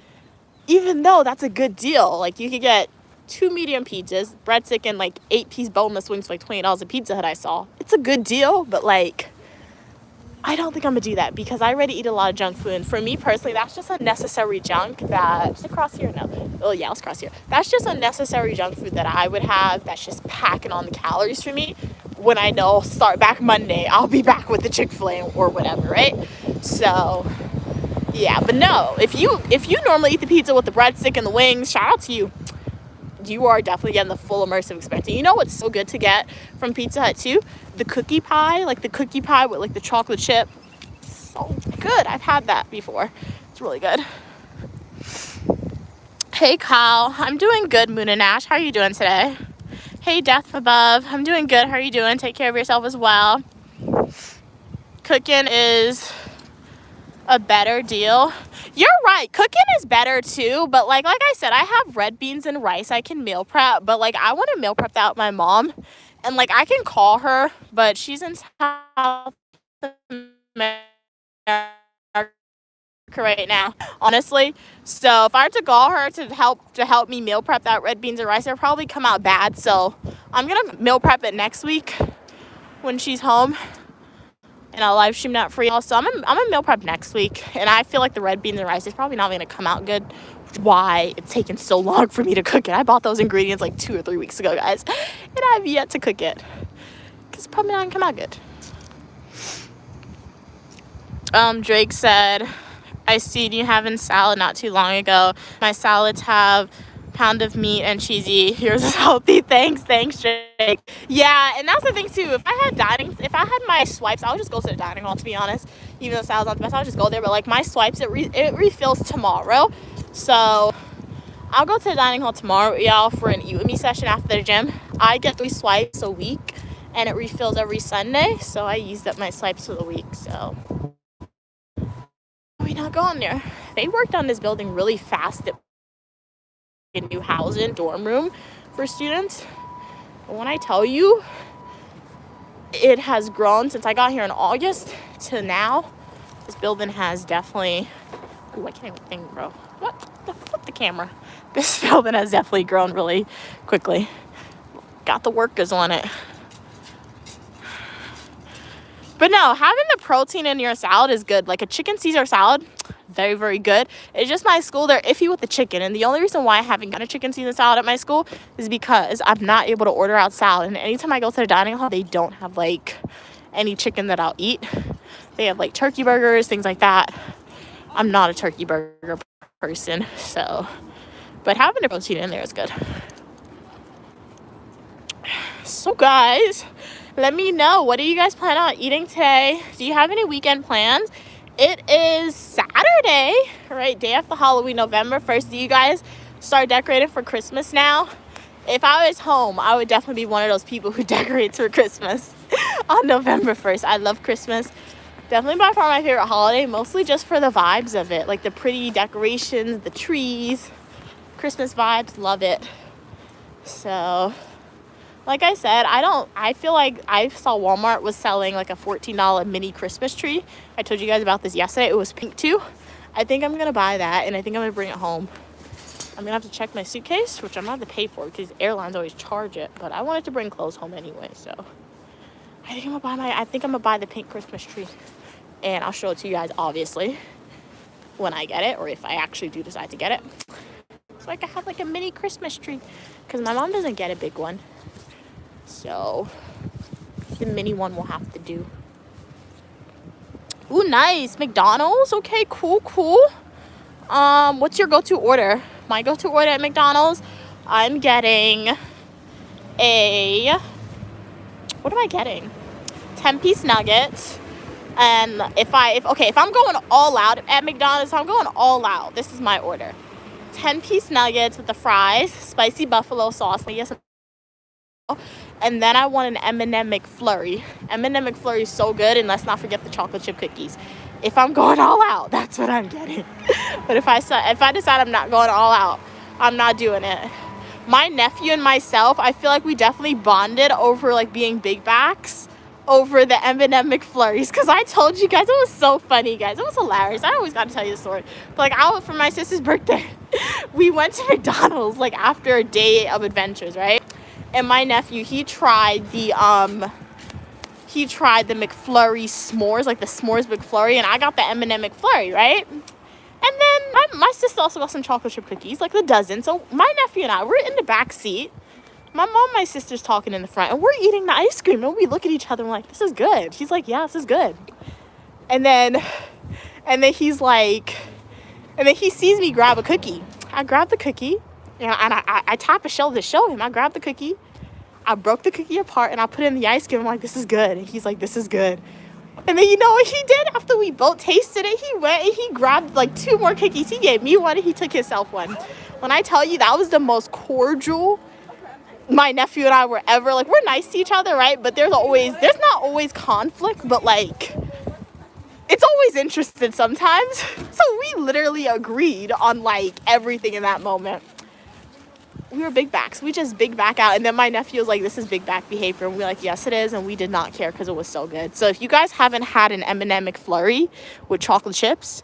even though that's a good deal, like you could get 2 medium pizzas, breadstick, and like 8-piece boneless wings for like $20 a Pizza Hut I saw. It's a good deal, but like, I don't think I'm gonna do that because I already eat a lot of junk food. And for me personally, that's just unnecessary junk that, let's cross here now. Oh yeah, let's cross here. That's just unnecessary junk food that I would have that's just packing on the calories for me when I know start back Monday, I'll be back with the Chick-fil-A or whatever, right? So yeah, but no, if you normally eat the pizza with the breadstick and the wings, shout out to you. You are definitely getting the full immersive experience. And you know what's so good to get from Pizza Hut too? The cookie pie, like the cookie pie with like the chocolate chip. So good. I've had that before. It's really good. Hey Kyle, I'm doing good, Moon and Ash. How are you doing today? Hey Death Above, I'm doing good. How are you doing? Take care of yourself as well. Cooking is a better deal. You're right, cooking is better too, but like I said, I have red beans and rice I can meal prep, but like I want to meal prep that with my mom, and like I can call her, but she's in South America right now, honestly. So if I were to call her to help me meal prep that red beans and rice, it'll probably come out bad. So I'm gonna meal prep it next week when she's home, and I'll live stream that for y'all. So I'm gonna meal prep next week, and I feel like the red beans and rice is probably not gonna come out good. Why it's taken so long for me to cook it. I bought those ingredients like 2 or 3 weeks ago, guys, and I've yet to cook it because it's probably not gonna come out good. Drake said, I seen you having salad not too long ago. My salads have pound of meat and cheesy. Yours is healthy. Thanks, Jake. Yeah, and that's the thing too. If I had my swipes, I would just go to the dining hall, to be honest. Even though salad's not the best, I would just go there. But like my swipes, it refills tomorrow. So I'll go to the dining hall tomorrow, y'all, for an eat with me session after the gym. I get 3 swipes a week, and it refills every Sunday. So I used up my swipes for the week. So we're not going there. They worked on this building really fast. A new housing dorm room for students. But when I tell you, it has grown since I got here in August to now. This building has definitely... Ooh, I can't even think, bro. What? Flip the camera. This building has definitely grown really quickly. Got the workers on it. But no, having the protein in your salad is good. Like a chicken Caesar salad, very, very good. It's just my school, they're iffy with the chicken. And the only reason why I haven't got a chicken Caesar salad at my school is because I'm not able to order out salad. And anytime I go to the dining hall, they don't have like any chicken that I'll eat. They have like turkey burgers, things like that. I'm not a turkey burger person, so. But having the protein in there is good. So guys, let me know, what do you guys plan on eating today? Do you have any weekend plans? It is Saturday, right? Day after Halloween, November 1st. Do you guys start decorating for Christmas now? If I was home, I would definitely be one of those people who decorates for Christmas on November 1st. I love Christmas. Definitely by far my favorite holiday, mostly just for the vibes of it. Like the pretty decorations, the trees, Christmas vibes, love it. So... like I said, I feel like I saw Walmart was selling like a $14 mini Christmas tree. I told you guys about this yesterday. It was pink too. I think I'm going to buy that, and I think I'm going to bring it home. I'm going to have to check my suitcase, which I'm going to have to pay for because airlines always charge it. But I wanted to bring clothes home anyway, so I think I'm going to buy the pink Christmas tree. And I'll show it to you guys, obviously, when I get it, or if I actually do decide to get it. So I can have like a mini Christmas tree because my mom doesn't get a big one. So the mini one will have to do. Ooh, nice. McDonald's. Okay, cool. What's your go-to order? My go-to order at McDonald's, I'm getting what am I getting? 10-piece nuggets. And if I'm going all out at McDonald's, I'm going all out. This is my order. 10-piece nuggets with the fries, spicy buffalo sauce. Yes. And then I want an M&M McFlurry. M&M McFlurry is so good, and let's not forget the chocolate chip cookies. If I'm going all out, that's what I'm getting. But if I decide I'm not going all out, I'm not doing it. My nephew and myself, I feel like we definitely bonded over like being big backs over the M&M McFlurries, because I told you guys, it was so funny, guys. It was hilarious. I always got to tell you the story. But like, for my sister's birthday, we went to McDonald's like after a day of adventures, right? And my nephew, he tried the McFlurry s'mores, like the s'mores McFlurry, and I got the M&M McFlurry, right? And then my sister also got some chocolate chip cookies, like the dozen. So my nephew and I, we're in the back seat. My mom and my sister's talking in the front, and we're eating the ice cream, and we look at each other and we're like, this is good. She's like, yeah, this is good. And then he's like, and then he sees me grab a cookie. I grab the cookie, and I tap a shelf to show him. I grab the cookie. I broke the cookie apart, and I put it in the ice cream. I'm like, this is good. And he's like, this is good. And then you know what he did? After we both tasted it, he went and he grabbed like 2 more cookies. He gave me one, and he took himself one. When I tell you, that was the most cordial my nephew and I were ever. Like, we're nice to each other, right? But there's not always conflict, but like, it's always interested sometimes. So we literally agreed on like everything in that moment. We were big backs. We just big back out. And then my nephew was like, this is big back behavior. And we were like, yes, it is. And we did not care because it was so good. So if you guys haven't had an M&M McFlurry with chocolate chips,